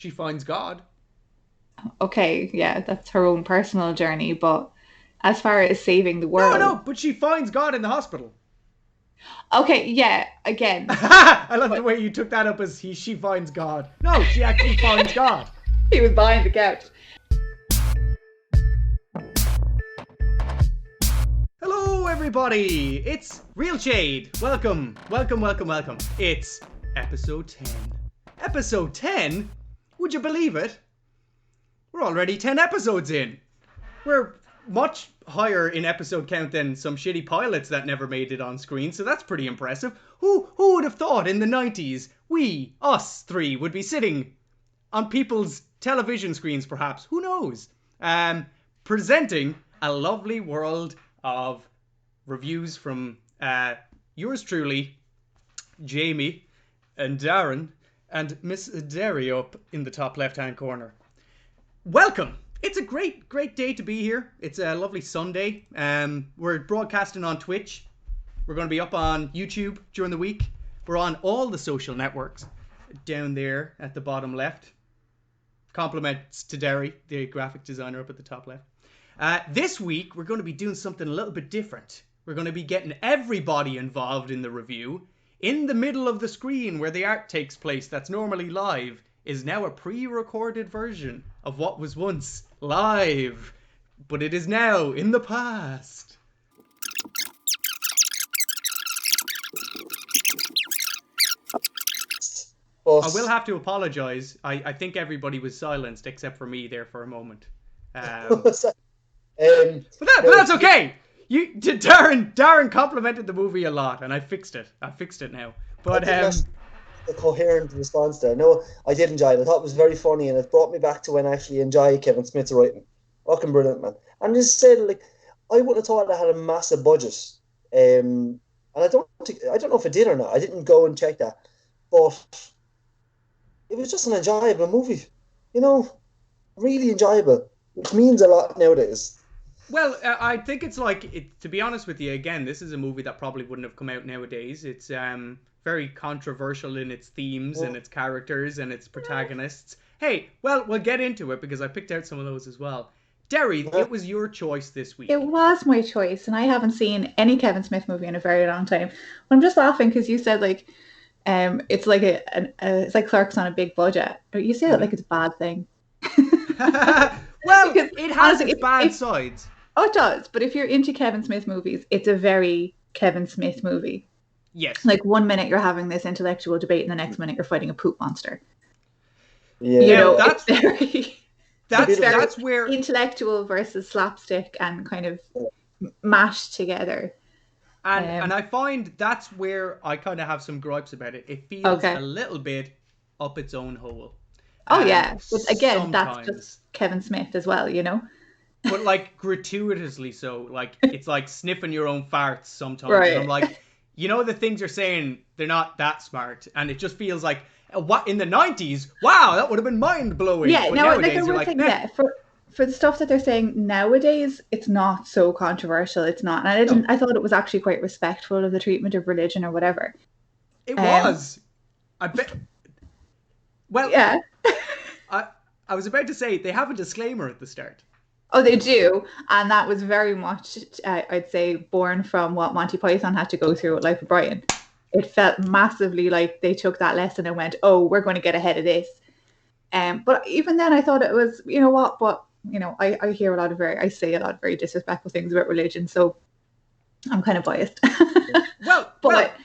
She finds God. Okay, yeah, that's her own personal journey, but as far as saving the No, world, no, but she finds God in the hospital. okay, yeah, again, I love the but way you took that up as she finds God. No, she actually finds God. he was behind the couch. Hello, everybody. It's Real Shade. Welcome, welcome, welcome, welcome. It's episode 10. Episode 10? Would you believe it? We're already 10 episodes in. We're much higher in episode count than some shitty pilots that never made it on screen, so that's pretty impressive. Who would have thought in the 90s us three, would be sitting on people's television screens, perhaps? Who knows? Presenting a lovely world of reviews from yours truly, Jamie, and Darren, and Miss Derry up in the top left-hand corner. Welcome! It's a great day to be here. It's a lovely Sunday. We're broadcasting on Twitch. We're going to be up on YouTube during the week. We're on all the social networks down there at the bottom left. Compliments to Derry, the graphic designer up at the top left. This week, we're going to be doing something a little bit different. We're going to be getting everybody involved in the review. In the middle of the screen where the art takes place, that's normally live, is now a pre-recorded version of what was once live. But it is now in the past. I will have to apologise. I think everybody was silenced except for me there for a moment. But that's okay. Darren complimented the movie a lot, and I fixed it. I fixed it now. But a coherent response there. No, I did enjoy it. I thought it was very funny, and it brought me back to when I actually enjoyed Kevin Smith's writing. Fucking brilliant, man. And just said, like, I would have thought it had a massive budget. And I don't know if it did or not. I didn't go and check that, but it was just an enjoyable movie. You know, really enjoyable, which means a lot nowadays. Well, I think it's like, to be honest with you, again, this is a movie that probably wouldn't have come out nowadays. It's very controversial in its themes and its characters and its protagonists. Hey, well, we'll get into it because I picked out some of those as well. Derry, it was your choice this week. It was my choice, and I haven't seen any Kevin Smith movie in a very long time. I'm just laughing because you said like, it's like it's like Clerks on a big budget. You say it like it's a bad thing. Well, it has its bad sides. Oh, it does. But if you're into Kevin Smith movies, it's a very Kevin Smith movie. Yes. Like 1 minute you're having this intellectual debate, and the next minute you're fighting a poop monster. Yeah, you know, that's very, that's where intellectual versus slapstick and kind of mashed together. And I find that's where I kind of have some gripes about it. It feels a little bit up its own hole. Oh yeah, but again, sometimes. That's just Kevin Smith as well, you know. But like gratuitously so, like it's like sniffing your own farts sometimes. Right. And I'm like, you know, the things you're saying, they're not that smart, and it just feels like what in the 90s. Wow, that would have been mind blowing. Yeah, but no, nowadays like you're like, yeah, for the stuff that they're saying nowadays, it's not so controversial. It's not, and I thought it was actually quite respectful of the treatment of religion or whatever. It was. I bet. Well, yeah. I was about to say they have a disclaimer at the start. Oh, they do, and that was very much, I'd say, born from what Monty Python had to go through with Life of Brian. It felt massively like they took that lesson and went, "Oh, we're going to get ahead of this." But even then, I thought it was, you know what? But you know, I hear I say a lot of very disrespectful things about religion, so I'm kind of biased. But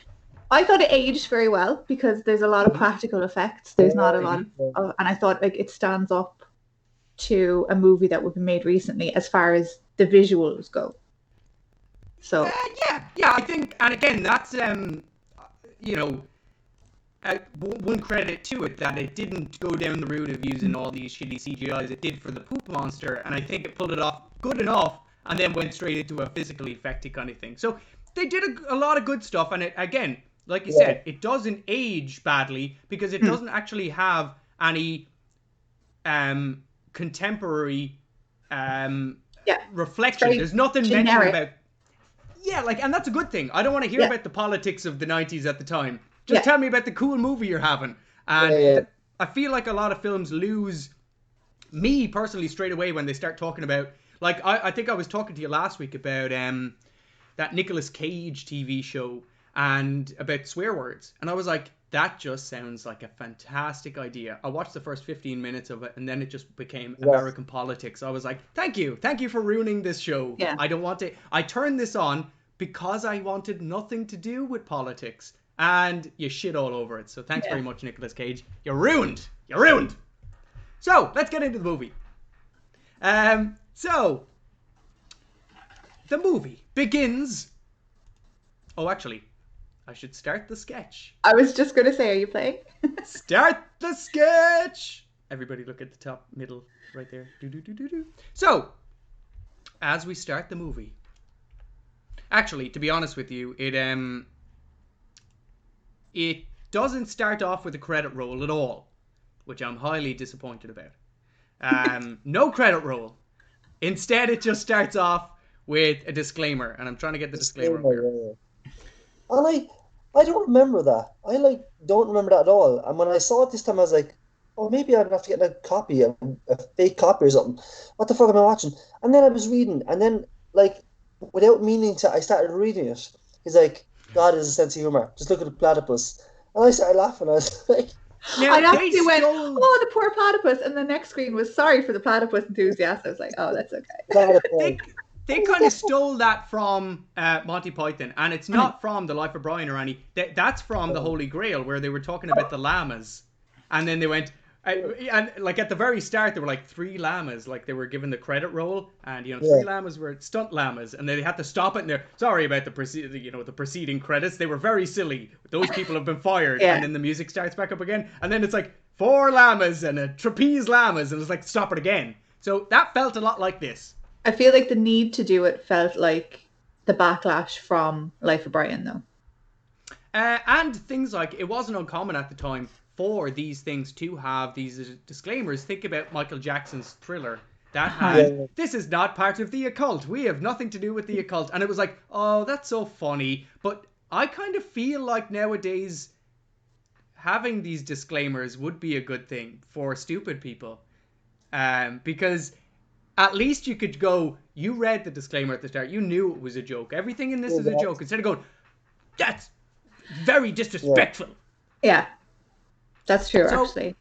I thought it aged very well because there's a lot of practical effects. There's not a lot of, and I thought like it stands up to a movie that would be made recently as far as the visuals go. So yeah, I think, and again, that's you know, one credit to it that it didn't go down the route of using all these shitty CGIs it did for the poop monster, and I think it pulled it off good enough, and then went straight into a physically effecty kind of thing. So they did a lot of good stuff, and it, again, like you said, it doesn't age badly because it doesn't actually have any contemporary reflection. There's nothing mentioned about and that's a good thing. I don't want to hear about the politics of the 90s at the time. Just tell me about the cool movie you're having. And I feel like a lot of films lose me personally straight away when they start talking about, like, I think I was talking to you last week about that Nicolas Cage TV show and about swear words, and I was like, that just sounds like a fantastic idea. I watched the first 15 minutes of it, and then it just became American politics. I was like, thank you for ruining this show. Yeah. I don't want to. I turned this on because I wanted nothing to do with politics, and you shit all over it. So thanks very much, Nicolas Cage. You're ruined. So let's get into the movie. So the movie begins. Oh, actually, I should start the sketch. I was just going to say, are you playing? Start the sketch. Everybody look at the top, middle, right there. Do. So, as we start the movie, actually, to be honest with you, it doesn't start off with a credit roll at all, which I'm highly disappointed about. No credit roll. Instead, it just starts off with a disclaimer, and I'm trying to get the disclaimer up here. And I don't remember that. I don't remember that at all. And when I saw it this time, I was like, oh, maybe I'd have to get a copy, a fake copy or something. What the fuck am I watching? And then I was reading, and then, like, without meaning to, I started reading it. He's like, God has a sense of humor. Just look at the platypus. And I started laughing. I was like... Now, I actually went, oh, the poor platypus. And the next screen was sorry for the platypus enthusiast. I was like, oh, that's okay. They kind of stole that from Monty Python, and it's not from The Life of Brian or any. That's from The Holy Grail, where they were talking about the llamas, and then they went, and like at the very start, there were like 3 llamas, like they were given the credit roll, and 3 llamas were stunt llamas, and they had to stop it. And they're sorry about the preceding credits. They were very silly. Those people have been fired, and then the music starts back up again, and then it's like 4 llamas and a trapeze llamas, and it's like stop it again. So that felt a lot like this. I feel like the need to do it felt like the backlash from Life of Brian, though. And things like, it wasn't uncommon at the time for these things to have these disclaimers. Think about Michael Jackson's Thriller. That had, this is not part of the occult. We have nothing to do with the occult. And it was like, oh, that's so funny. But I kind of feel like nowadays having these disclaimers would be a good thing for stupid people. Because... at least you could go, you read the disclaimer at the start, you knew it was a joke. Everything in this is a joke. Instead of going, that's very disrespectful. Yeah, that's true, so, actually.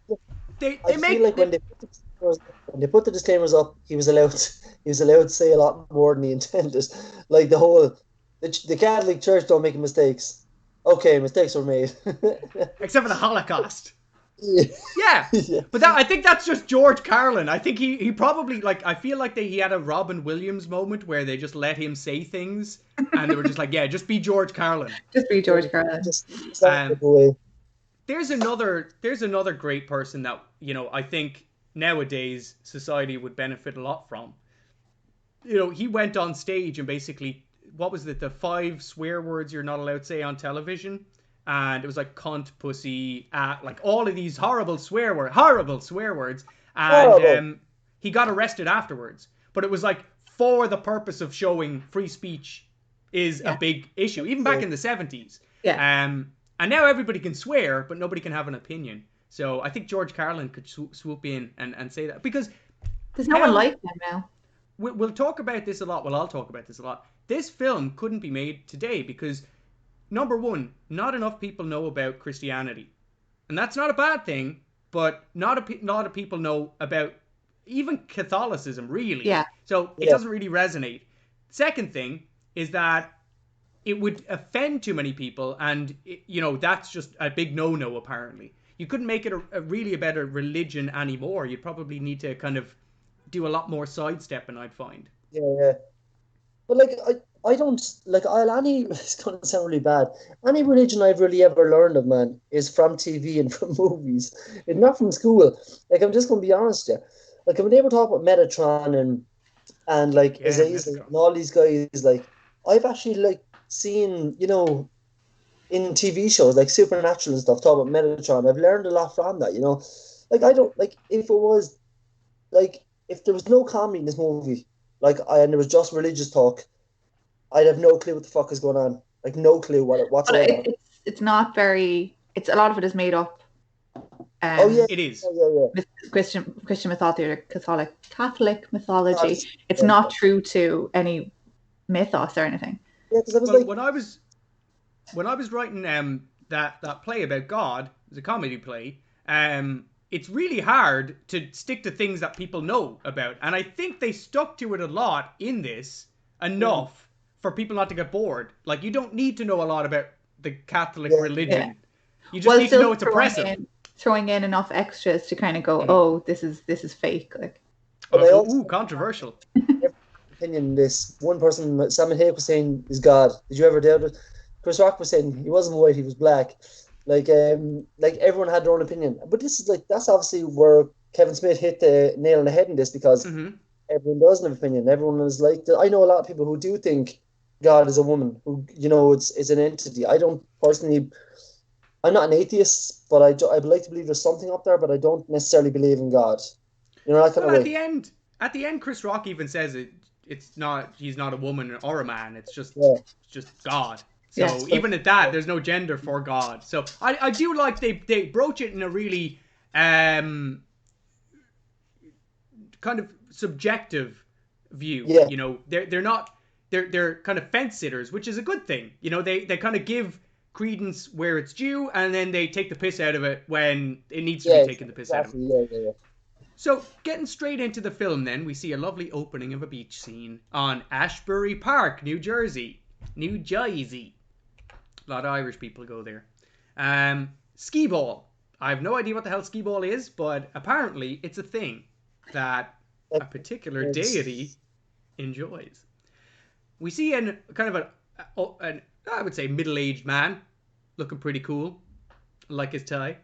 I feel like when they put the disclaimers up, he was allowed to say a lot more than he intended. Like the Catholic Church don't make mistakes. Okay, mistakes were made. Except for the Holocaust. Yeah. But I think that's just George Carlin. I think he probably, like, I feel like he had a Robin Williams moment where they just let him say things and they were just like, yeah, just be George Carlin. Just be George Carlin. There's another great person that, I think nowadays society would benefit a lot from. He went on stage and basically, what was it, the 5 swear words you're not allowed to say on television? And it was like cunt, pussy, like all of these horrible swear words. And he got arrested afterwards. But it was like for the purpose of showing free speech is a big issue, even back in the 70s. Yeah. And now everybody can swear, but nobody can have an opinion. So I think George Carlin could swoop in and say that. Because there's no one like him now. We'll talk about this a lot. Well, I'll talk about this a lot. This film couldn't be made today because... number one, not enough people know about Christianity. And that's not a bad thing, but not a lot of people know about even Catholicism, really. Yeah. So it doesn't really resonate. Second thing is that it would offend too many people, and, that's just a big no-no, apparently. You couldn't make it really about a religion anymore. You'd probably need to kind of do a lot more sidestepping, I'd find. Yeah. But, I don't, it's going to sound really bad. Any religion I've really ever learned of, man, is from TV and from movies. It's not from school. I'm just going to be honest with you. When they were talking about Metatron and Azazel and all these guys, I've actually, seen, in TV shows, like Supernatural and stuff, talk about Metatron. I've learned a lot from that, I don't, if it was, if there was no comedy in this movie, and there was just religious talk, I'd have no clue what the fuck is going on. No clue what's going on. It's not very... a lot of it is made up. Oh yeah, It is. yeah. Christian mythology or Catholic mythology. It's Yeah. not true to any mythos or anything. Yeah, because I was Well, like, when I was writing that play about God, it was a comedy play. It's really hard to stick to things that people know about, and I think they stuck to it a lot in this enough for people not to get bored. Like, you don't need to know a lot about the Catholic religion. You just Well, need to still know it's oppressive. throwing in enough extras to kind of go, oh, this is fake. Like, but I also Controversial. opinion this one person, Simon Hake was saying is God. Did you ever doubt it? Chris Rock was saying he wasn't white, he was black. Like everyone had their own opinion. But this is that's obviously where Kevin Smith hit the nail on the head in this, because everyone doesn't have an opinion. Everyone is like, I know a lot of people who do think God is a woman, who, it's an entity. I don't personally, I'm not an atheist, but I'd like to believe there's something up there, but I don't necessarily believe in God. That kind of way. At the end, Chris Rock even says he's not a woman or a man. It's just God. So even at that, there's no gender for God. So I do like they broach it in a really kind of subjective view. Yeah. They're kind of fence sitters, which is a good thing. They kind of give credence where it's due, and then they take the piss out of it when it needs to be taken the piss out of. Yeah. So, getting straight into the film then, we see a lovely opening of a beach scene on Ashbury Park, New Jersey. New Jersey. A lot of Irish people go there. Skee ball. I have no idea what the hell skee ball is, but apparently it's a thing that a particular deity enjoys. We see an kind of an I would say middle-aged man, looking pretty cool, like his tie.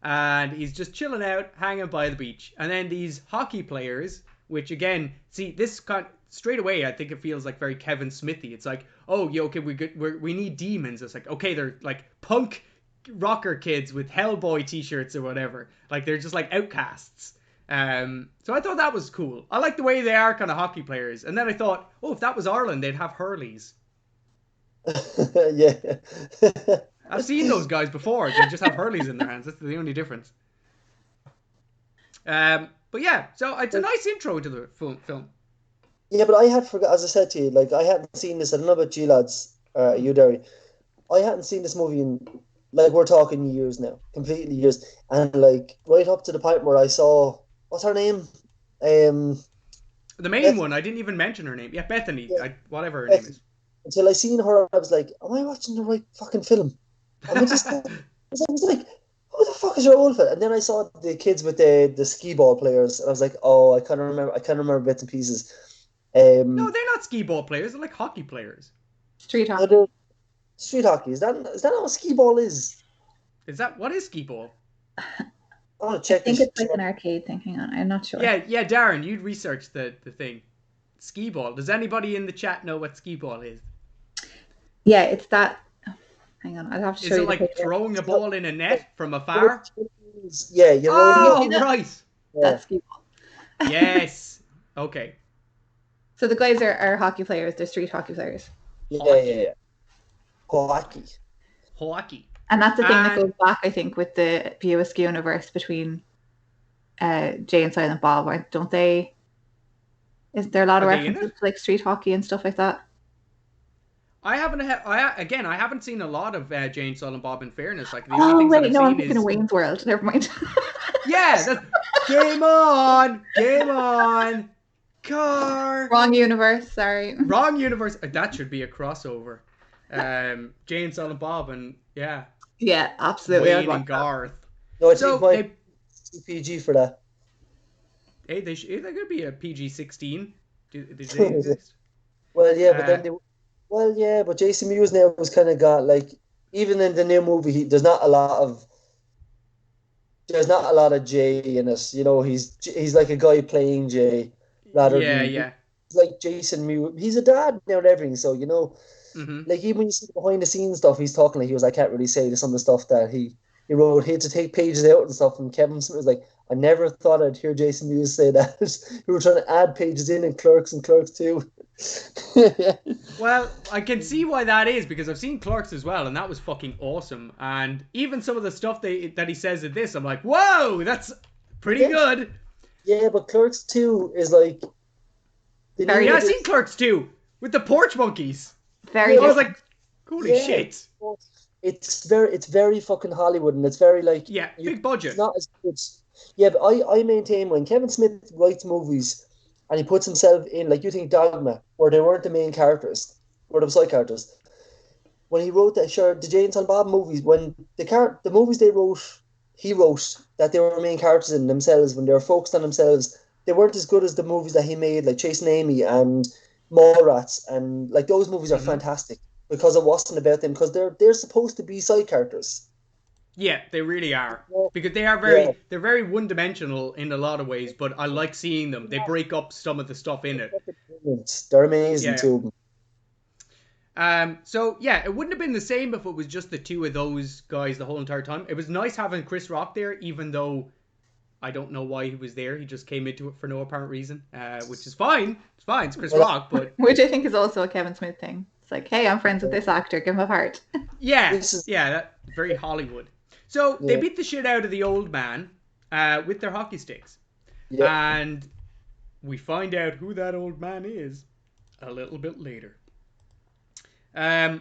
And he's just chilling out, hanging by the beach. And then these hockey players, which again, see, this straight away, I think it feels like very Kevin Smithy. It's like, oh, okay, we need demons. It's like, okay, they're like punk rocker kids with Hellboy t-shirts or whatever. Like, they're just like outcasts. So I thought that was cool. I like the way they are kind of hockey players. And then I thought, oh, if that was Ireland, they'd have Hurleys. Yeah. I've seen those guys before. They just have Hurleys in their hands. That's the only difference. But yeah, so it's a nice intro to the film. Yeah, but I had forgot, as I said to you, like, I hadn't seen this. I don't know about you lads, you, Darren. I hadn't seen this movie in, like, we're talking years now, completely years. And, like, right up to the point where I saw, what's her name? The main one, I didn't even mention her name. Yeah, Bethany, whatever her name is. Until I seen her, I was like, am I watching the right fucking film? I was like, who the fuck is your old fella? And then I saw the kids with the skee ball players, and I was like, oh, I kind of remember bits and pieces. No, they're not skee ball players. They're like hockey players. Street hockey. Street hockey. Is that not what skee ball is? What is skee ball? I want to check. I think it's like an arcade thing. Hang on, I'm not sure. Yeah, Darren, you'd research the thing. Skee ball. Does anybody in the chat know what skee ball is? Yeah, it's that. Hang on, I'll have to show you. Is it like throwing a ball in a net from afar? Yeah, you're rolling. Oh, right. That's skee ball. Yes. Okay. So the guys are hockey players. They're street hockey players. Yeah. Hockey. And that's the thing that goes back, I think, with the POSQ universe between Jay and Silent Bob, right? Don't they? Is there a lot of references to like street hockey and stuff like that? I haven't seen a lot of Jay and Silent Bob. In fairness, like I'm thinking of Wayne's World. Never mind. Yeah, game on, car. Wrong universe. Sorry. Wrong universe. That should be a crossover. Jay and Silent Bob, and yeah. Yeah, absolutely. Wayne and Garth. No, it's PG for that. Hey, they could be a PG-16. Do they exist? Well, yeah, but then but Jason Mewes now was kind of got, like, even in the new movie, there's not a lot of Jay in it. He's like a guy playing Jay rather than like Jason Mewes. He's a dad now and everything, so like, even when you see the behind the scenes stuff, he's talking like he was, I can't really say some of the stuff that he wrote. He had to take pages out and stuff, and Kevin Smith was like, I never thought I'd hear Jason Mewes say that. We were trying to add pages in Clerks and Clerks 2. Well, I can see why that is, because I've seen Clerks as well, and that was fucking awesome. And even some of the stuff that he says in this, I'm like, whoa, that's pretty good. Yeah, but Clerks 2 is like... Very I've seen Clerks 2 with the porch monkeys. Very I was different. like, holy shit. It's very fucking Hollywood, and it's very like... Yeah, big budget. It's not as good. Yeah, but I maintain when Kevin Smith writes movies and he puts himself in, like you think Dogma, where they weren't the main characters, where they were side characters. When he wrote that, sure, the Jay and Silent Bob movies, when the movies he wrote that they were main characters in themselves, when they were focused on themselves, they weren't as good as the movies that he made, like Chasing Amy and Mallrats, and like those movies are fantastic because it wasn't about them, because they're supposed to be side characters. Yeah, they really are. Yeah. Because they're very one-dimensional in a lot of ways, but I like seeing them. They break up some of the stuff in it. They're amazing too. So yeah, it wouldn't have been the same if it was just the two of those guys the whole entire time. It was nice having Chris Rock there, even though I don't know why he was there. He just came into it for no apparent reason, which is fine. It's fine. It's Chris Rock, but which I think is also a Kevin Smith thing. It's like, hey, I'm friends with this actor. Give him a part. Yeah, that's very Hollywood. So they beat the shit out of the old man with their hockey sticks. Yeah. And we find out who that old man is a little bit later. Anybody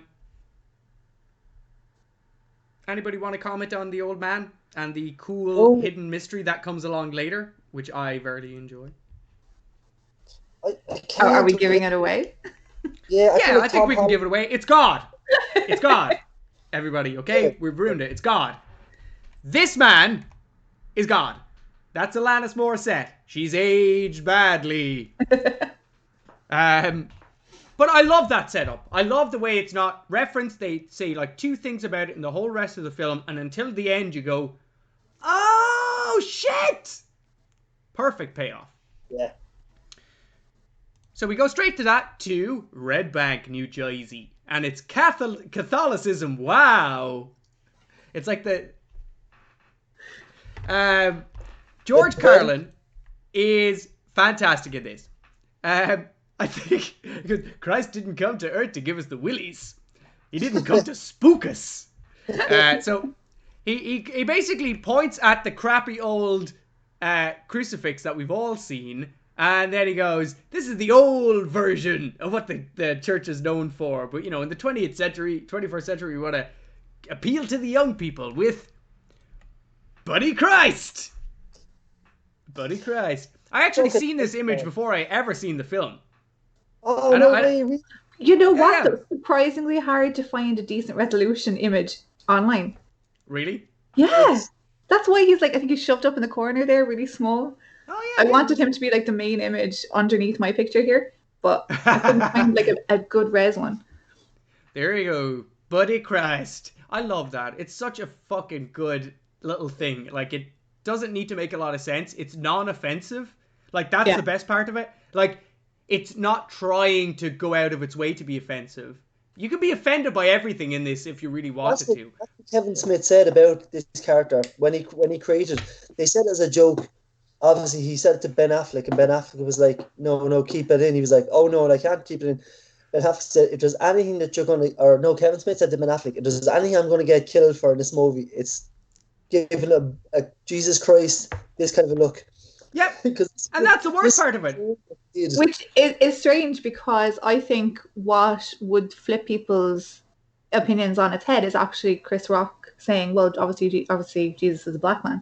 want to comment on the old man and the cool hidden mystery that comes along later, which I very enjoy? Are we giving it away? Yeah, I think we can give it away. It's God. It's God. Everybody, okay? We've ruined it. It's God. This man is God. That's Alanis Morissette. She's aged badly. But I love that setup. I love the way it's not referenced. They say like two things about it in the whole rest of the film, and until the end you go, oh shit! Perfect payoff. Yeah. So we go straight to that, to Red Bank, New Jersey. And it's Catholicism. Wow. It's like the... George Carlin is fantastic in this. I think Christ didn't come to earth to give us the willies. He didn't come to spook us. So he basically points at the crappy old crucifix that we've all seen, and then he goes, this is the old version of what the church is known for. But, you know, in the 21st century, we want to appeal to the young people with Buddy Christ. Buddy Christ. I actually seen this image before I ever seen the film. Oh, no way. You know what? Yeah. It's surprisingly hard to find a decent resolution image online. Really? Yeah. That's why he's like, I think he's shoved up in the corner there, really small. Oh, yeah. I wanted him to be like the main image underneath my picture here, but I couldn't find like a good res one. There you go. Buddy Christ. I love that. It's such a fucking good little thing. Like, it doesn't need to make a lot of sense. It's non-offensive. Like, that's the best part of it. Like, it's not trying to go out of its way to be offensive. You can be offended by everything in this if you really wanted to. That's what Kevin Smith said about this character when he created. They said as a joke. Obviously, he said it to Ben Affleck, and Ben Affleck was like, "No, keep it in." He was like, "Oh no, I can't keep it in." Ben Affleck said, "If there's anything that you're going to," or no, Kevin Smith said to Ben Affleck, "If there's anything I'm going to get killed for in this movie, it's giving a Jesus Christ this kind of a look." Yep, and that's the worst part of it. Which is strange, because I think what would flip people's opinions on its head is actually Chris Rock saying, "Well, obviously, Jesus is a black man."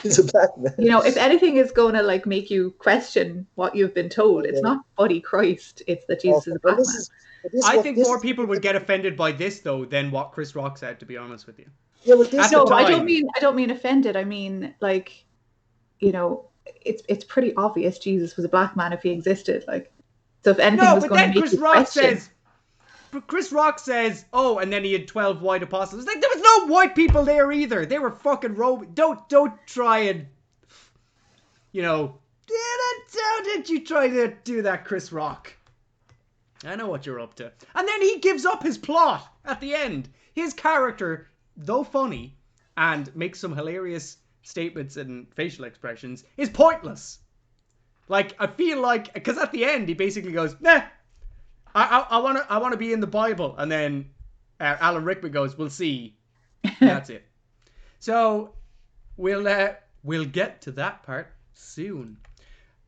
He's a black man. You know, if anything is going to like make you question what you've been told, it's not Buddy Christ, it's that Jesus is a black man. I think more people would get offended by this though than what Chris Rock said, to be honest with you. Yeah, but this I don't mean offended. I mean, like, you know, it's pretty obvious Jesus was a black man if he existed. Like, so if anything was going to make you question. But Chris Rock says, "Oh," and then he had 12 white apostles. Like, there was no white people there either. They were fucking Roman. Don't try and, you know, don't you try to do that, Chris Rock. I know what you're up to. And then he gives up his plot at the end. His character, though funny and makes some hilarious statements and facial expressions, is pointless. Like, I feel like, because at the end he basically goes, "Nah, I want to be in the Bible, and then Alan Rickman goes, "We'll see," and that's it. So we'll get to that part soon.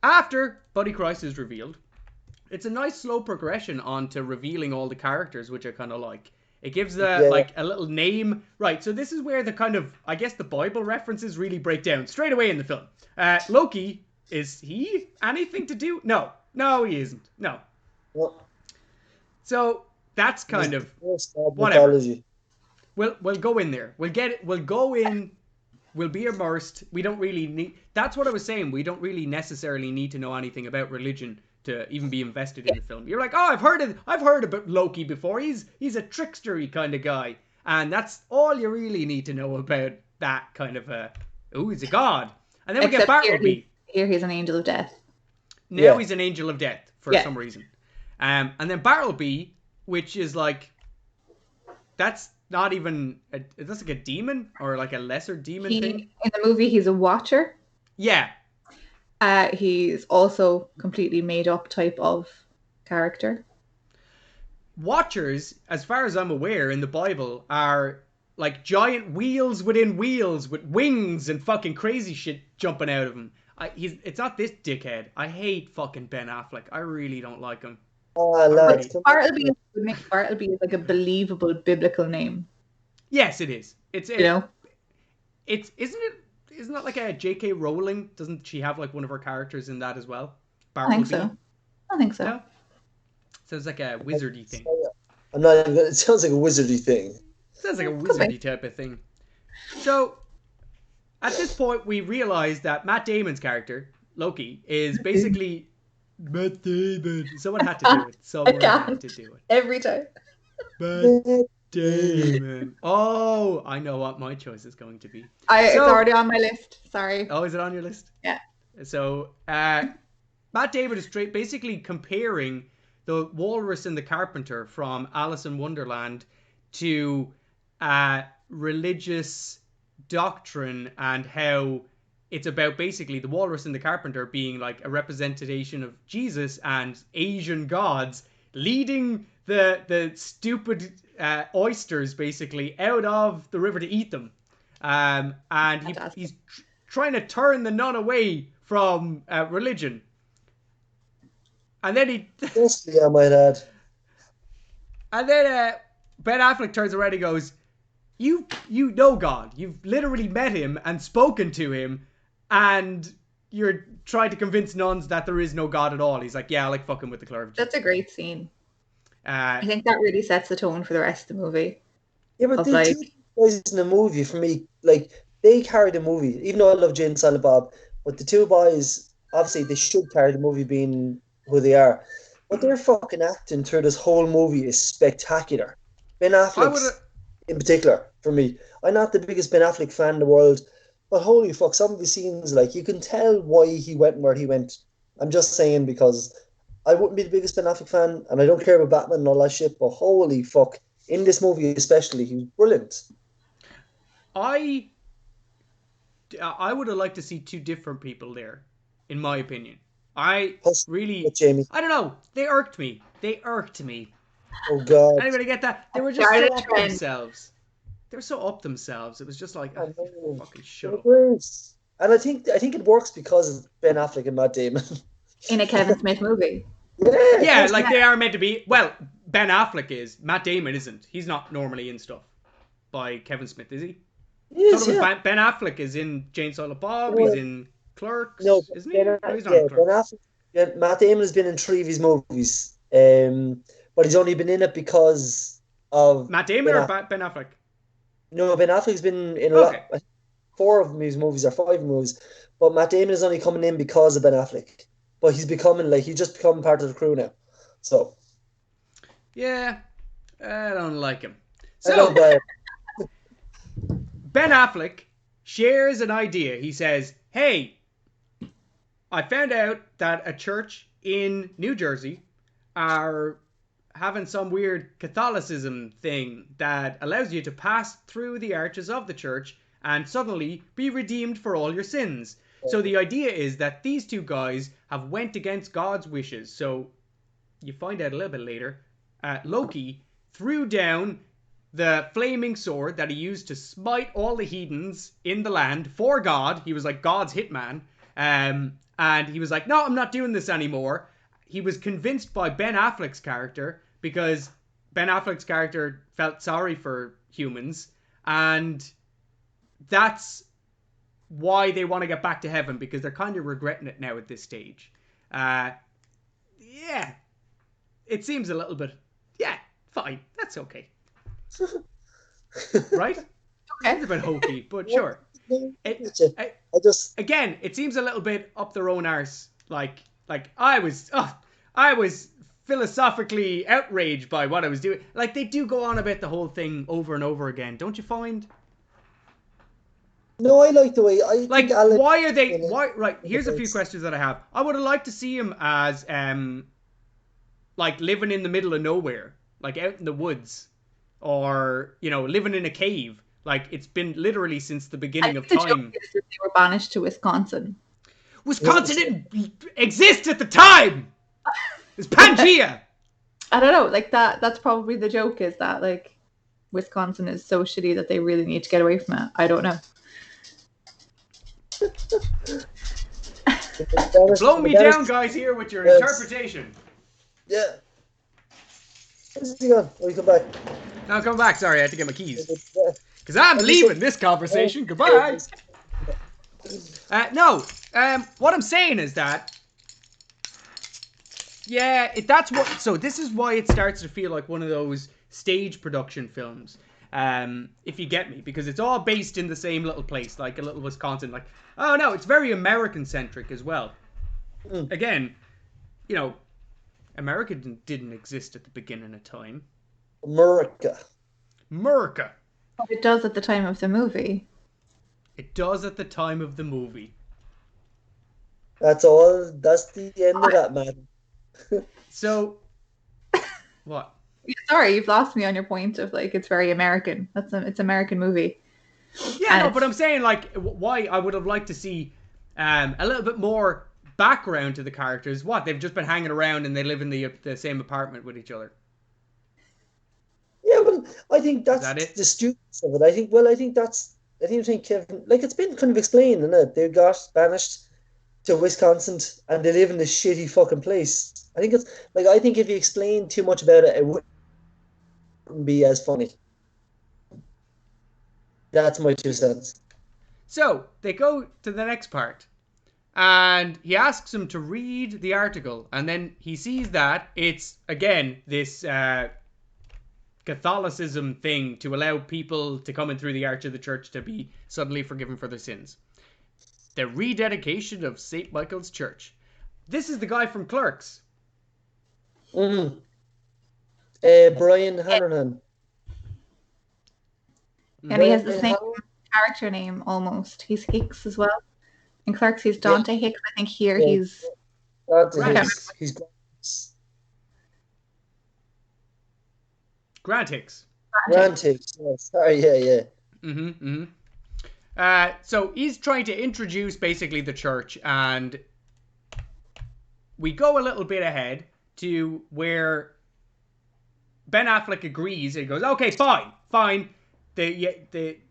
After Buddy Christ is revealed, it's a nice slow progression onto revealing all the characters, which I kind of like. It gives like a little name. Right, so this is where the kind of, I guess, the Bible references really break down straight away in the film. Loki, is he anything to do? No, he isn't. No. Well, so that's kind of whatever. Mythology. We'll go in there. We'll get it. We'll go in. We'll be immersed. We don't really need... That's what I was saying. We don't really necessarily need to know anything about religion to even be invested in the film. You're like, oh, I've heard about Loki before. He's a trickstery kind of guy. And that's all you really need to know about that kind of he's a god. And then we get Bartleby. Here he's an angel of death. Now he's an angel of death for some reason. And then Bartleby, which is like... That's not even... That's like a demon or like a lesser demon thing. In the movie, he's a watcher. Yeah. He's also completely made up type of character. Watchers, as far as I'm aware, in the Bible are like giant wheels within wheels with wings and fucking crazy shit jumping out of them. It's not this dickhead. I hate fucking Ben Affleck. I really don't like him. Bartleby is like a believable biblical name. Yes, it is. Isn't that like a J.K. Rowling? Doesn't she have like one of her characters in that as well? Bartleby? I think so. No? Sounds like a wizardy thing. It sounds like a wizardy thing. Sounds like a wizardy type of thing. So, at this point, we realize that Matt Damon's character, Loki, is basically... Matt Damon. Someone had to do it. Someone had to do it. Every time. Matt Damon. Oh, I know what my choice is going to be. It's already on my list. Sorry. Oh, is it on your list? Yeah. So, Matt Damon is basically comparing the walrus and the carpenter from Alice in Wonderland to religious doctrine and how it's about basically the walrus and the carpenter being like a representation of Jesus and Asian gods leading the stupid oysters basically out of the river to eat them. And he's trying to turn the nun away from religion. And then he... Yeah, my dad. And then Ben Affleck turns around and goes, You know God. You've literally met him and spoken to him, and you're trying to convince nuns that there is no God at all. He's like, yeah, I like fucking with the clergy. That's a great scene. I think that really sets the tone for the rest of the movie. Yeah, but the two boys in the movie, for me, like, they carry the movie. Even though I love Jane and Silent Bob, but the two boys, obviously, they should carry the movie being who they are. But their fucking acting through this whole movie is spectacular. Ben Affleck, in particular, for me. I'm not the biggest Ben Affleck fan in the world, but holy fuck, some of the scenes, like, you can tell why he went where he went. I'm just saying, because I wouldn't be the biggest Ben Affleck fan, and I don't care about Batman and all that shit, but holy fuck, in this movie especially, he was brilliant. I would have liked to see two different people there, in my opinion. I don't know, they irked me. Oh god. Anybody get that? They were just so up themselves. They were so up themselves. It was just like, fucking shut up. And I think it works because of Ben Affleck and Matt Damon. In a Kevin Smith movie. Yeah, like they are meant to be. Well, Ben Affleck is. Matt Damon isn't. He's not normally in stuff by Kevin Smith, is he? Yes, Ben Affleck is in Jane Silent Bob. He's in Clerks. No, isn't he? No, he's not in Clerks. Matt Damon has been in 3 of his movies, but he's only been in it because of Matt Damon or Ben Affleck. No, Ben Affleck's been in a lot. 4 of his movies or 5 movies, but Matt Damon is only coming in because of Ben Affleck. But he's just become part of the crew now. So. Yeah, I don't like him. So. Ben Affleck shares an idea. He says, hey, I found out that a church in New Jersey are having some weird Catholicism thing that allows you to pass through the arches of the church and suddenly be redeemed for all your sins. So the idea is that these two guys have went against God's wishes. So you find out a little bit later, Loki threw down the flaming sword that he used to smite all the heathens in the land for God. He was like God's hitman. And he was like, no, I'm not doing this anymore. He was convinced by Ben Affleck's character, because Ben Affleck's character felt sorry for humans. And that's why they want to get back to heaven, because they're kind of regretting it now at this stage. Yeah. It seems a little bit... Yeah, fine. That's okay. Right? Okay. It's a bit hokey, but sure. Again, it seems a little bit up their own arse. Like I was philosophically outraged by what I was doing. Like, they do go on about the whole thing over and over again, don't you find? No, I like the way like. Why are they? Why? Right. Here's a few questions that I have. I would have liked to see him as like living in the middle of nowhere, like out in the woods, or living in a cave. Like, it's been literally since the beginning of time. They were banished to Wisconsin. Wisconsin didn't exist at the time. It's Pangea. I don't know. Like that's probably the joke, is that like Wisconsin is so shitty that they really need to get away from it. I don't know. You're blowing me down, guys, here with your interpretation. Yeah. Where's he gone? Oh, you come back. No, I'm coming back. Sorry, I had to get my keys. Because I'm leaving this conversation. Goodbye. What I'm saying is that, that's what. So this is why it starts to feel like one of those stage production films. If you get me, because it's all based in the same little place, like a little Wisconsin. Like, oh no, it's very American centric as well. Again, America didn't exist at the beginning of time. America. But it does at the time of the movie. It does at the time of the movie. That's all. That's the end of that, man. So, what? Sorry, you've lost me on your point of like it's very American. It's American movie. Yeah, no, but I'm saying like why I would have liked to see a little bit more background to the characters. What, they've just been hanging around and they live in the same apartment with each other. Yeah, well, I think that's that the stupidness of it. I think Kevin, like, it's been kind of explained, isn't it? They got banished to Wisconsin and they live in this shitty fucking place. I think if you explain too much about it, it wouldn't be as funny. That's my 2 cents. So they go to the next part, and he asks him to read the article, and then he sees that it's again this Catholicism thing to allow people to come in through the arch of the church to be suddenly forgiven for their sins. The rededication of St. Michael's Church. This is the guy from Clerks. Brian Hanrahan. And he has the same character name almost. He's Hicks as well. In Clerks, he's Dante Hicks. I think here he's... He's Grant Hicks. Grant Hicks. Oh, sorry, yeah. So he's trying to introduce basically the church, and we go a little bit ahead to where Ben Affleck agrees. And he goes, okay, fine. They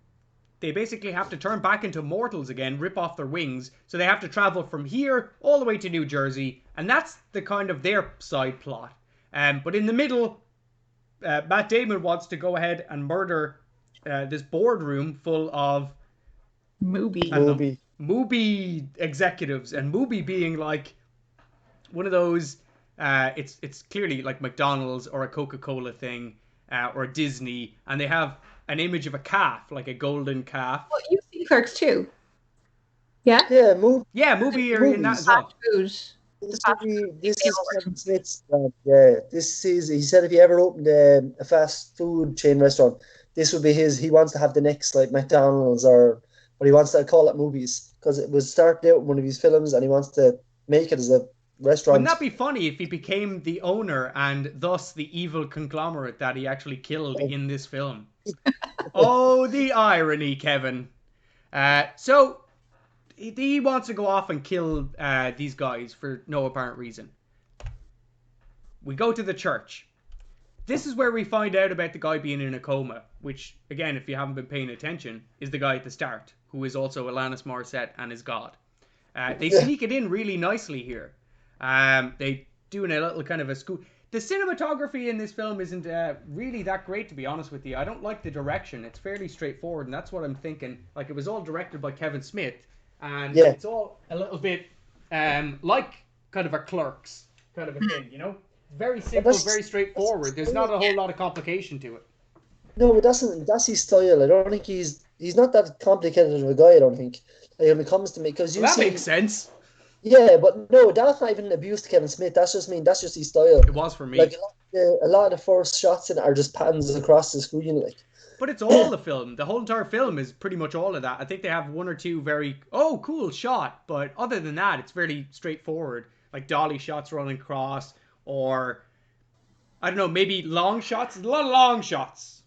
basically have to turn back into mortals again, rip off their wings. So they have to travel from here all the way to New Jersey. And that's the kind of their side plot. But in the middle, Matt Damon wants to go ahead and murder this boardroom full of Mubi executives, and Mubi being like one of those it's clearly like McDonald's or a Coca-Cola thing, or a Disney, and they have an image of a calf, like a golden calf. Well, you see Clerks too. Yeah? Mubi are in that as well. This is Kevin Smith's brand. Yeah, he said if he ever opened a fast food chain restaurant, this would be his. He wants to have the next like McDonald's, but he wants to call it Movies, because it was started out in one of his films and he wants to make it as a restaurant. Wouldn't that be funny if he became the owner and thus the evil conglomerate that he actually killed in this film? Oh, the irony, Kevin. So he wants to go off and kill these guys for no apparent reason. we go to the church. This is where we find out about the guy being in a coma, which, again, if you haven't been paying attention, is the guy at the start, who is also Alanis Morissette and is God. They sneak it in really nicely here. They doing a little kind of a school. The cinematography in this film isn't really that great, to be honest with you. I don't like the direction. It's fairly straightforward, and that's what I'm thinking. Like, it was all directed by Kevin Smith, and it's all a little bit like kind of a Clerks kind of a thing, you know? Very simple, very straightforward. There's not a whole lot of complication to it. No, but that's his style. I don't think he's not that complicated of a guy, I don't think. Like, when it comes to me, because that makes sense. Yeah, but no, that's not even an abuse to Kevin Smith. That's just his style. It was for me. Like, a lot of the first shots in it are just pans across the screen, like. But it's all the film. The whole entire film is pretty much all of that. I think they have one or two very, cool shot. But other than that, it's very straightforward. Like dolly shots running across, or, I don't know, maybe long shots. There's a lot of long shots,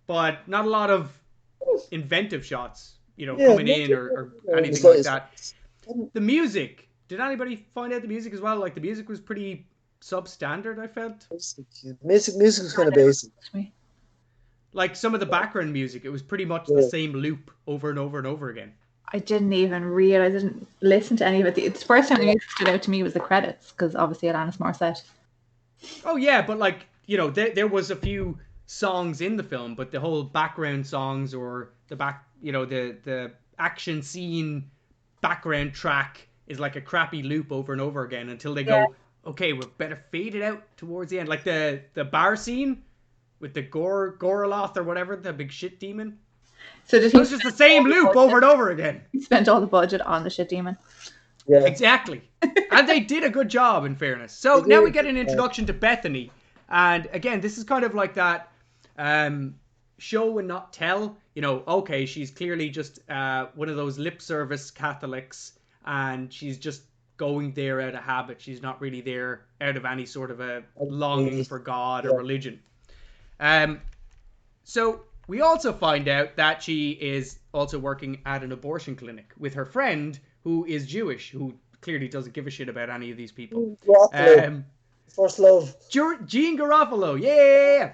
but not a lot of inventive shots, coming in or anything like that. The music. Did anybody find out the music as well? Like, the music was pretty substandard, I felt. Music was kind of basic. Like, some of the background music, it was pretty much the same loop over and over and over again. I didn't even read. I didn't listen to any of it. The first time the music stood out to me was the credits, because obviously Alanis Morissette. Oh yeah, but like, there was a few songs in the film, but the whole background songs or the action scene background track is like a crappy loop over and over again until they go, okay, we better fade it out towards the end. Like the bar scene with the Goroloth or whatever, the big shit demon. So it was just the same loop over and over again. He spent all the budget on the shit demon. Yeah. Exactly. And they did a good job, in fairness. So now we get an introduction to Bethany. And again, this is kind of like that show and not tell. Okay, she's clearly just one of those lip service Catholics, and she's just going there out of habit. She's not really there out of any sort of a longing for God or religion. So we also find out that she is also working at an abortion clinic with her friend who is Jewish, who clearly doesn't give a shit about any of these people. First love. Jean Garofalo, yeah!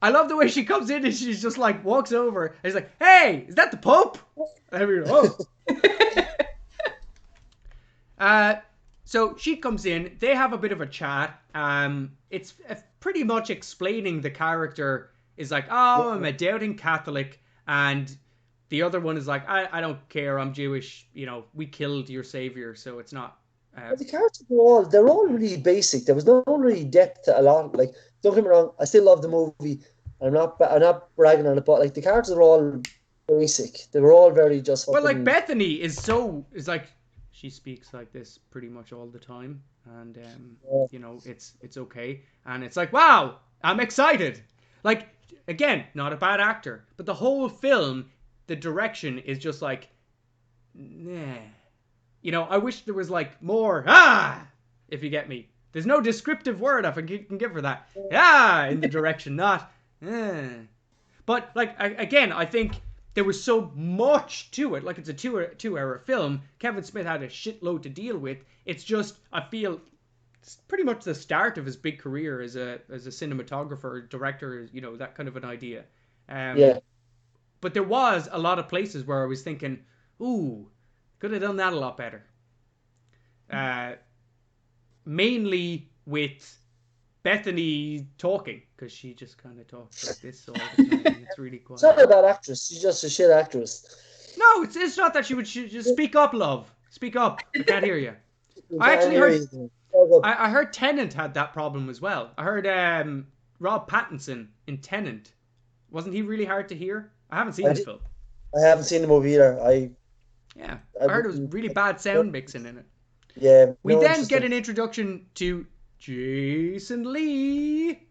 I love the way she comes in and she's just like, walks over and she's like, hey, is that the Pope? And everyone, oh. So she comes in, they have a bit of a chat. It's pretty much explaining the character is like, oh, I'm a doubting Catholic, and the other one is like, I don't care, I'm Jewish, we killed your savior, so it's not. The characters they're all really basic. There was no really depth to a lot. Like, don't get me wrong, I still love the movie. I'm not bragging on it, but like the characters are all basic. They were all very just. Well, like Bethany is like, she speaks like this pretty much all the time, and it's okay, and it's like, wow, I'm excited. Like, again, not a bad actor, but the whole film, the direction is just like, nah. I wish there was like more, if you get me. There's no descriptive word I can give for that. In the direction, not, But, like, again, I think there was so much to it. Like, it's a two-hour film. Kevin Smith had a shitload to deal with. It's just, I feel, it's pretty much the start of his big career as a cinematographer, director, that kind of an idea. But there was a lot of places where I was thinking, ooh, could have done that a lot better. Mainly with Bethany talking, because she just kind of talks like this all the time. It's really quiet. It's not a bad actress. She's just a shit actress. No, it's not that she just speak up, love. Speak up. I can't hear you. I actually heard. I heard Tennant had that problem as well. I heard Rob Pattinson in Tennant. Wasn't he really hard to hear? I haven't seen the film. I haven't seen the movie either. I heard it was really bad sound mixing in it. Yeah. We then get an introduction to Jason Lee.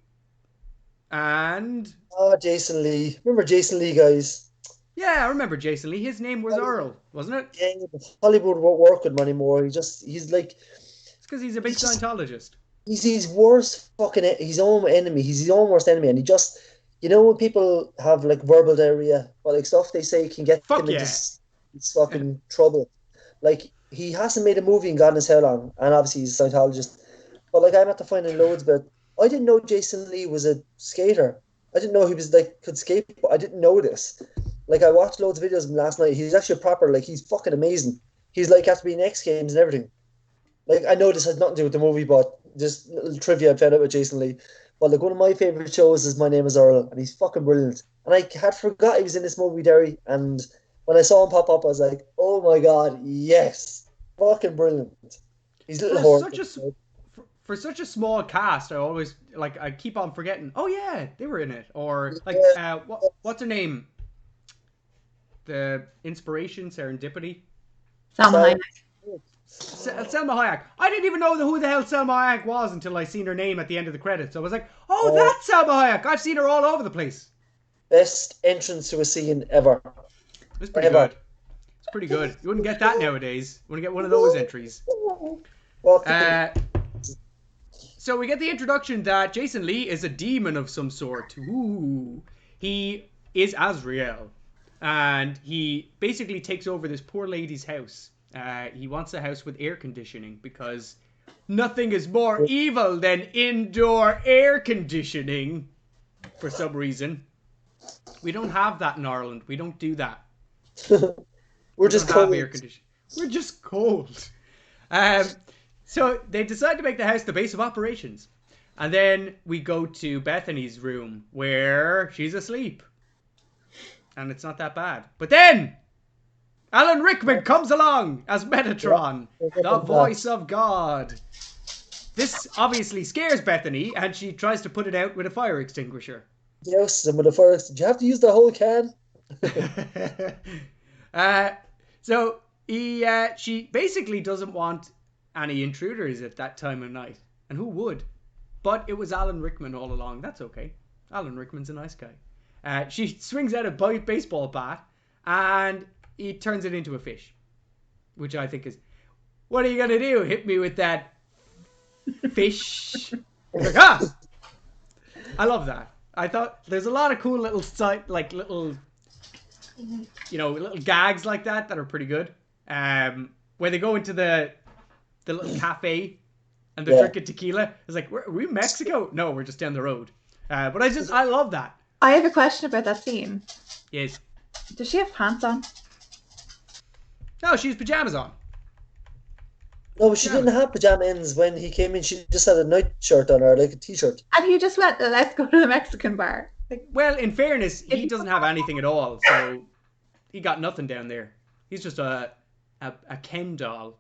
And... Jason Lee. Remember Jason Lee, guys? Yeah, I remember Jason Lee. His name was Earl, wasn't it? Yeah, Hollywood won't work with him anymore. He's like... It's because he's a big Scientologist. He's his worst his own enemy. He's his own worst enemy. And he just... when people have like verbal diarrhea, or like stuff they say can get them into fucking trouble. Like, he hasn't made a movie in God knows how long, and obviously he's a Scientologist. But like, I'm after finding loads about. I didn't know Jason Lee was a skater. I didn't know he was like could skate. But I didn't know this. Like I watched loads of videos of him last night. He's actually a proper like he's fucking amazing. He's like has to be in X Games and everything. Like I know this has nothing to do with the movie, but just little trivia I found out with Jason Lee. But like one of my favorite shows is My Name Is Earl, and he's fucking brilliant. And I had forgot he was in this movie, Derry. And when I saw him pop up, I was like, oh my god, yes, fucking brilliant. He's a little horror. For such a small cast, I always like I keep on forgetting. Oh yeah, they were in it. Or like what's her name? The Inspiration, Serendipity. Salma Hayek. Selma Hayek. I didn't even know who the hell Selma Hayek was until I seen her name at the end of the credits. I was like, oh, that's Selma Hayek. I've seen her all over the place. Best entrance to a scene ever. It's pretty good. It's pretty good. You wouldn't get that nowadays. You wouldn't get one of those entries. So we get the introduction that Jason Lee is a demon of some sort. Ooh. He is Azrael. And he basically takes over this poor lady's house. He wants a house with air conditioning because nothing is more evil than indoor air conditioning for some reason. We don't have that in Ireland. We don't do that. We're just cold. Air conditioning. We're just cold. So they decide to make the house the base of operations. And then we go to Bethany's room where she's asleep. And it's not that bad. But then Alan Rickman comes along as Metatron, the voice of God. This obviously scares Bethany, and she tries to put it out with a fire extinguisher. Yes, and with a fire extinguisher. Do you have to use the whole can? So she basically doesn't want any intruders at that time of night. And who would? But it was Alan Rickman all along. That's okay. Alan Rickman's a nice guy. She swings out a baseball bat and he turns it into a fish. Which I think is, what are you going to do? Hit me with that fish? Like, I love that. I thought there's a lot of cool little little gags like that are pretty good. Where they go into the little cafe and they're drinking tequila. It's like, are we in Mexico? No, we're just down the road. But I love that. I have a question about that scene. Yes. Does she have pants on? No, she has pajamas on. No, but she didn't have pajama ends when he came in. She just had a night shirt on her, like a t-shirt. And he just went, let's go to the Mexican bar. Like, well, in fairness, he doesn't have anything at all, so he got nothing down there. He's just a Ken doll.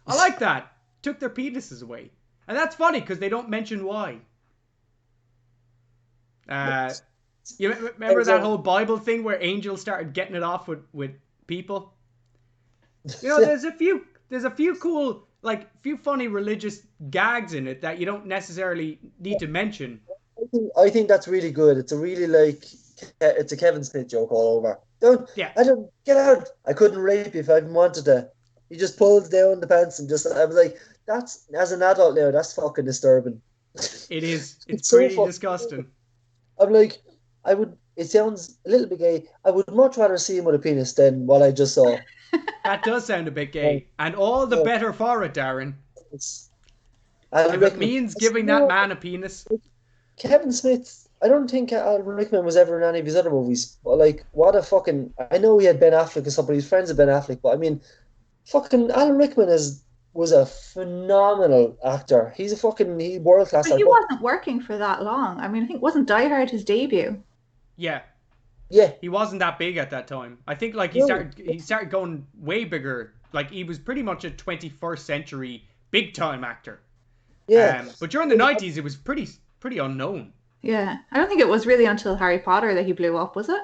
I like that. Took their penises away. And that's funny, because they don't mention why. You remember that whole Bible thing where angels started getting it off with people? There's a few cool, few funny religious gags in it that you don't necessarily need to mention. I think that's really good. It's a really it's a Kevin Smith joke all over. Get out. I couldn't rape you if I even wanted to. He just pulled down the pants and I was like, that's, as an adult now, that's fucking disturbing. It is. It's pretty disgusting. I'm like, it sounds a little bit gay. I would much rather see him with a penis than what I just saw. That does sound a bit gay. And all the better for it, Darren. If it means giving that man a penis. Kevin Smith, I don't think Alan Rickman was ever in any of his other movies. But what a fucking... I know he had Ben Affleck and somebody's friends of Ben Affleck, but I mean, fucking Alan Rickman was a phenomenal actor. He's a world-class actor. But he wasn't working for that long. I mean, I think wasn't Die Hard his debut? Yeah. Yeah. He wasn't that big at that time. I think he started going way bigger. He was pretty much a 21st century big time actor. Yeah. But during the 90s it was pretty unknown. Yeah. I don't think it was really until Harry Potter that he blew up, was it?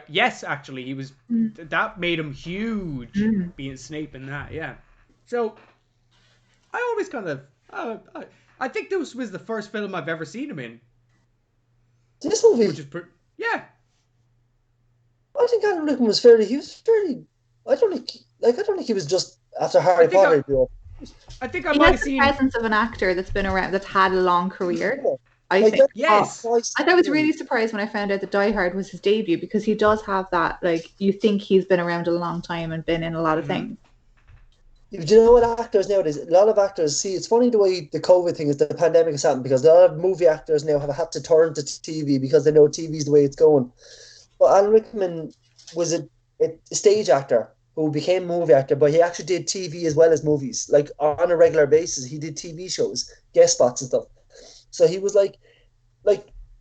Yes, actually, he was. That made him huge, being Snape in that. Yeah. So, I always kind of. I think this was the first film I've ever seen him in. This movie. Which is yeah. I think Alan Rickman was fairly. He was fairly. I don't think he was just after Harry Potter blew up. I think I might have seen the presence of an actor that's been around, that's had a long career. Yeah. I think. Yes. And I was really surprised when I found out that Die Hard was his debut, because he does have that, you think he's been around a long time and been in a lot of things. Do you know what actors nowadays? A lot of actors see. It's funny the way the COVID thing is. The pandemic has happened because a lot of movie actors now have had to turn to TV because they know TV is the way it's going. But Alan Rickman was a stage actor who became a movie actor, but he actually did TV as well as movies. Like on a regular basis, he did TV shows, guest spots and stuff. So he was like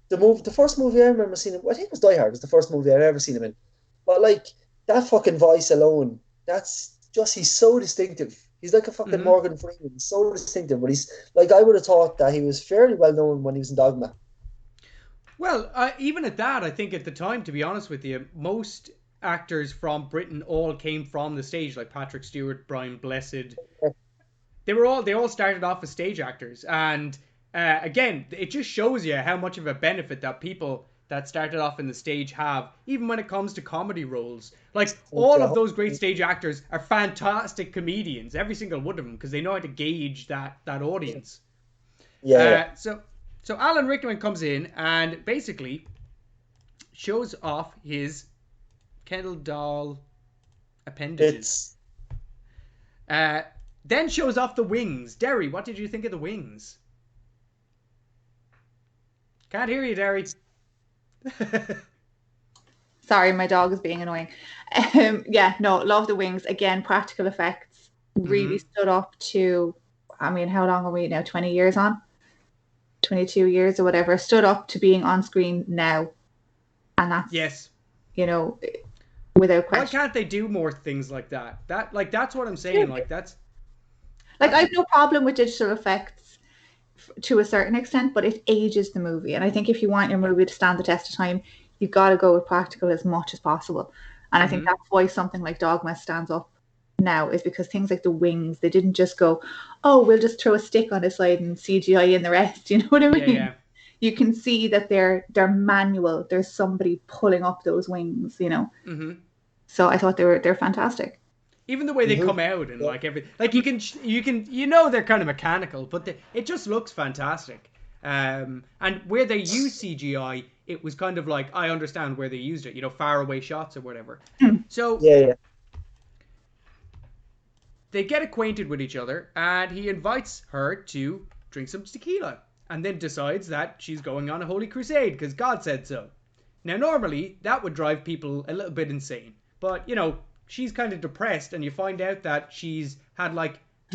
the first movie I remember seeing him. I think it was Die Hard. It was the first movie I'd ever seen him in. But like that fucking voice alone, that's just he's so distinctive. He's like a fucking Morgan Freeman. He's so distinctive. But he's like I would have thought that he was fairly well known when he was in Dogma. Well, even at that, I think at the time, to be honest with you, most actors from Britain all came from the stage, like Patrick Stewart, Brian Blessed. They all started off as stage actors, and again, it just shows you how much of a benefit that people that started off in the stage have, even when it comes to comedy roles. Like all of those great stage actors are fantastic comedians, every single one of them, because they know how to gauge that audience. Yeah. So Alan Rickman comes in and basically shows off his Kendall doll appendages. Then shows off the wings. Derry, what did you think of the wings? Can't hear you, Derry. Sorry, my dog is being annoying. Love the wings. Again, practical effects really stood up to, I mean, how long are we now? 20 years on? 22 years or whatever, stood up to being on screen now. And that's, yes, without question. Why can't they do more things like that? That's what I'm saying. That's I have no problem with digital effects to a certain extent, but it ages the movie. And I think if you want your movie to stand the test of time, you've got to go with practical as much as possible. And I think that's why something like Dogma stands up now, is because things like the wings, they didn't just go, oh, we'll just throw a stick on his side and CGI in the rest. You know what I mean? Yeah. You can see that they're manual. There's somebody pulling up those wings, So I thought they're fantastic. Even the way they come out and you can they're kind of mechanical, but it just looks fantastic. And where they use CGI, it was kind of like, I understand where they used it, far away shots or whatever. So yeah. They get acquainted with each other, and he invites her to drink some tequila, and then decides that she's going on a holy crusade because God said so. Now, normally, that would drive people a little bit insane, but, she's kind of depressed, and you find out that she's had,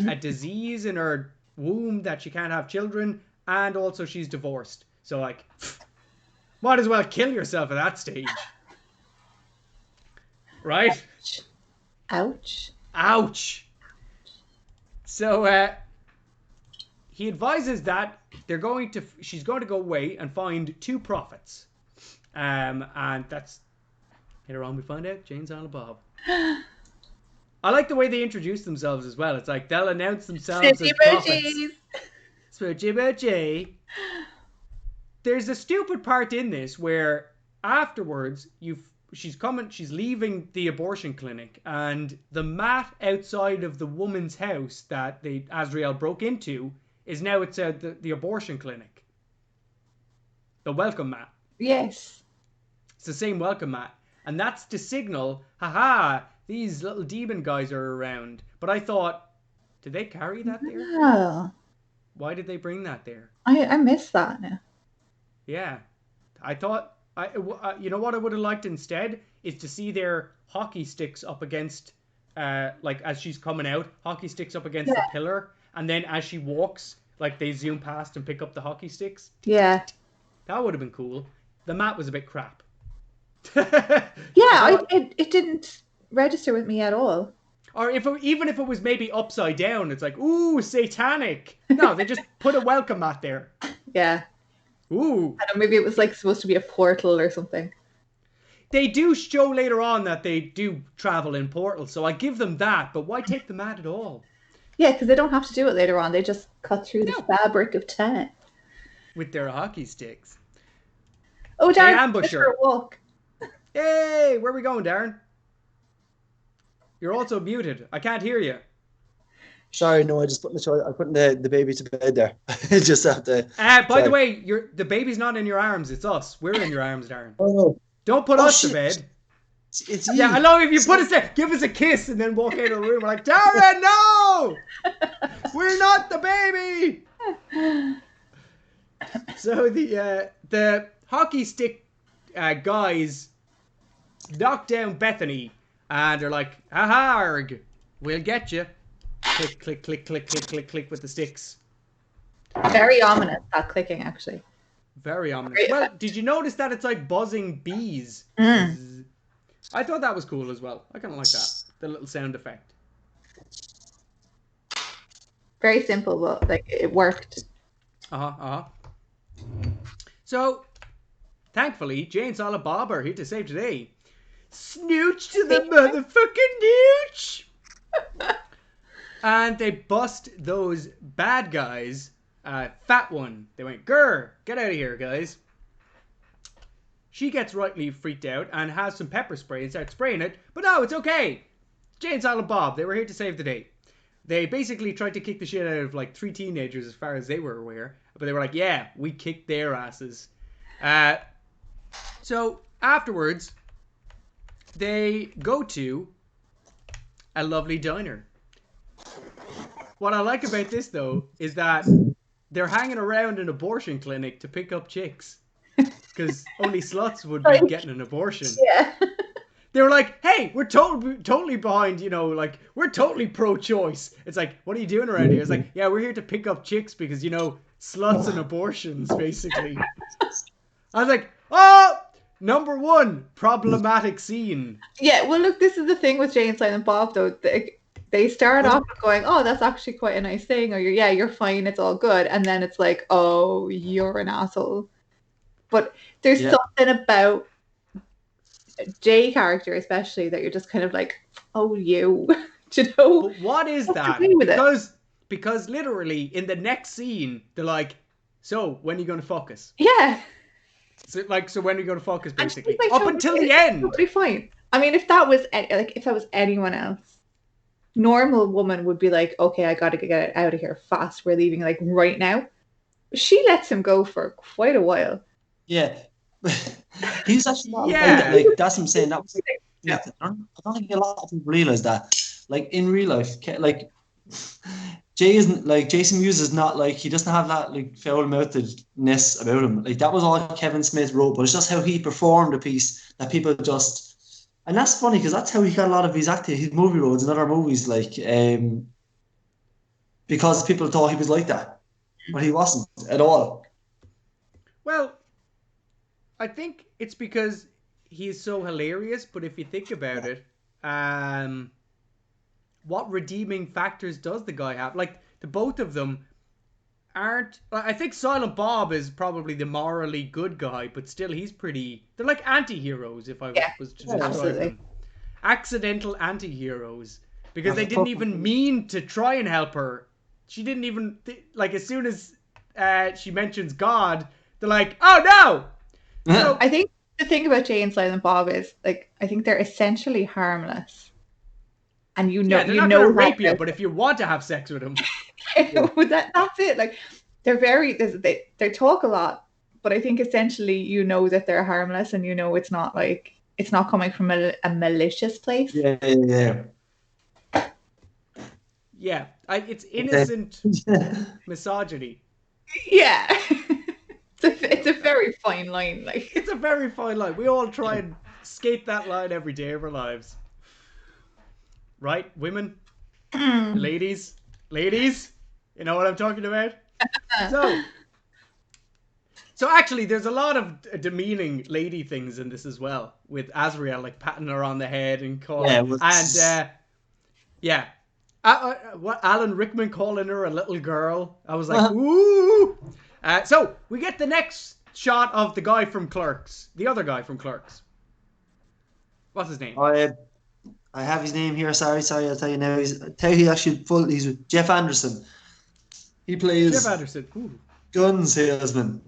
a disease in her womb that she can't have children, and also she's divorced. So, might as well kill yourself at that stage. Right? Ouch. So he advises that she's going to go away and find two prophets. And that's later on we find out Jane, Silent Bob. I like the way they introduce themselves as well. It's like they'll announce themselves as prophets. Spoochie Boochie. There's a stupid part in this where afterwards she's leaving the abortion clinic, and the mat outside of the woman's house that Azrael broke into is now the abortion clinic. The welcome mat. Yes. It's the same welcome mat. And that's to signal, haha, these little demon guys are around. But I thought, did they carry that there? No. Why did they bring that there? I missed that now. Yeah. I thought, you know what I would have liked instead is to see their hockey sticks up against, as she's coming out, hockey sticks up against the pillar, and then as she walks, they zoom past and pick up the hockey sticks. Yeah. That would have been cool. The mat was a bit crap. It didn't register with me at all. Or even if it was maybe upside down, it's like, ooh, satanic. No, they just put a welcome mat there. Yeah. Ooh. I don't know, maybe it was supposed to be a portal or something. They do show later on that they do travel in portals, so I give them that, but why take the mat at all? Yeah, because they don't have to do it later on. They just cut through the fabric of time. With their hockey sticks. Oh, Darren, ambush her. For a walk. Hey, where are we going, Darren? You're also muted. I can't hear you. Sorry, no, I just put the baby to bed there. Just have to. By the way, the baby's not in your arms. It's us. We're in your arms, Darren. Oh no! Don't put us to bed. It's you. Yeah, I know if you put us there, give us a kiss and then walk out of the room. We're like, Darren, no! no! We're not the baby! So the hockey stick guys knock down Bethany, and they're like, "Ha-ha, we'll get you." Click, click, click, click, click, click, click with the sticks. Very ominous, that clicking, actually. Very ominous. Well, did you notice that it's like buzzing bees? Mm. I thought that was cool as well. I kind of like that. The little sound effect. Very simple, but like it worked. So, thankfully, Jane, Silent Bob are here to save today. Snooch to the motherfucking nooch! And they bust those bad guys. Fat one. They went, "Grr, get out of here, guys." She gets rightly freaked out and has some pepper spray and starts spraying it. But no, it's okay. Jane, Silent Bob, they were here to save the day. They basically tried to kick the shit out of like 3 teenagers as far as they were aware. But they were like, yeah, we kicked their asses. So afterwards, they go to a lovely diner. What I like about this, though, is that they're hanging around an abortion clinic to pick up chicks. Because only sluts would be getting an abortion. Yeah. They were like, "Hey, we're totally behind, like, we're totally pro-choice." It's like, "What are you doing around here?" It's like, "Yeah, we're here to pick up chicks because, sluts and abortions, basically." I was like, "Oh, number 1, problematic scene." Yeah, well, look, this is the thing with Jane, Silent Bob, though. They start off going, "Oh, that's actually quite a nice thing," or "You're fine, it's all good," and then it's like, "Oh, you're an asshole." But there's something about Jay character, especially, that you're just kind of like, "Oh, you," But what is that? Because literally in the next scene, they're like, "So when are you going to fuck us?" Yeah. So when are you going to fuck us? Basically, like, up until the end. Totally fine. I mean, if that was anyone else, normal woman would be like, "Okay, I got to get out of here fast. We're leaving like right now." She lets him go for quite a while. Yeah. He's actually not like that's what I'm saying. That was I don't think a lot of people realize that. Like in real life, like Jay isn't like Jason Mewes is not like, he doesn't have that like foul-mouthedness about him. Like that was all Kevin Smith wrote, but it's just how he performed the piece that people just, and that's funny because that's how he got a lot of his movie roles in other movies, like because people thought he was like that, but he wasn't at all. Well, I think it's because he's so hilarious, but if you think about it, what redeeming factors does the guy have? Like, the both of them aren't... I think Silent Bob is probably the morally good guy, but still they're like anti-heroes, if I was to describe them. Accidental anti-heroes. Because they didn't even mean to try and help her. She didn't even... as soon as she mentions God, they're like, "Oh, no!" So, I think the thing about Jay and Silent Bob is, like, I think they're essentially harmless, and they're not gonna rape you, but if you want to have sex with them, that's it. Like, they talk a lot, but I think essentially that they're harmless, and it's not coming from a malicious place. Yeah. It's innocent misogyny. Yeah. It's a very fine line. Like, it's a very fine line. We all try and skate that line every day of our lives, right? Women, ladies, you know what I'm talking about. So actually, there's a lot of demeaning lady things in this as well, with Azrael like patting her on the head and calling, what Alan Rickman calling her a little girl. I was like, ooh. So we get the next shot of the guy from Clerks, the other guy from Clerks. What's his name? I have his name here. Sorry, I'll tell you now. He's with Jeff Anderson. He plays Jeff Anderson. Ooh. Gun salesman.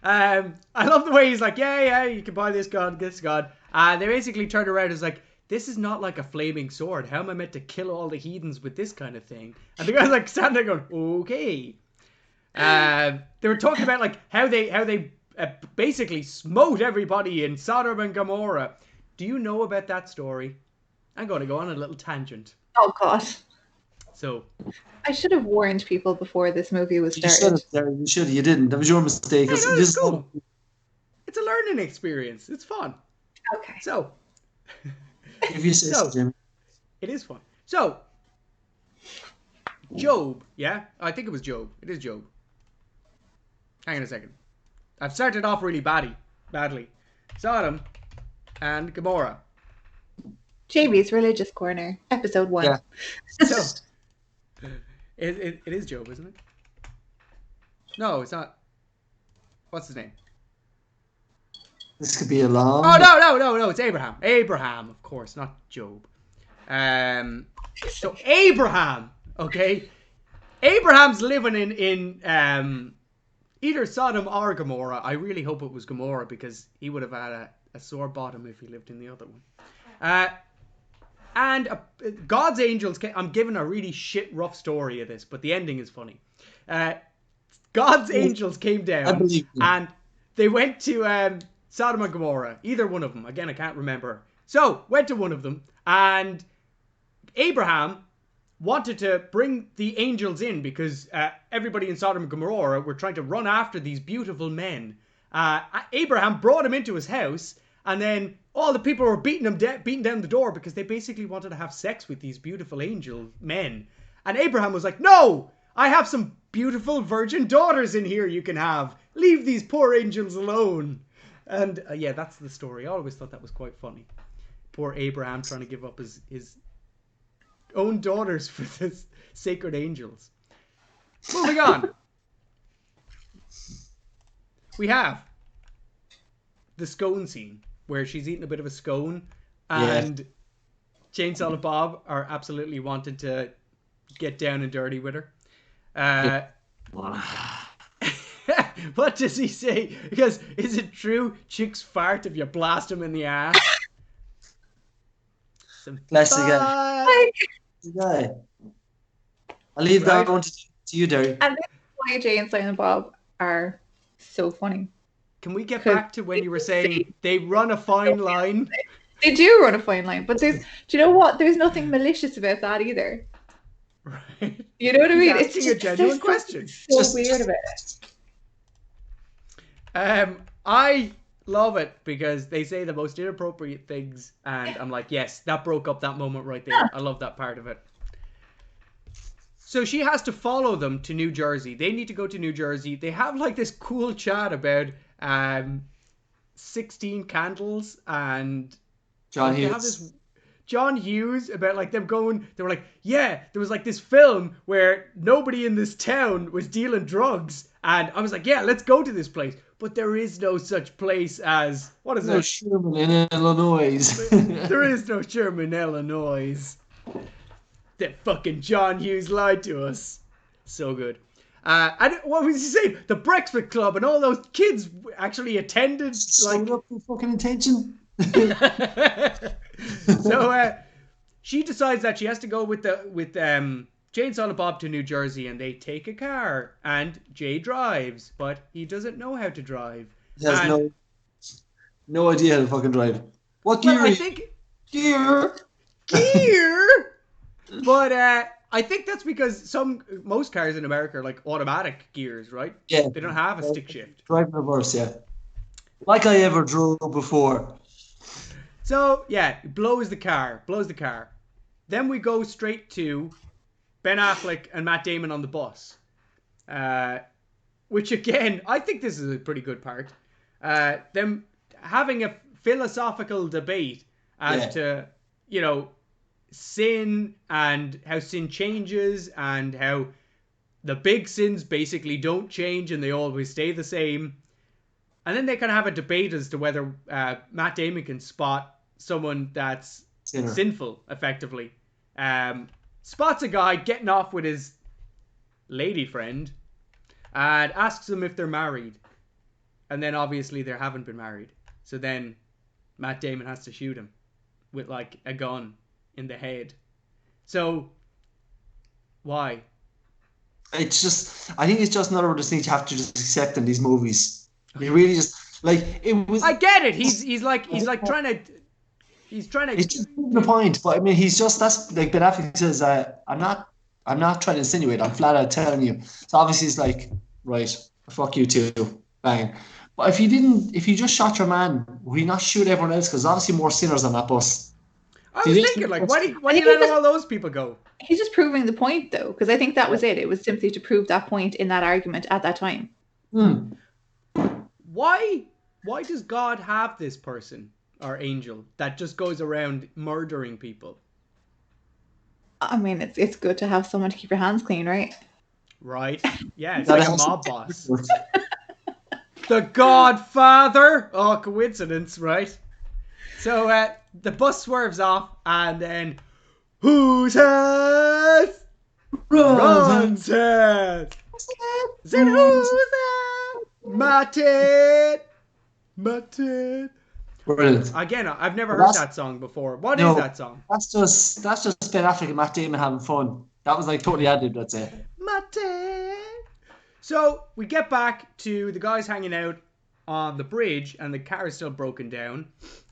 I love the way he's like, yeah, you can buy this gun. They basically turned around and was like, "This is not like a flaming sword. How am I meant to kill all the heathens with this kind of thing?" And the guy's like standing there going, "Okay." They were talking about like how they basically smote everybody in Sodom and Gomorrah. Do you know about that story? I'm going to go on a little tangent. Oh God. So I should have warned people before this movie was You should started. have, Darren. You should have. You didn't. That was your mistake. hey, no, This it's cool. It's a learning experience. It's fun. Okay. So, if you say so, Jimmy. it is fun. So, Job, yeah? I think it was Job. It is Job. Hang on a second. I've started off really badly. Sodom and Gomorrah. JB's Religious Corner, episode 1. Yeah. So, it is Job, isn't it? No, it's not. What's his name? This could be a long. Oh, no. It's Abraham. Abraham, of course, not Job. So Abraham, okay? Abraham's living in either Sodom or Gomorrah. I really hope it was Gomorrah because he would have had a sore bottom if he lived in the other one. And God's angels came. I'm giving a really shit rough story of this, but the ending is funny. God's angels came down and they went to Sodom and Gomorrah. Either one of them. Again, I can't remember. So, went to one of them and Abraham wanted to bring the angels in because everybody in Sodom and Gomorrah were trying to run after these beautiful men. Abraham brought him into his house, and then all the people were beating down the door because they basically wanted to have sex with these beautiful angel men. And Abraham was like, "No, I have some beautiful virgin daughters in here you can have. Leave these poor angels alone." And yeah, that's the story. I always thought that was quite funny. Poor Abraham trying to give up his own daughters for the sacred angels. Moving on. We have the scone scene where she's eating a bit of a scone and Chainsaw and Bob are absolutely wanting to get down and dirty with her. What does he say? Because is it true chicks fart if you blast them in the ass? Classic guy. I'll leave that one to you, Darren. And this is why Jay and Silent Bob are so funny. Can we get back to when you were saying they run a fine line? They do run a fine line, but do you know what? There's nothing malicious about that either. Right. You know what I mean? It's just a genuine question. So weird about it. I love it because they say the most inappropriate things, and I'm like, yes, that broke up that moment right there. I love that part of it. So she has to follow them to New Jersey. They need to go to New Jersey. They have like this cool chat about 16 candles and John they Hughes. have this John Hughes about like them going. They were like, yeah, there was like this film where nobody in this town was dealing drugs, and I was like, yeah, let's go to this place. But there is no such place as what is it? Sherman in Illinois. There is no Sherman, Illinois. That fucking John Hughes lied to us. So good. And what was he saying? The Breakfast Club and all those kids actually attended. Like up for fucking attention. So she decides that she has to go with Jane, Silent Bob to New Jersey, and they take a car, and Jay drives, but he doesn't know how to drive. He has no idea how to fucking drive. What gear? Well, I think gear. But I think that's because most cars in America are like automatic gears, right? Yeah. They don't have a stick shift. Drive reverse, yeah. Like I ever drove before. So yeah, blows the car. Then we go straight to Ben Affleck and Matt Damon on the bus. Which again, I think this is a pretty good part. Them having a philosophical debate as to, sin and how sin changes and how the big sins basically don't change and they always stay the same. And then they kind of have a debate as to whether Matt Damon can spot someone that's sinful, effectively. Spots a guy getting off with his lady friend and asks them if they're married. And then obviously they haven't been married. So then Matt Damon has to shoot him with like a gun in the head. So why? I think it's just another one of those things you have to just accept in these movies. You really just like it was. I get it. He's like trying to He's trying to. It's just proving a point, but I mean, that's like Ben Affleck says. I'm not trying to insinuate. I'm flat out telling you. So obviously, it's like, right, fuck you too, bang. But if you just shot your man, would you not shoot everyone else? Because obviously more sinners on that bus. I was thinking, like, why do you let all those people go? He's just proving the point, though, because I think that was it. It was simply to prove that point in that argument at that time. Why does God have this person or angel that just goes around murdering people? I mean, it's good to have someone to keep your hands clean, right? Right. Yeah, it's like a mob boss. The Godfather. Oh, coincidence, right? So the bus swerves off, and then whose head? Ron's head. Then who's that? Martin. Brilliant. Again, I've never heard that song before. What is that song? That's just Ben Affleck and Matt Damon having fun. That was like totally added, that's it. Martin. So we get back to the guys hanging out on the bridge, and the car is still broken down.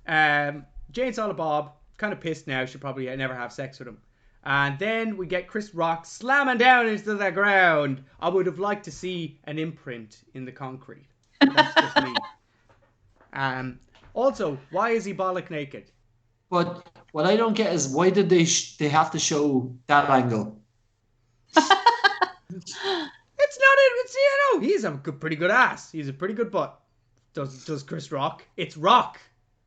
Jane Silent Bob, kind of pissed now. She'll probably never have sex with him. And then we get Chris Rock slamming down into the ground. I would have liked to see an imprint in the concrete. That's just me. Also, why is he bollock naked? But what I don't get is why did they have to show that angle? It's not it. He's a pretty good ass. He's a pretty good butt. Does Chris Rock? It's Rock.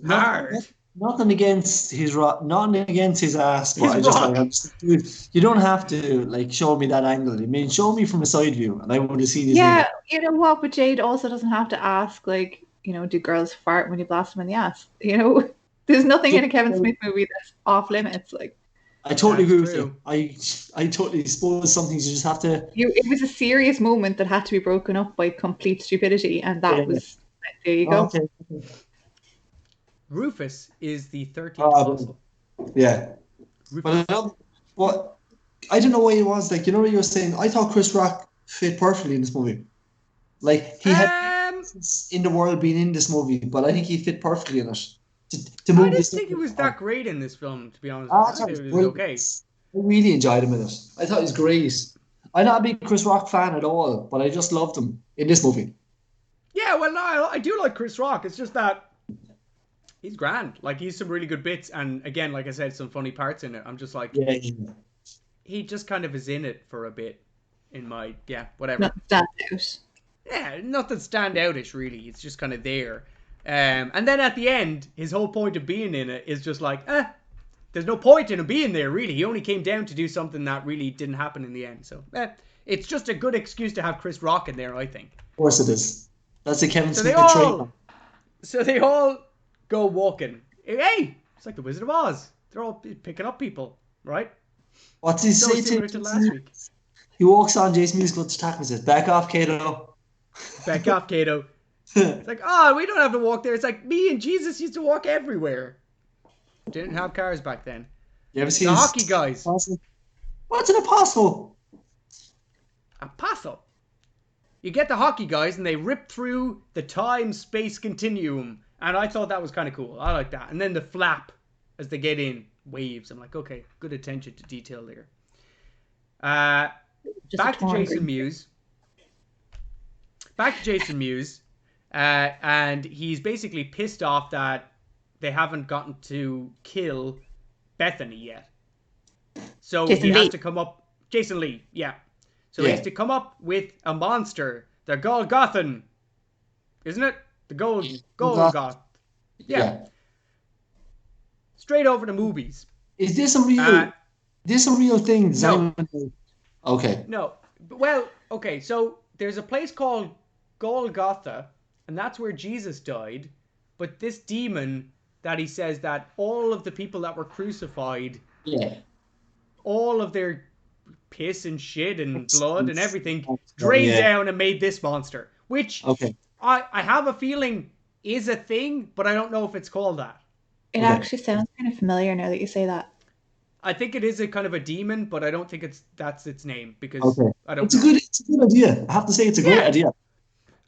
Hard. Nothing against his ass, but dude, you don't have to like show me that angle. I mean, show me from a side view, and I would have seen his. Yeah, you know what? But Jade also doesn't have to ask, like, do girls fart when you blast them in the ass? There's nothing in a Kevin Smith movie that's off limits. Like, I totally agree with you. I totally suppose some things you just have to. It was a serious moment that had to be broken up by complete stupidity, and that was. There you go. Okay. Rufus is the 13th apostle. Yeah. Rufus. But I don't know why he was like. You know what you were saying? I thought Chris Rock fit perfectly in this movie. Like he had in the world being in this movie, but I think he fit perfectly in it. To move I didn't think it was that great in this film, to be honest. I thought it was okay. I really enjoyed him in it. I thought he was great. I'm not a big Chris Rock fan at all, but I just loved him in this movie. Yeah, well, no, I do like Chris Rock. It's just that he's grand. Like, he's some really good bits, and again, like I said, some funny parts in it. I'm just like, he just kind of is in it for a bit. Whatever. Not stand out. Yeah, nothing standoutish really. It's just kind of there. And then at the end, his whole point of being in it is just like, there's no point in him being there, really. He only came down to do something that really didn't happen in the end. So, it's just a good excuse to have Chris Rock in there, I think. Of course it is. That's a Kevin Smith trademark. So they all go walking. Hey, it's like the Wizard of Oz. They're all picking up people, right? What's he say to last week? He walks on Jason Musical to attack and says, "Back off, Kato." Back off, Kato. It's like, we don't have to walk there. It's like me and Jesus used to walk everywhere. Didn't have cars back then. You ever seen the hockey guys? Apostle? What's an apostle? Apostle. You get the hockey guys and they rip through the time-space continuum. And I thought that was kind of cool. I like that. And then the flap as they get in waves. I'm like, okay, good attention to detail there. Back to Jason Mewes. And he's basically pissed off that they haven't gotten to kill Bethany yet. So he has to come up... Jason Lee, yeah. So he has to come up with a monster. The Golgothan. Isn't it? The Golgoth. Yeah. Straight over to movies. Is this a real thing? No. Okay. No. Well, okay, so there's a place called Golgotha, and that's where Jesus died. But this demon that he says that all of the people that were crucified, all of their piss and shit and blood and everything drained down and made this monster, which I have a feeling is a thing, but I don't know if it's called that. It actually sounds kind of familiar now that you say that. I think it is a kind of a demon, but I don't think that's its name because I don't. It's a good idea. I have to say it's a great idea.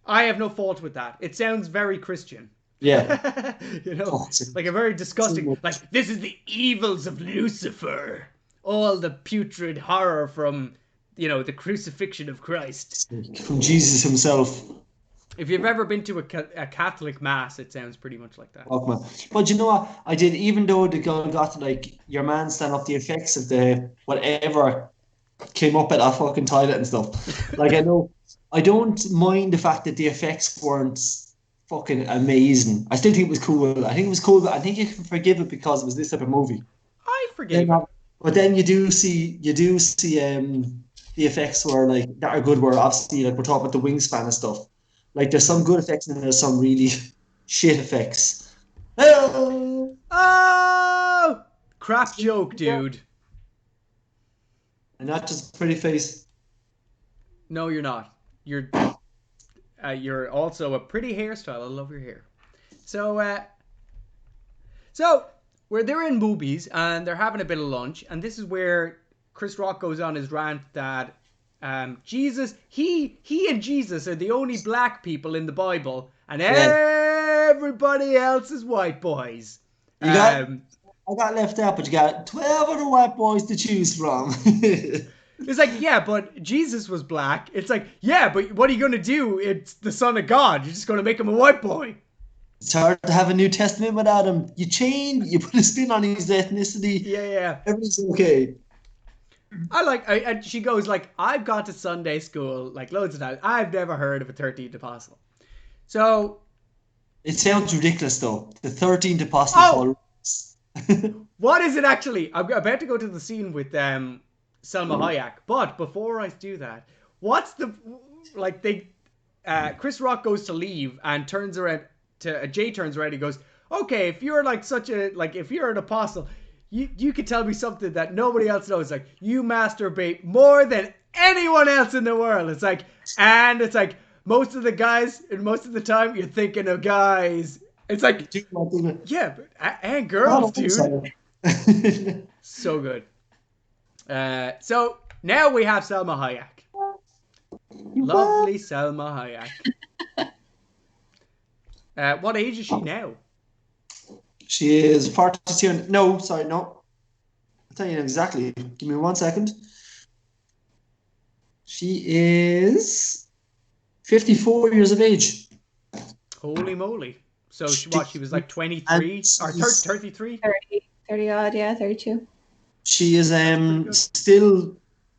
I have no fault with that. It sounds very Christian. Yeah. You know, Oh, it's like a very disgusting, much. like, this is the evils of Lucifer. All the putrid horror from, you know, the crucifixion of Christ. From Jesus himself. If you've ever been to a Catholic mass, it sounds pretty much like that. Dogma. But you know what? I did, even though the guy got like your man stand up the effects of the whatever came up at that fucking toilet and stuff. Like I don't mind the fact that the effects weren't fucking amazing. I still think it was cool. I think it was cool, but I think you can forgive it because it was this type of movie. I forgave Then, it. but then you do see the effects were like that are good. Where obviously like we're talking about the wingspan and stuff. Like there's some good effects and then there's some really shit effects. Hello! Oh! Crap joke, dude. And not just a pretty face. No, you're not. You're also a pretty hairstyle. I love your hair. So they're in movies and they're having a bit of lunch, and this is where Chris Rock goes on his rant that Jesus, he and Jesus are the only black people in the Bible, and everybody else is white boys. I got left out, but you got 12 other white boys to choose from. It's like, yeah, but Jesus was black. It's like, yeah, but what are you going to do? It's the Son of God. You're just going to make him a white boy. It's hard to have a New Testament without him. You change, you put a spin on his ethnicity. Yeah. Everything's okay. And she goes like, I've gone to Sunday school like loads of times. I've never heard of a 13th apostle. So it sounds ridiculous though. The 13th apostle. What is it actually? I'm about to go to the scene with Selma Hayek, but before I do that, what's the like they? Chris Rock goes to leave and turns around to Jay turns around and goes, okay, if you're like if you're an apostle, you could tell me something that nobody else knows. Like, you masturbate more than anyone else in the world. It's like most of the guys and most of the time you're thinking of guys. It's like, yeah, but and girls, dude. So good. So now we have Selma Hayek. Lovely Selma Hayek. What age is she now? She is 42. No, sorry, no. I'll tell you exactly. Give me 1 second. She is 54 years of age. Holy moly. So she was like 23 or 33? 30 odd, yeah, 32. She is still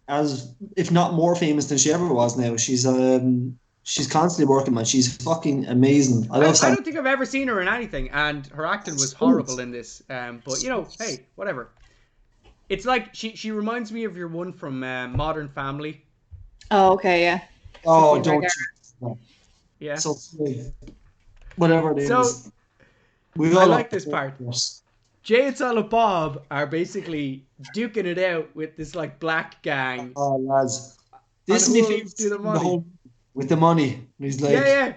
as, if not more famous than she ever was now. She's constantly working, man. She's fucking amazing. I don't think I've ever seen her in anything, and her acting was horrible in this. But you know, hey, whatever. It's like she reminds me of your one from Modern Family. Oh, okay, yeah. Oh, don't. Yeah. So whatever it is. So I like this part. Jay and Silent Bob are basically duking it out with this like black gang. Oh, lads, this is my favorite. With the money, he's like, yeah.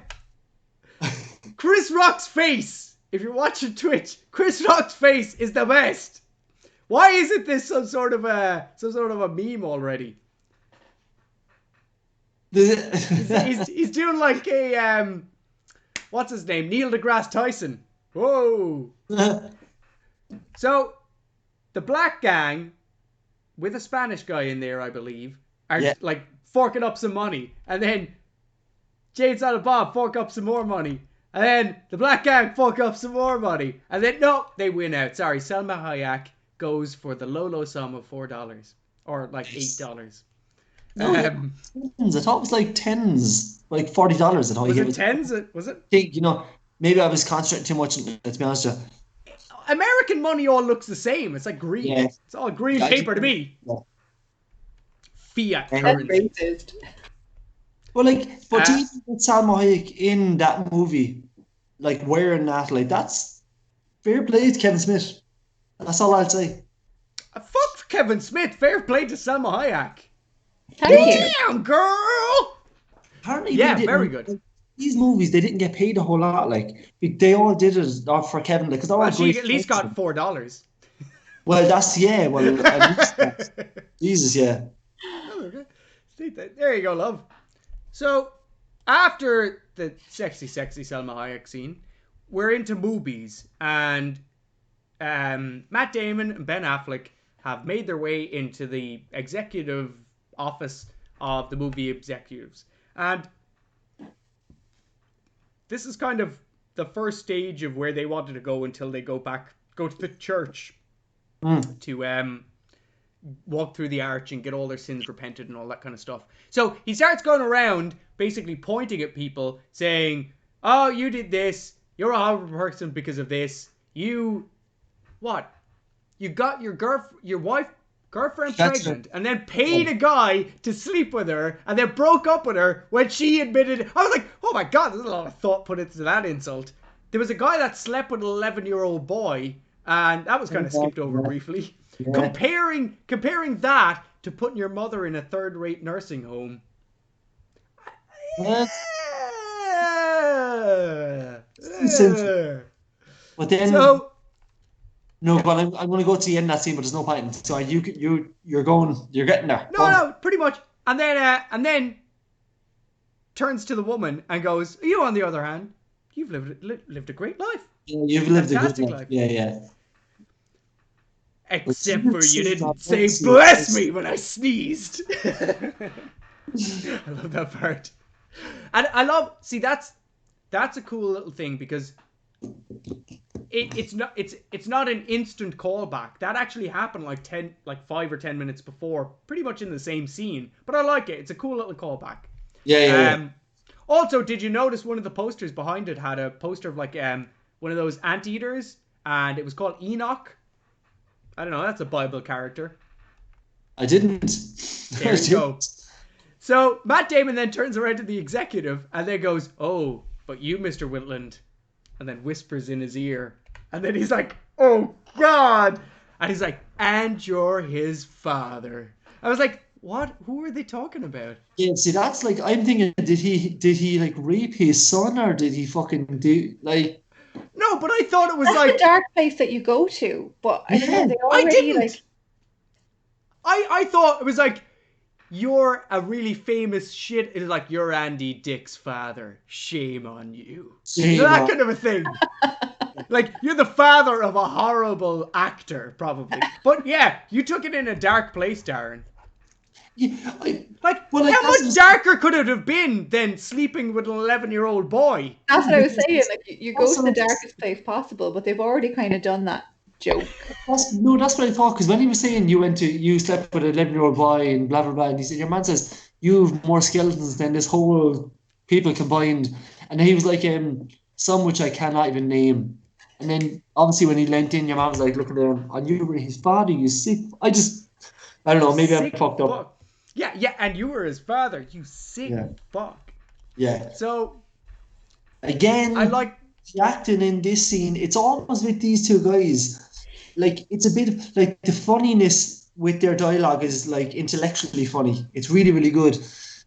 Chris Rock's face. If you're watching Twitch, Chris Rock's face is the best. Why isn't this some sort of a meme already? he's doing like a what's his name? Neil deGrasse Tyson. Whoa. So the black gang with a Spanish guy in there, I believe, are like forking up some money, and then Jay and Silent Bob fork up some more money, and then the black gang fork up some more money, and then no, they win out. Sorry, Selma Hayek goes for the low sum of $4 or like $8. No, tens. I thought it was like tens, like $40. I thought was it tens? Was it? I think, you know, maybe I was concentrating too much. Let's be honest with you. American money all looks the same. It's like green. Yeah. It's all green paper to me. Yeah. Fiat currency. Well, like, but even with Salma Hayek in that movie, like wearing that, like that's fair play to Kevin Smith. That's all I'll say. Fuck Kevin Smith. Fair play to Salma Hayek. Thank you. Damn, girl. Apparently, very good. Like, these movies, they didn't get paid a whole lot. Like they all did it for Kevin, like, because she at least got $4. Well, that's Well, at least Jesus, yeah. There you go, love. So after the sexy Selma Hayek scene, we're into movies, and Matt Damon and Ben Affleck have made their way into the executive office of the movie executives. And this is kind of the first stage of where they wanted to go until they go to the church to walk through the arch and get all their sins repented and all that kind of stuff. So he starts going around basically pointing at people saying, oh, you did this. You're a horrible person because of this. You got your girlfriend pregnant and then paid a guy to sleep with her and then broke up with her when she admitted. I was like, oh my God, there's a lot of thought put into that insult. There was a guy that slept with an 11-year-old boy, and that was kind of skipped over briefly. Yeah. Comparing that to putting your mother in a third-rate nursing home. But then, no, but I'm going to go to the end of that scene, but there's no point. So you're getting there. No, pretty much. And then turns to the woman and goes, "You, on the other hand, you've lived a great life. Yeah, you've lived a good life. Yeah. Except for you didn't say bless me when I sneezed." I love that part. And I love, see, that's a cool little thing, because it's not an instant callback. That actually happened like 5 or 10 minutes before, pretty much in the same scene. But I like it. It's a cool little callback. Yeah. Also, did you notice one of the posters behind it had a poster of like one of those anteaters, and it was called Enoch? I don't know. That's a Bible character. I didn't. There you go. So Matt Damon then turns around to the executive and then goes, "Oh, but you, Mr. Whitland," and then whispers in his ear. And then he's like, "Oh, God." And he's like, "And you're his father." I was like, what? Who are they talking about? Yeah, see, that's like, I'm thinking, did he like rape his son, or did he fucking do like? No, but I thought it was that's like the dark place that you go to. But I know they already, I didn't. Like... I thought it was like, you're a really famous shit. It's like, you're Andy Dick's father. Shame on you. That kind of a thing. Like, you're the father of a horrible actor, probably. But yeah, you took it in a dark place, Darren. Yeah, how much darker could it have been than sleeping with an 11-year-old boy? That's what I was saying. Like, you go to the darkest place possible, but they've already kind of done that joke. That's what I thought, because when he was saying you slept with an 11-year-old boy and blah blah blah, and he said, your man says you've more skeletons than this whole people combined, and then he was like, some which I cannot even name. And then obviously when he leant in, your man was like looking at him, and you were his father, you sick. I don't know, maybe I'm fucked up. Yeah, and you were his father, you sick fuck. Yeah. So again, I like the acting in this scene. It's almost with these two guys. Like, it's a bit of, like, the funniness with their dialogue is like intellectually funny. It's really, really good.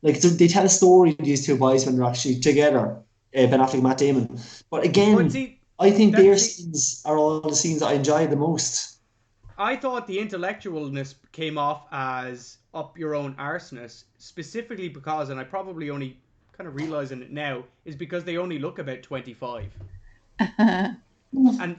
Like, they tell a story, these two boys, when they're actually together, Ben Affleck and Matt Damon. But again, I think their scenes are all the scenes I enjoy the most. I thought the intellectualness came off as up your own arseness, specifically because, and I probably only kind of realizing it now, is because they only look about 25. And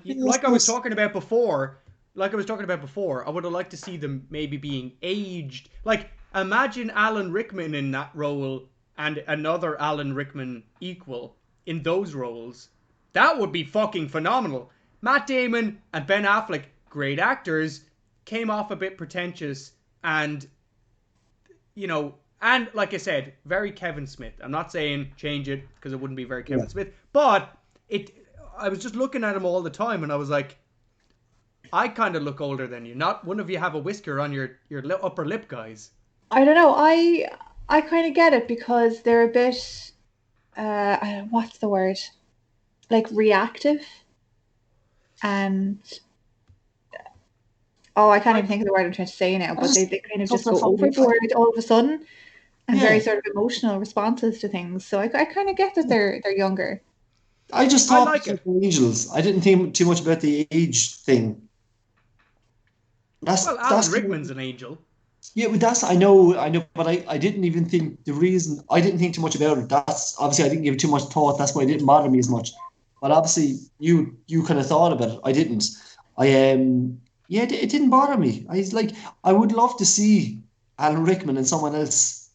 like I was talking about before, I would have liked to see them maybe being aged. Like, imagine Alan Rickman in that role and another Alan Rickman equal in those roles. That would be fucking phenomenal. Matt Damon and Ben Affleck, great actors, came off a bit pretentious and, you know, and like I said, very Kevin Smith. I'm not saying change it, because it wouldn't be very Kevin Smith, but I was just looking at him all the time and I was like, I kind of look older than you. Not one of you have a whisker on your upper lip, guys. I don't know. I kind of get it, because they're a bit, what's the word? Like, reactive. And I can't even think of the word I'm trying to say now, but they kind of just go overboard all of a sudden, and very sort of emotional responses to things. So I kind of get that they're younger. I just thought like angels. I didn't think too much about the age thing. Alan Rickman's an angel. Yeah, but I know, but I didn't even think I didn't think too much about it. That's obviously I didn't give it too much thought. That's why it didn't bother me as much. Well, obviously, you kind of thought about it. I didn't. Yeah, it didn't bother me. I would love to see Alan Rickman and someone else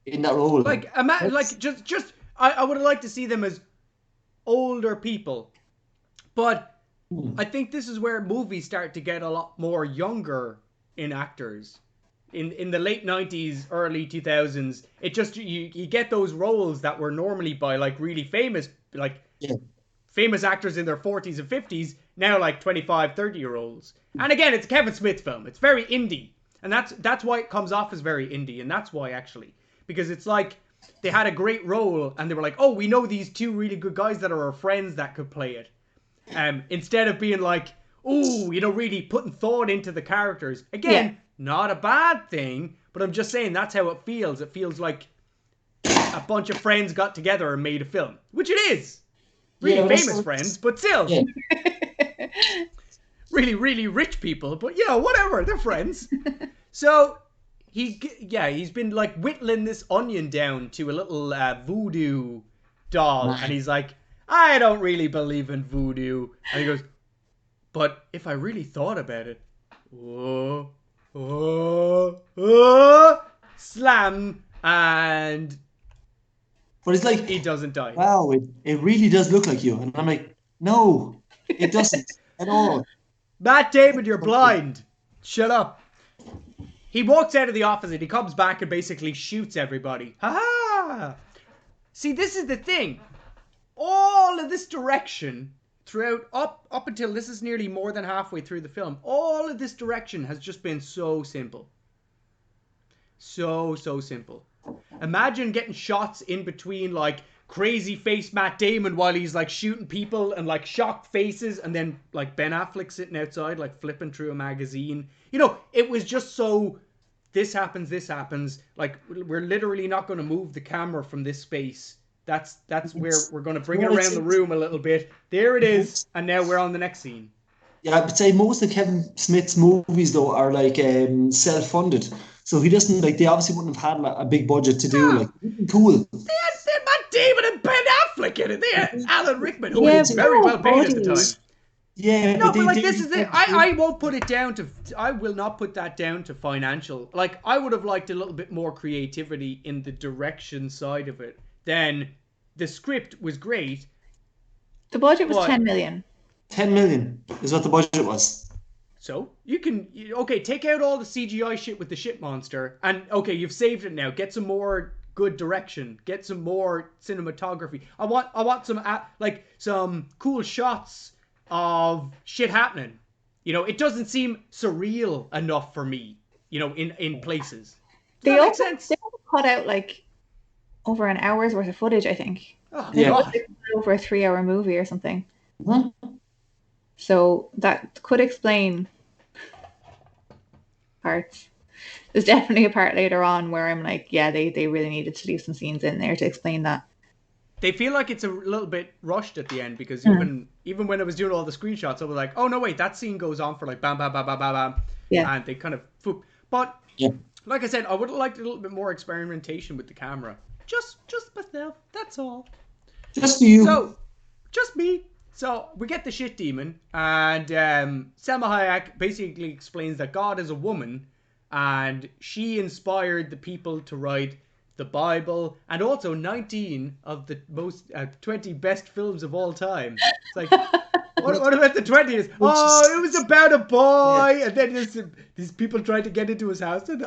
in that role. I would have liked to see them as older people, but I think this is where movies start to get a lot more younger in actors. In the late 90s, early 2000s, it just you get those roles that were normally by like really famous famous actors in their 40s and 50s, now like 25, 30-year-olds. And again, it's a Kevin Smith film. It's very indie. And that's why it comes off as very indie, and that's why actually, because it's like they had a great role and they were like, "Oh, we know these two really good guys that are our friends that could play it." Instead of being like, "Oh, really putting thought into the characters." Again, not a bad thing, but I'm just saying that's how it feels. It feels like a bunch of friends got together and made a film, which it is. Really famous friends, but still. Yeah. Really, really rich people, but whatever, they're friends. So he's been like whittling this onion down to a little voodoo doll, and he's like, "I don't really believe in voodoo." And he goes, "But if I really thought about it, slam, and but it's like he doesn't die." Wow, it really does look like you, and I'm like, no, it doesn't at all. Matt Damon, you're blind. Shut up. He walks out of the office and he comes back and basically shoots everybody. Ha ha! See, this is the thing. All of this direction throughout up until this is nearly more than halfway through the film, all of this direction has just been so simple. So simple. Imagine getting shots in between like crazy face Matt Damon while he's like shooting people and like shocked faces, and then like Ben Affleck sitting outside like flipping through a magazine. It was just so this happens. Like we're literally not going to move the camera from this space. That's where we're going to bring it around the room a little bit. There it is, and now we're on the next scene. Yeah, I would say most of Kevin Smith's movies though are like self-funded, so he doesn't they obviously wouldn't have had like, a big budget to do like cool. They had Matt Damon and Ben Affleck in it. They had Alan Rickman, who was very well paid at the time. Yeah, no, but like this is it. I won't put it down to. I will not put that down to financial. Like I would have liked a little bit more creativity in the direction side of it. Then the script was great. The budget was 10 million. 10 million is what the budget was. So you can take out all the CGI shit with the shit monster, and you've saved it now. Get some more good direction. Get some more cinematography. I want some cool shots of shit happening. It doesn't seem surreal enough for me. In places. Does that make sense? They also cut out like over an hour's worth of footage, I think. Oh, yeah. Over a 3-hour movie or something. Mm-hmm. So that could explain parts. There's definitely a part later on where I'm like, yeah, they really needed to leave some scenes in there to explain that. They feel like it's a little bit rushed at the end because even when I was doing all the screenshots, I was like, oh no, wait, that scene goes on for like bam, bam, bam, bam, bam, bam. Yeah. And they kind of But like I said, I would have liked a little bit more experimentation with the camera. Just myself, that's all. Just you. So, just me. So, we get the shit demon, and Selma Hayek basically explains that God is a woman, and she inspired the people to write the Bible, and also 19 of the most 20 best films of all time. It's like, what about the 20th? Oh, it was about a boy, and then these people tried to get into his house, and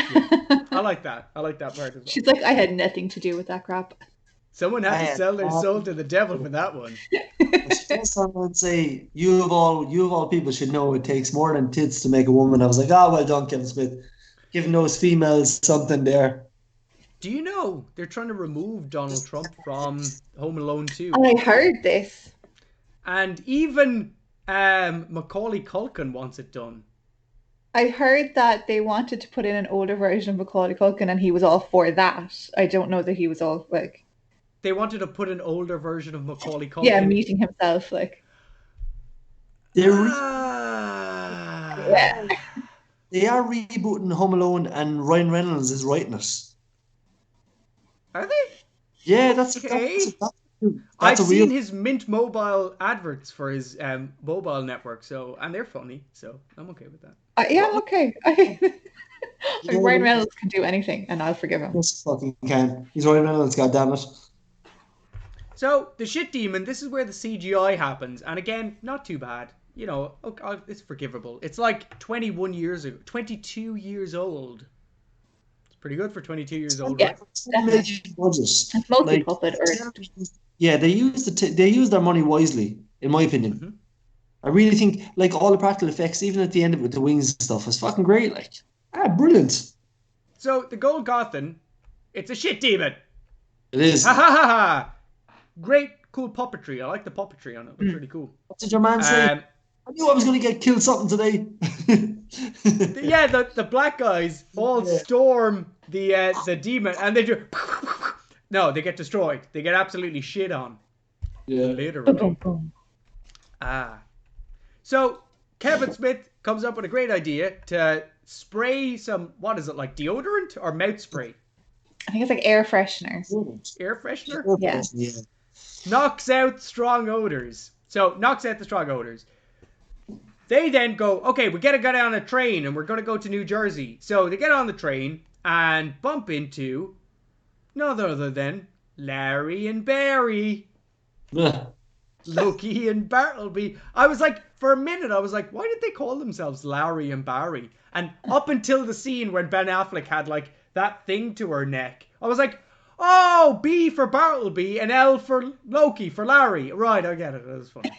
yeah, I like that. I like that part as well. She's like, I had nothing to do with that crap. Someone had to sell their soul to the devil for that one. Someone say, you of all people should know it takes more than tits to make a woman. I was like, well done, Kevin Smith. Giving those females something there. Do you know they're trying to remove Donald Trump from Home Alone 2? I heard this. And even Macaulay Culkin wants it done. I heard that they wanted to put in an older version of Macaulay Culkin and he was all for that. I don't know that he was all like... They wanted to put an older version of Macaulay Culkin. Yeah, meeting himself, like... They are rebooting Home Alone and Ryan Reynolds is writing it. Are they? Yeah, that's Okay. that's I've a real. seen his Mint Mobile adverts for his mobile network, and they're funny, so I'm okay with that. Yeah, okay. Yeah, Ryan Reynolds can do anything, and I'll forgive him. yes, fucking can. He's Ryan Reynolds, goddammit. So the shit demon, this is where the CGI happens, and again, not too bad. You know, it's forgivable. It's like 21 years ago, 22 years old. It's pretty good for 22 years old, Yeah, right? definitely. Budget. It's mostly Like, puppet or yeah, they use their money wisely, in my opinion. Mm-hmm. I really think, like, all the practical effects, even at the end of it with the wings and stuff, is fucking great. Like, brilliant. So the Gold Gothan, it's a shit demon. It is. Ha ha ha ha! Great, cool puppetry. I like the puppetry on it. It looks really cool. What did your man say? I knew I was going to get killed something today. Yeah, the black guys all storm the demon, and they do. No, they get destroyed. They get absolutely shit on. Yeah. Literally. So Kevin Smith comes up with a great idea to spray some, what is it, like deodorant or mouth spray? I think it's like air freshener. Air freshener? Yeah. Knocks out strong odors. So knocks out the strong odors. They then go, okay, we gotta get on a train and we're gonna go to New Jersey. So they get on the train and bump into none other than Larry and Barry. Loki and Bartleby. I was like, for a minute, I was like, why did they call themselves Larry and Barry? And up until the scene when Ben Affleck had like that thing to her neck, I was like, oh, B for Bartleby and L for Loki for Larry. Right, I get it. That was funny.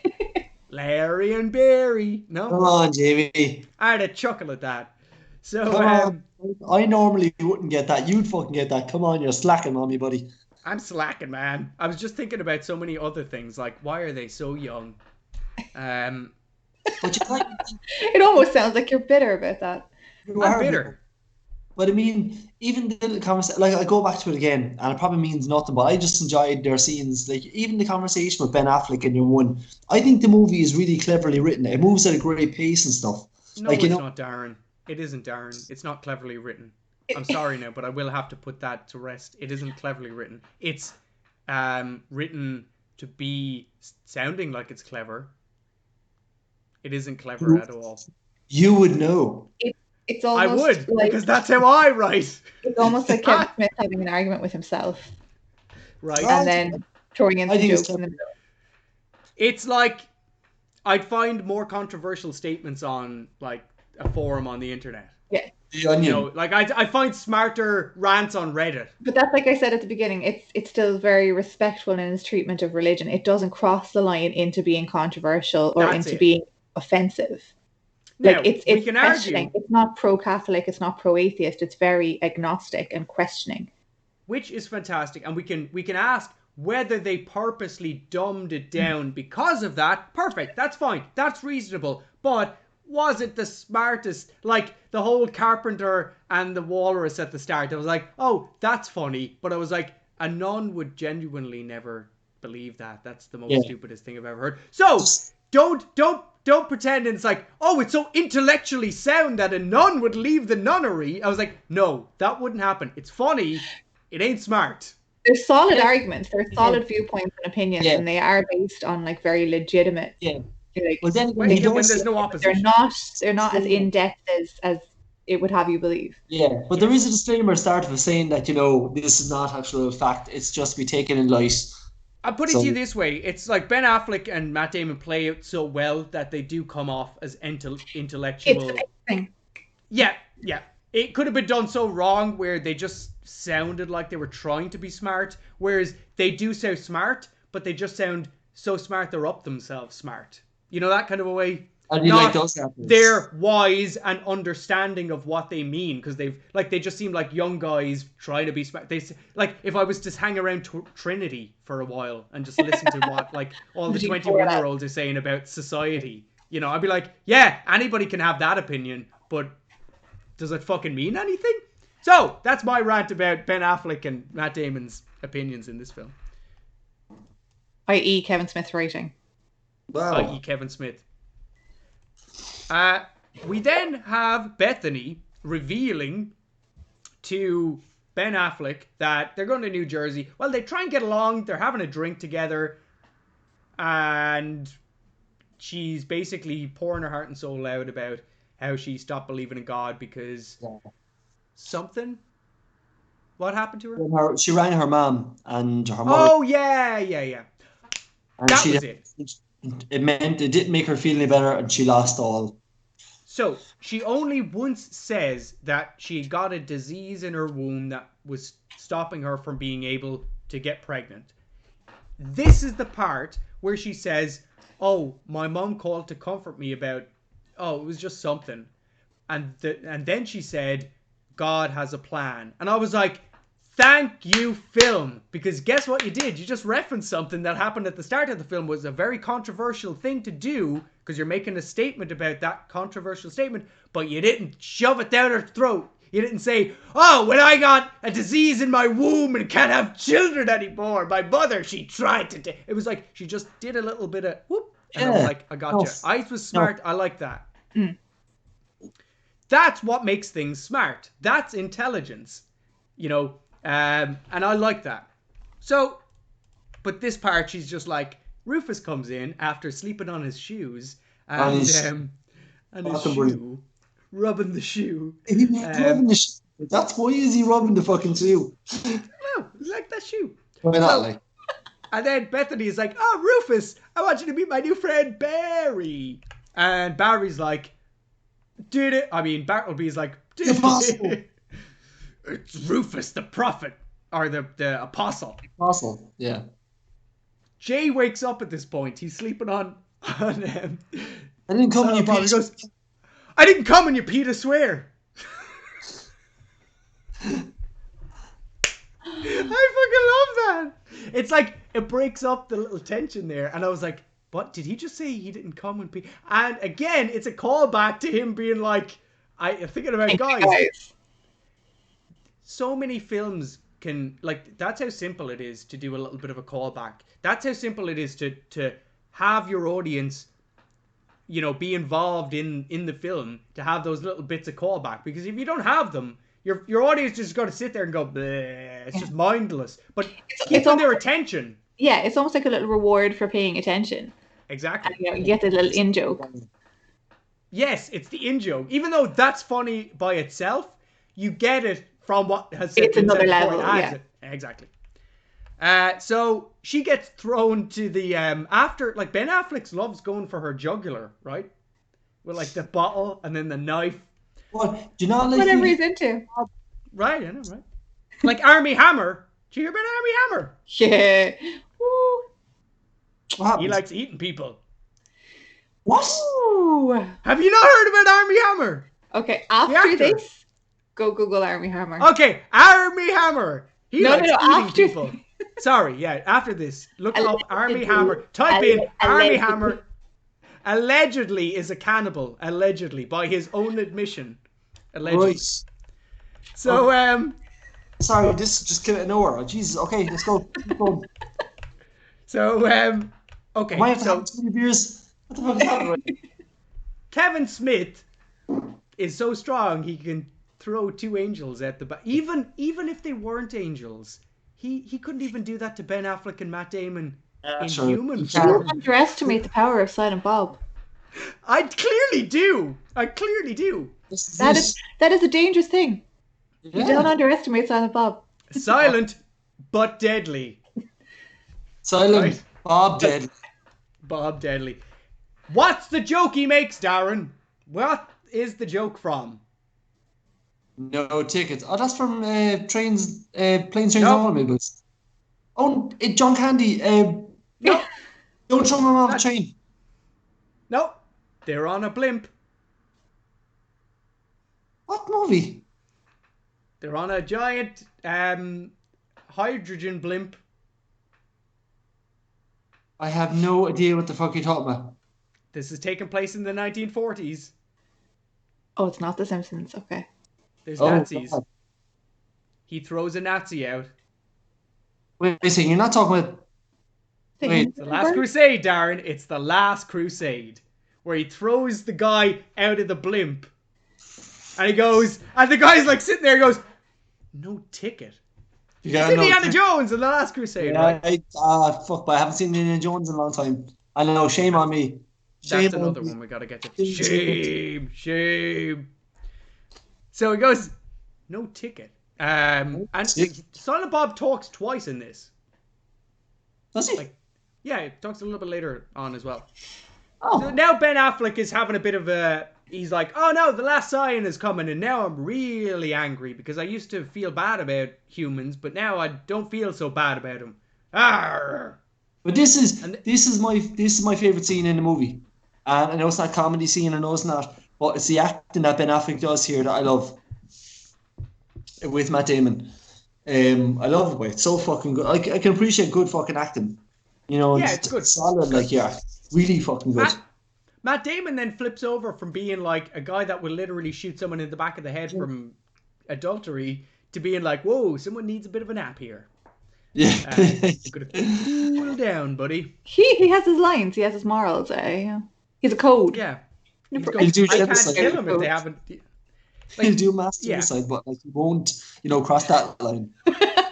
Larry and Barry. No? Come on, Jamie. I had a chuckle at that. So, I normally wouldn't get that. You'd fucking get that. Come on, you're slacking on me, buddy. I'm slacking, man. I was just thinking about so many other things, like why are they so young? But you like, It almost sounds like you're bitter about that. I'm bitter. But I mean, even the little conversation, like I go back to it again, and it probably means nothing, but I just enjoyed their scenes. Like even the conversation with Ben Affleck in Year One, I think the movie is really cleverly written. It moves at a great pace and stuff. No, like, it's not, Darren. It isn't, Darren. It's not cleverly written. I'm sorry now, but I will have to put that to rest. It isn't cleverly written. It's written to be sounding like it's clever. It isn't clever at all. You would know. It's almost I would, like, because that's how I write. It's almost like Kevin Smith having an argument with himself. Right. And then throwing in some jokes in the middle. It's like I'd find more controversial statements on like a forum on the internet. Yeah. The Onion. You know, like I find smarter rants on Reddit. But that's like I said at the beginning, it's still very respectful in its treatment of religion. It doesn't cross the line into being controversial or into being offensive. Now, like it's questioning. Argue, it's not pro-Catholic, it's not pro-atheist, it's very agnostic and questioning. Which is fantastic. And we can ask whether they purposely dumbed it down because of that. Perfect. That's fine. That's reasonable. But was it the smartest? Like the whole carpenter and the walrus at the start. I was like, oh, that's funny. But I was like, a nun would genuinely never believe that. That's the most stupidest thing I've ever heard. So don't pretend it's like, oh, it's so intellectually sound that a nun would leave the nunnery. I was like, no, that wouldn't happen. It's funny. It ain't smart. There's solid arguments. There's solid viewpoints and opinions, and they are based on like very legitimate. Yeah. Like, well, then when there's no opposition. They're not as in depth as it would have you believe. Yeah, but there is a disclaimer at the start of it saying that, you know, this is not actual fact. It's just to be taken in light. I'll put it to you this way. It's like Ben Affleck and Matt Damon play it so well that they do come off as intellectual. It's amazing. Yeah. It could have been done so wrong where they just sounded like they were trying to be smart, whereas they do sound smart, but they just sound so smart they're up themselves smart. You know, that kind of a way. And you like those apples. They're wise and understanding of what they mean, because they just seem like young guys trying to be smart. They like, if I was to hang around Trinity for a while and just listen to what like all the 21-year-olds are saying about society, you know, I'd be like, yeah, anybody can have that opinion, but does it fucking mean anything? So that's my rant about Ben Affleck and Matt Damon's opinions in this film. I.e. Kevin Smith's rating. Wow. I.e. Kevin Smith. We then have Bethany revealing to Ben Affleck that they're going to New Jersey. Well, they try and get along. They're having a drink together. And she's basically pouring her heart and soul out about how she stopped believing in God because something. What happened to her? She rang her mom and her mother. Oh, yeah. And that was it. It didn't make her feel any better, and she lost all. So, she only once says that she got a disease in her womb that was stopping her from being able to get pregnant. This is the part where she says, oh, my mom called to comfort me about, it was just something. And then she said, God has a plan. And I was like, thank you, film. Because guess what you did? You just referenced something that happened at the start of the film. Was a very controversial thing to do because you're making a statement about that controversial statement, but you didn't shove it down her throat. You didn't say, oh, when I got a disease in my womb and can't have children anymore, my mother, she tried to... It was like, she just did a little bit of whoop. And I was like, I got you. I was smart. I like that. Mm. That's what makes things smart. That's intelligence. And I like that. So, but this part, she's just like, Rufus comes in after sleeping on his shoes and his shoe, rubbing the shoe. Rubbing the shoe. That's why is he rubbing the fucking shoe? No, like that shoe. Why not, like? And then Bethany is like, oh, Rufus, I want you to meet my new friend, Barry. And Barry's like, did it? I mean, Bartleby's like, did it? It's Rufus, the prophet. Or the apostle. Apostle, yeah. Jay wakes up at this point. He's sleeping on I didn't come and you He goes, I didn't come and you peed, I swear. I fucking love that. It's like, it breaks up the little tension there. And I was like, what? Did he just say he didn't come and pee? And again, it's a callback to him being like, I'm thinking about guys. So many films can, like, that's how simple it is to do a little bit of a callback. That's how simple it is to have your audience, be involved in the film, to have those little bits of callback. Because if you don't have them, your audience just got to sit there and go, bleh, it's just mindless. But keeping their attention. Yeah, it's almost like a little reward for paying attention. Exactly. And, you get the little in-joke. Yes, it's the in-joke. Even though that's funny by itself, you get it from what has it's another level, yeah. Exactly. So she gets thrown to the after, like, Ben Affleck loves going for her jugular, right? With like the bottle and then the knife. What? Do you not like whatever he's into? Right, I know, right? Like Army Hammer. Do you hear about Army Hammer? Yeah. He likes eating people. What? Ooh. Have you not heard about Army Hammer? Okay, after this, go Google Army Hammer. Okay, Army Hammer. He likes eating people. Sorry, yeah, after this, look up Army Hammer. Type in Army Hammer. Allegedly is a cannibal. Allegedly, by his own admission. Allegedly. Right. So, sorry, this just came out of nowhere. Oh, Jesus, okay, let's go. So, okay. Am I have to have 20 beers? What the fuck is happening? Kevin Smith is so strong he can throw two angels at the back. Even if they weren't angels, he couldn't even do that to Ben Affleck and Matt Damon in human form. You underestimate the power of Silent Bob. I clearly do. That is a dangerous thing. Yeah. You don't underestimate Silent Bob. Silent, but deadly. Silent, right? Bob deadly. Bob deadly. What's the joke he makes, Darren? What is the joke from? No tickets. Oh, that's from Planes, Trains, and Automobiles. Oh, John Candy. No. Don't throw them off a train. No. They're on a blimp. What movie? They're on a giant hydrogen blimp. I have no idea what the fuck you're talking about. This is taking place in the 1940s. Oh, it's not The Simpsons. Okay. There's Nazis. God. He throws a Nazi out. Wait a second, you're not talking about... Wait. It's the Last Crusade, Darren. It's the Last Crusade. Where he throws the guy out of the blimp. And he goes... And the guy's like sitting there and goes... No ticket. You It's got no Indiana ticket. Jones in The Last Crusade, Yeah, right? fuck, but I haven't seen Indiana Jones in a long time. I know, shame on me. Shame That's on another me. one we gotta get to. Didn't see it. Shame. So he goes, no ticket. And Ticket. Silent Bob talks twice in this. Does he? Like, yeah, he talks a little bit later on as well. Oh. So now Ben Affleck is having a bit of a... He's like, oh no, the last Scion is coming, and now I'm really angry because I used to feel bad about humans, but now I don't feel so bad about them. Arrgh. But this is my favorite scene in the movie. And I know it's not a comedy scene, I know it's not, but it's the acting that Ben Affleck does here that I love. With Matt Damon. I love the way it's so fucking good. I can appreciate good fucking acting. You know, Yeah, it's good. Solid, like, yeah, really fucking good. Matt Damon then flips over from being like a guy that would literally shoot someone in the back of the head from adultery to being like, whoa, someone needs a bit of a nap here. Yeah. Gotta cool down, buddy. He has his lines. He has his morals. He's a code. Yeah. He'll do I can't genocide. kill him if they haven't... He'll do mass genocide, but like, he won't, cross that line.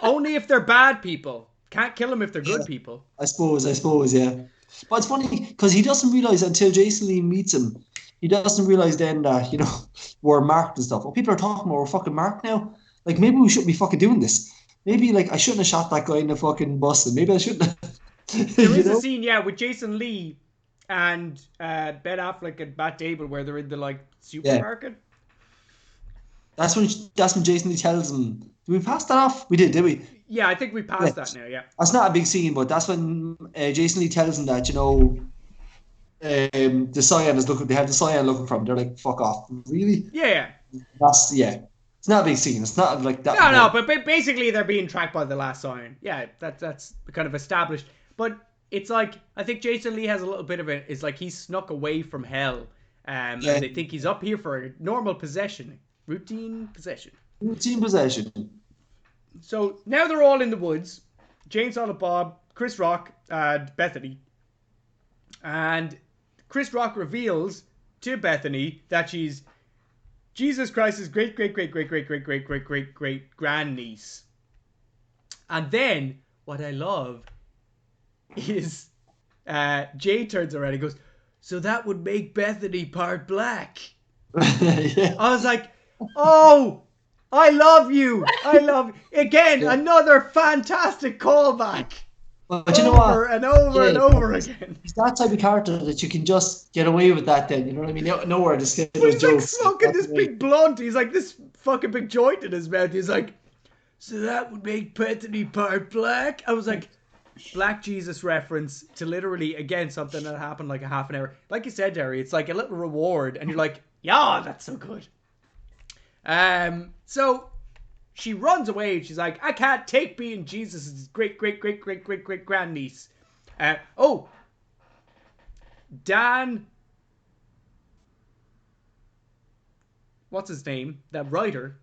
Only if they're bad people. Can't kill them if they're good people. I suppose, yeah. But it's funny because he doesn't realize until Jason Lee meets him, he doesn't realize then that, we're marked and stuff. Well, people are talking about we're fucking marked now. Like, maybe we shouldn't be fucking doing this. Maybe, like, I shouldn't have shot that guy in the fucking bus, and maybe I shouldn't have. There is a scene, with Jason Lee and Ben Affleck and Matt Damon where they're in the, like, supermarket. Yeah. That's when Jason Lee tells him. Did we pass that off? We did we? Yeah, I think we passed that now, yeah. That's not a big scene, but that's when Jason Lee tells him that, the Scion is looking, they have the Scion looking for him. They're like, fuck off. Really? Yeah. It's not a big scene. It's not like that. No, but basically they're being tracked by the last Scion. Yeah, that's kind of established. But it's like, I think Jason Lee has a little bit of it. It's like he's snuck away from hell. And they think he's up here for a normal possession. Routine possession. So now they're all in the woods. Jane, Silent Bob, Chris Rock, and Bethany. And Chris Rock reveals to Bethany that she's Jesus Christ's great grandniece. And then what I love is Jay turns around and goes, so that would make Bethany part black. Yeah. I was like, oh, I love you. Again, another fantastic callback. But you know what? Over and over again. He's that type of character that you can just get away with that then, you know what I mean? Nowhere to say those He's like jokes. smoking this big blunt. He's like this fucking big joint in his mouth. He's like, so that would make Bethany part black? I was like, Black Jesus reference to literally, again, something that happened like a half an hour. Like you said, Derry, it's like a little reward. And you're like, yeah, that's so good. So she runs away and she's like, I can't take being Jesus' great grandniece. Dan, what's his name? That writer.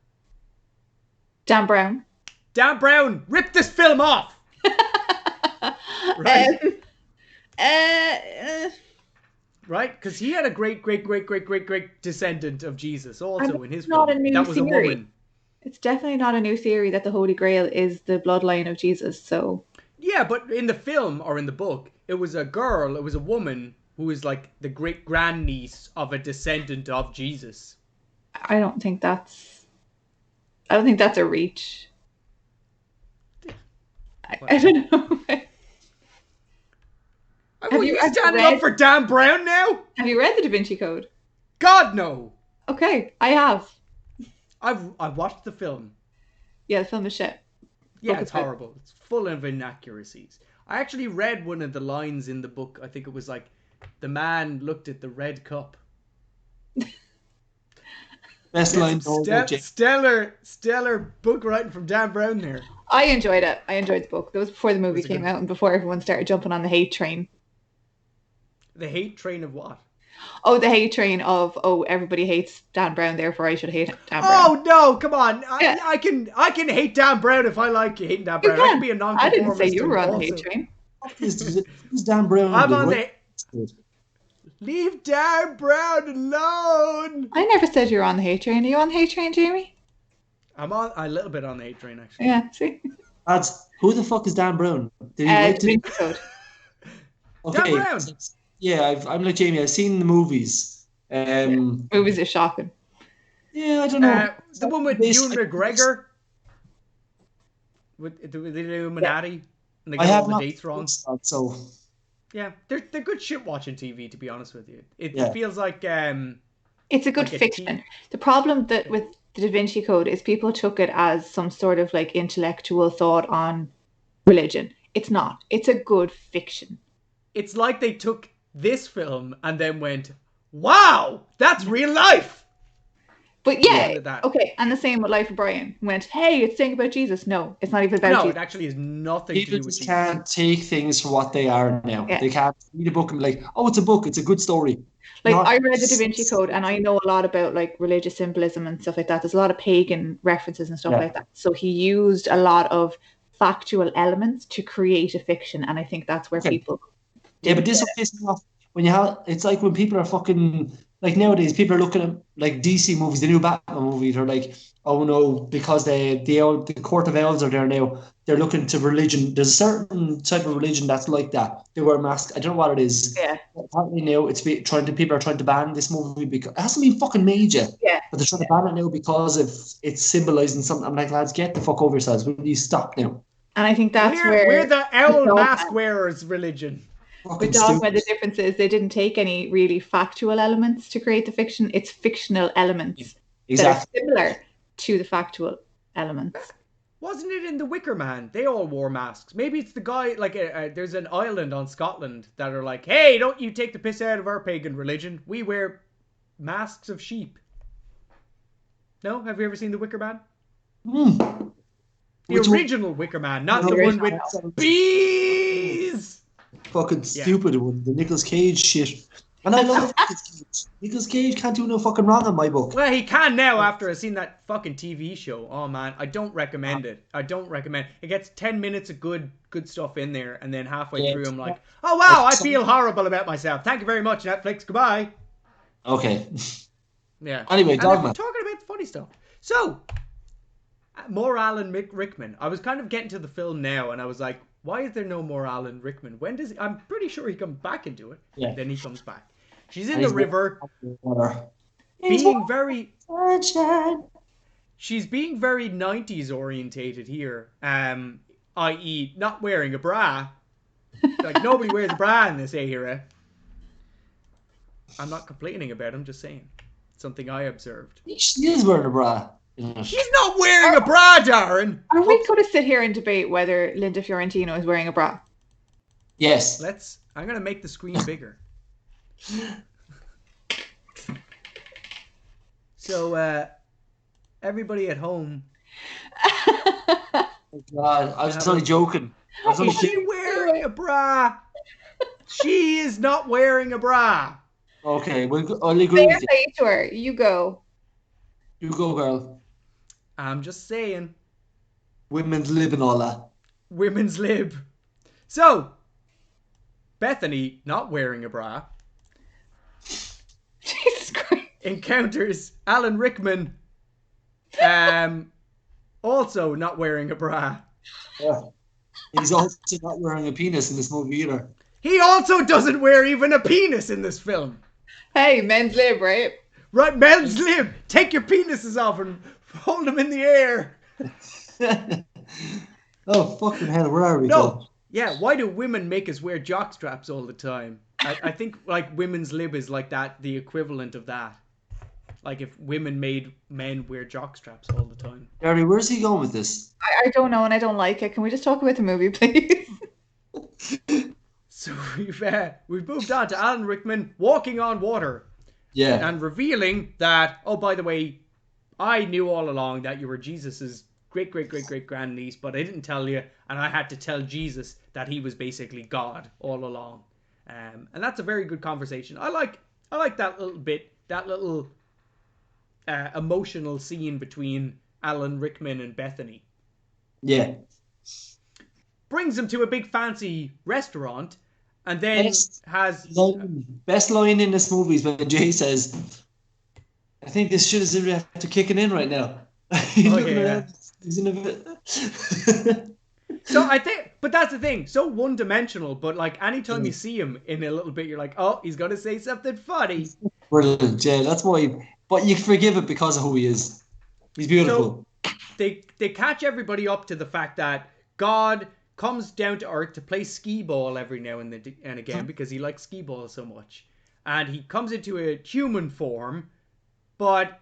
Dan Brown. Dan Brown ripped this film off. Right? Right? Because he had a great descendant of Jesus also in his film. That was a woman. It's definitely not a new theory that the Holy Grail is the bloodline of Jesus, so... Yeah, but in the film, or in the book, it was a woman who was like the great-grandniece of a descendant of Jesus. I don't think that's a reach. I don't know. Are you standing up for Dan Brown now? Have you read the Da Vinci Code? God, no. Okay, I have. I've watched the film. Yeah, the film is shit. Yeah, it's horrible. It's full of inaccuracies. I actually read one of the lines in the book. I think it was like, the man looked at the red cup. Best line. Stellar book writing from Dan Brown there. I enjoyed it. I enjoyed the book. That was before the movie came out and before everyone started jumping on the hate train. The hate train of what? Oh, the hate train of, everybody hates Dan Brown, therefore I should hate Dan Brown. Oh, no, come on. I can hate Dan Brown if I like hating Dan Brown. I can be a non-conformist. I didn't say you were on the hate train. Is Dan Brown? I'm on the... Leave Dan Brown alone. I never said you were on the hate train. Are you on the hate train, Jamie? I'm on a little bit on the 8 train actually. Yeah, see? Lads, who the fuck is Dan Brown? Did he Da write Vinci Code. Okay. Dan Brown. Yeah, I'm like Jamie. I've seen the movies. Movies are shocking. Yeah, I don't know. The one with Ewan McGregor with the Illuminati, and they I get have all the not dates wrong. So Yeah, they're good shit watching TV. To be honest with you, it Yeah. feels like It's a good like a fiction. The problem that with the Da Vinci Code is people took it as some sort of like intellectual thought on religion. It's not. It's a good fiction. it's like they took this film and then went, "Wow, that's real life." But yeah, Yeah, that. okay. And the same with Life of Brian. Went, hey, it's saying about Jesus. No, it's not even about No, Jesus. it actually has nothing to people do with just Jesus. can't take things for what they are now. Yeah. They can't read a book and be like, "Oh, it's a book. It's a good story." Like Not- I read the Da Vinci Code and I know a lot about like religious symbolism and stuff like that. There's a lot of pagan references and stuff Yeah. like that. So he used a lot of factual elements to create a fiction, and I think that's where Okay. people. Yeah, but this will piss me off when you have. It's like when people are fucking like nowadays. People are looking at like DC movies, the new Batman movies. They're like, oh no, because the Court of Owls are there now. They're looking to religion. There's a certain type of religion that's like that. They wear masks. I don't know what it is. Yeah. Apparently now people are trying to ban this movie because it hasn't been fucking made yet. Yeah. But they're trying to ban it now because of it's symbolizing something. I'm like, lads, get the fuck over yourselves. Will you stop now? And I think that's We're the owl Dogma. mask wearers religion. Fucking With Dogma, stupid. the difference is they didn't take any really factual elements to create the fiction. It's fictional elements Exactly. that are similar to the factual elements. Wasn't it in The Wicker Man? They all wore masks. Maybe it's the guy, like, there's an island on Scotland that are like, hey, don't you take the piss out of our pagan religion. We wear masks of sheep. No? Have you ever seen The Wicker Man? Hmm. The Which one? original Wicker Man, not The the one original. with bees. Fucking stupid one. The Nicolas Cage shit. And I love Nicolas Cage. Nicolas Cage can't do no fucking wrong in my book. Well, he can now after I've seen that fucking TV show. Oh man, I don't recommend it. I don't recommend. It gets 10 minutes of good stuff in there, and then halfway through I'm like, oh wow, I feel horrible about myself. Thank you very much, Netflix. Goodbye. Okay. Yeah. Anyway, And Dogma. we're talking about the funny stuff. So, more Alan Rickman. I was kind of getting to the film now, and I was like, why is there no more Alan Rickman? When does I'm pretty sure he comes back into it. Yeah. Then he comes back. She's in the river, He's being very. sunshine. She's being very 90s orientated here, i.e. not wearing a bra. Like, nobody wears a bra in this era. I'm not complaining about it, I'm just saying. Something I observed. She is wearing a bra. She's not wearing a bra, Darren! Are we going to sit here and debate whether Linda Fiorentino is wearing a bra? Yes. I'm going to make the screen bigger. So, everybody at home. Oh God, I was only joking. I was only Is she kidding. wearing a bra? She is not wearing a bra. Okay, I'll agree Fair with you. play to her. You go. You go, girl. I'm just saying. Women's lib and all that. Women's lib. So, Bethany, not wearing a bra, Jesus Christ. encounters Alan Rickman, also not wearing a bra. Yeah. He's also not wearing a penis in this movie either. He also doesn't wear even a penis in this film. Hey, men's lib, right? Right, men's lib. Take your penises off and hold them in the air. Oh, fucking hell, where are we? No. Tom? Yeah, why do women make us wear jock straps all the time? I think like women's lib is like that, the equivalent of that. Like if women made men wear jock straps all the time. Gary, where's he going with this? I don't know and I don't like it. Can we just talk about the movie, please? So we've moved on to Alan Rickman walking on water. Yeah. And revealing that, oh, by the way, I knew all along that you were Jesus's great-great-great-great-grandniece, but I didn't tell you, and I had to tell Jesus that he was basically God all along. And that's a very good conversation. I like that little bit, that little emotional scene between Alan Rickman and Bethany. Yeah. Brings him to a big fancy restaurant, and then Best line in this movie is when Jay says, I think this shit is after kicking in right now. He's Oh, looking yeah. around. He's in a bit. So I think, but that's the thing, so one-dimensional, but like anytime you see him in a little bit, you're like, oh, he's gonna say something funny. Brilliant, yeah. That's why. But you forgive it because of who he is. He's So beautiful. they catch everybody up to the fact that God comes down to Earth to play skee ball every now and again because he likes skee ball so much, and he comes into a human form, but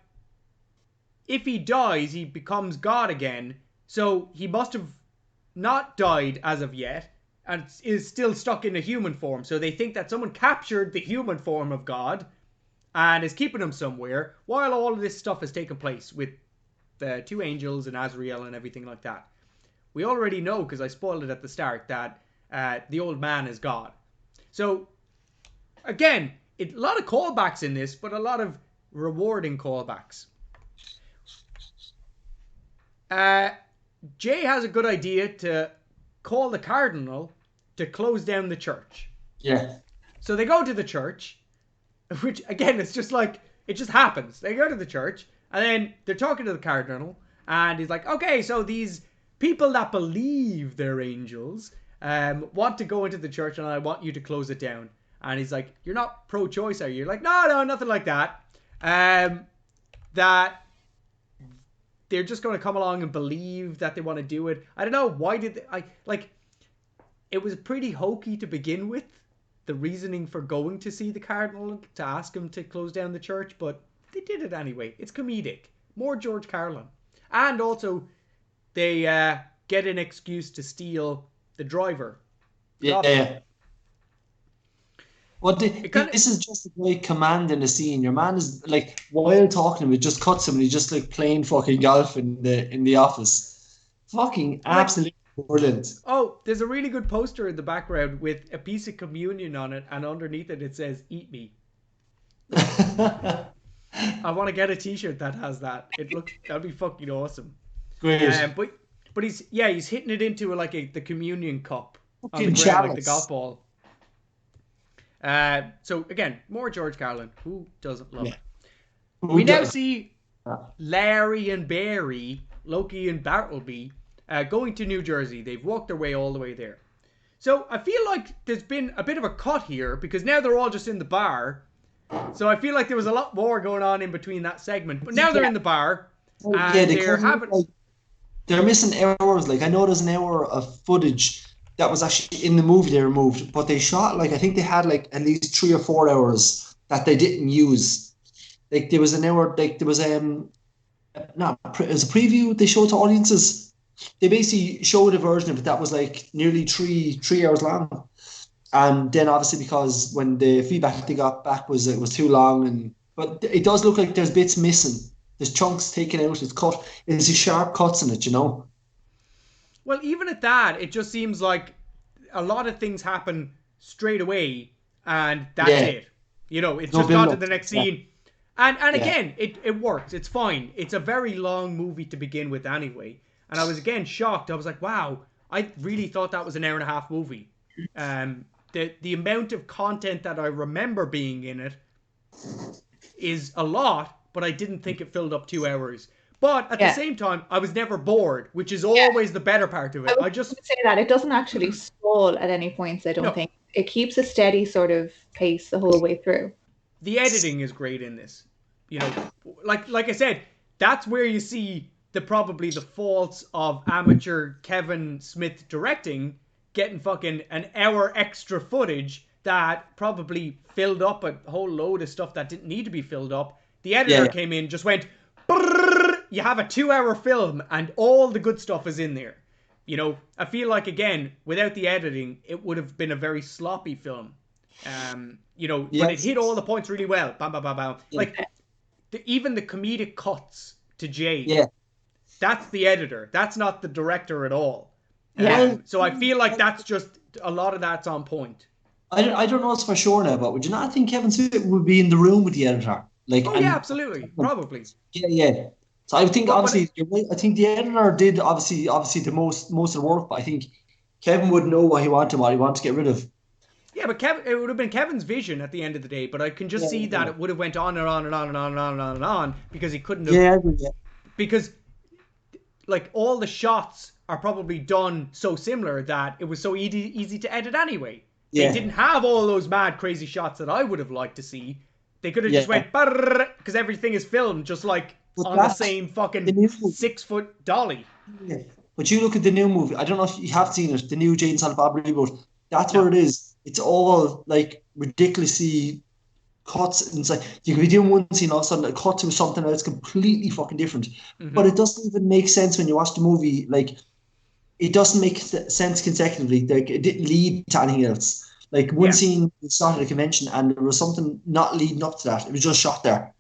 if he dies, he becomes God again. So he must have not died as of yet and is still stuck in a human form. So they think that someone captured the human form of God and is keeping him somewhere while all of this stuff is taking place with the two angels and Azrael and everything like that. We already know, because I spoiled it at the start, that the old man is God. So, again, a lot of callbacks in this, but a lot of rewarding callbacks. Jay has a good idea to call the cardinal to close down the church. Yeah. So they go to the church, which, again, it's just like, it just happens. They go to the church, and then they're talking to the cardinal, and he's like, okay, so these people that believe they're angels want to go into the church, and I want you to close it down. And he's like, you're not pro-choice, are you? You're like, no, nothing like that. That they're just going to come along and believe that they want to do it. I don't know, why did they, it was pretty hokey to begin with, the reasoning for going to see the cardinal to ask him to close down the church, but they did it anyway. It's comedic. More George Carlin. And also, they get an excuse to steal the driver. Yeah. Well, this is just a great command in the scene. Your man is like, while talking to him, it just cuts him and he's just like playing fucking golf in the office. Fucking absolutely brilliant. Oh, there's a really good poster in the background with a piece of communion on it, and underneath it says, "Eat me." I want to get a t-shirt that has that. That'd be fucking awesome. Great. But he's hitting it into the communion cup on the Fucking ground, like the chalice. golf ball. So again, more George Carlin. Who doesn't love it? We now see Larry and Barry, Loki and Bartleby, going to New Jersey. They've walked their way all the way there. So I feel like there's been a bit of a cut here because now they're all just in the bar. So I feel like there was a lot more going on in between that segment. But now they're in the bar. And they're missing hours. Like, I know there's an hour of footage that was actually in the movie they removed, but they shot I think they had at least 3 or 4 hours that they didn't use. Like, there was an hour, there was it was a preview they showed to audiences. They basically showed a version of it that was nearly 3 hours long. And then obviously because when the feedback they got back was it was too long, but it does look like there's bits missing. There's chunks taken out. It's cut. There's sharp cuts in it, Well, even at that, it just seems like a lot of things happen straight away, and that's it. It's just gone to the next scene. And again, it works. It's fine. It's a very long movie to begin with anyway. And I was again shocked. I was like, wow, I really thought that was an hour and a half movie. The amount of content that I remember being in it is a lot, but I didn't think it filled up 2 hours. But at the same time, I was never bored, which is always the better part of it. I just say that it doesn't actually stall at any points. I don't think it keeps a steady sort of pace the whole way through. The editing is great in this. Like I said, that's where you see probably the faults of amateur Kevin Smith directing, getting fucking an hour extra footage that probably filled up a whole load of stuff that didn't need to be filled up. The editor came in, just went, you have a 2-hour film and all the good stuff is in there. I feel like, again, without the editing, it would have been a very sloppy film. But it hit all the points really well. Bam, bam, bam, bam. Even the comedic cuts to Jay. Yeah. That's the editor. That's not the director at all. So I feel like that's just, a lot of that's on point. I don't know it's for sure now, but would you not think Kevin Smith would be in the room with the editor? Absolutely. Probably. Yeah. So I think obviously you're right. I think the editor did obviously the most of the work, but I think Kevin would know what he wanted to get rid of. Yeah, but it would have been Kevin's vision at the end of the day, but I can just see that it would have went on and on and on and on and on and on and on because he couldn't have. Yeah. Because like all the shots are probably done so similar that it was so easy to edit anyway. They didn't have all those mad crazy shots that I would have liked to see. They could have just went because everything is filmed just like on the same fucking 6 foot dolly. Yeah. But you look at the new movie. I don't know if you have seen it. The new Jane Silent Bob reboot. That's where it is. It's all like ridiculously cuts inside. You could be doing one scene, all of a sudden it cuts to something else completely fucking different. But it doesn't even make sense when you watch the movie. Like, it doesn't make sense consecutively. Like, it didn't lead to anything else. Like, one scene was shot at a convention and there was something not leading up to that. It was just shot there.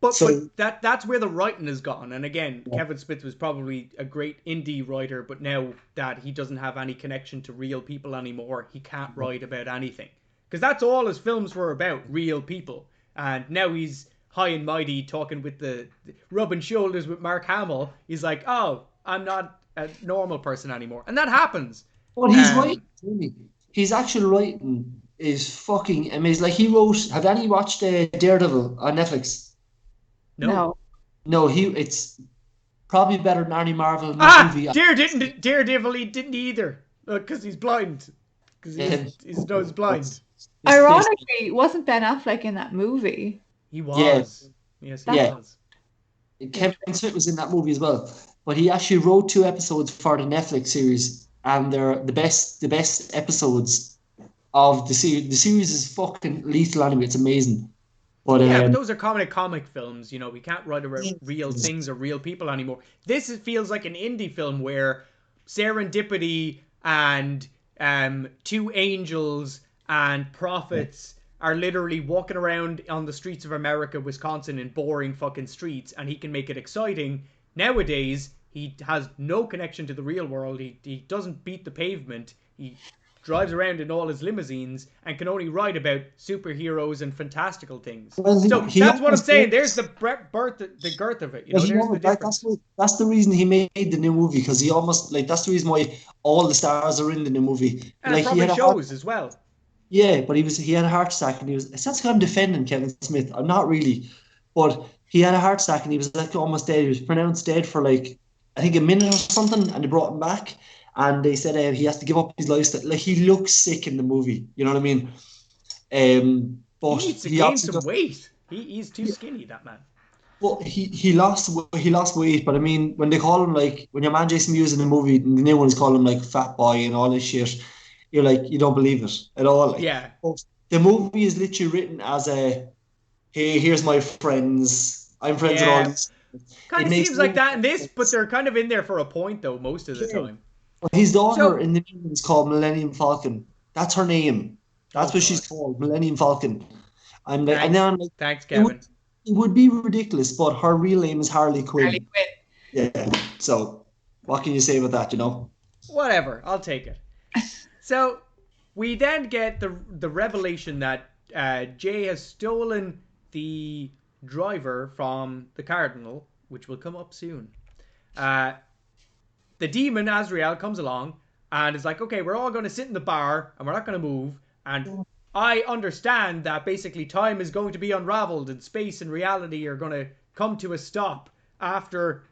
But that's where the writing has gone. And again, Kevin Smith was probably a great indie writer, but now that he doesn't have any connection to real people anymore, he can't write about anything. Because that's all his films were about, real people. And now he's high and mighty talking with rubbing shoulders with Mark Hamill. He's like, oh, I'm not a normal person anymore. And that happens. But he's writing. His actual writing is fucking amazing. Like, he wrote, have any watched Daredevil on Netflix? No. It's probably better than any Marvel movie. Daredevil, he didn't either. Because he's blind. Because his nose is blind. Ironically, wasn't Ben Affleck in that movie? He was. Yes, he was. Kevin Smith was in that movie as well. But he actually wrote 2 episodes for the Netflix series. And they're the best episodes of the series. The series is fucking lethal anyway. It's amazing. But those are comic films, you know. We can't write about real things or real people anymore. This feels like an indie film where serendipity and 2 angels and prophets are literally walking around on the streets of America, Wisconsin, in boring fucking streets, and he can make it exciting. Nowadays, he has no connection to the real world. He doesn't beat the pavement. He drives around in all his limousines and can only write about superheroes and fantastical things. Well, so that's what I'm saying. There's the girth of it. You know, there's the difference. That's the reason he made the new movie, because he almost, like, that's the reason why all the stars are in the new movie. And like, it probably shows as well. Yeah, but he had a heart attack, and it sounds like I'm defending Kevin Smith. I'm not really, but he had a heart attack and he was like almost dead. He was pronounced dead for like, I think, a minute or something, and they brought him back. And they said he has to give up his lifestyle. Like, he looks sick in the movie. You know what I mean? But he needs to gain some weight. He's too skinny, that man. Well, he lost weight. But I mean, when they call him, like, when your man Jason Mewes in the movie, the new ones call him like fat boy and all this shit, you're like, you don't believe it at all. Like, yeah. But the movie is literally written as a, hey, here's my friends. I'm friends with all these. Kind of seems like that in this, but they're kind of in there for a point though most of the time. His daughter in the movie is called Millennium Falcon. That's her name. That's what she's called, Millennium Falcon. I'm like, and then I'm like, thanks, Kevin. It would be ridiculous, but her real name is Harley Quinn. Harley Quinn. Yeah. So, what can you say about that? You know. Whatever. I'll take it. So, we then get the revelation that Jay has stolen the driver from the Cardinal, which will come up soon. The demon, Azrael, comes along and is like, okay, we're all going to sit in the bar and we're not going to move. And I understand that basically time is going to be unraveled and space and reality are going to come to a stop after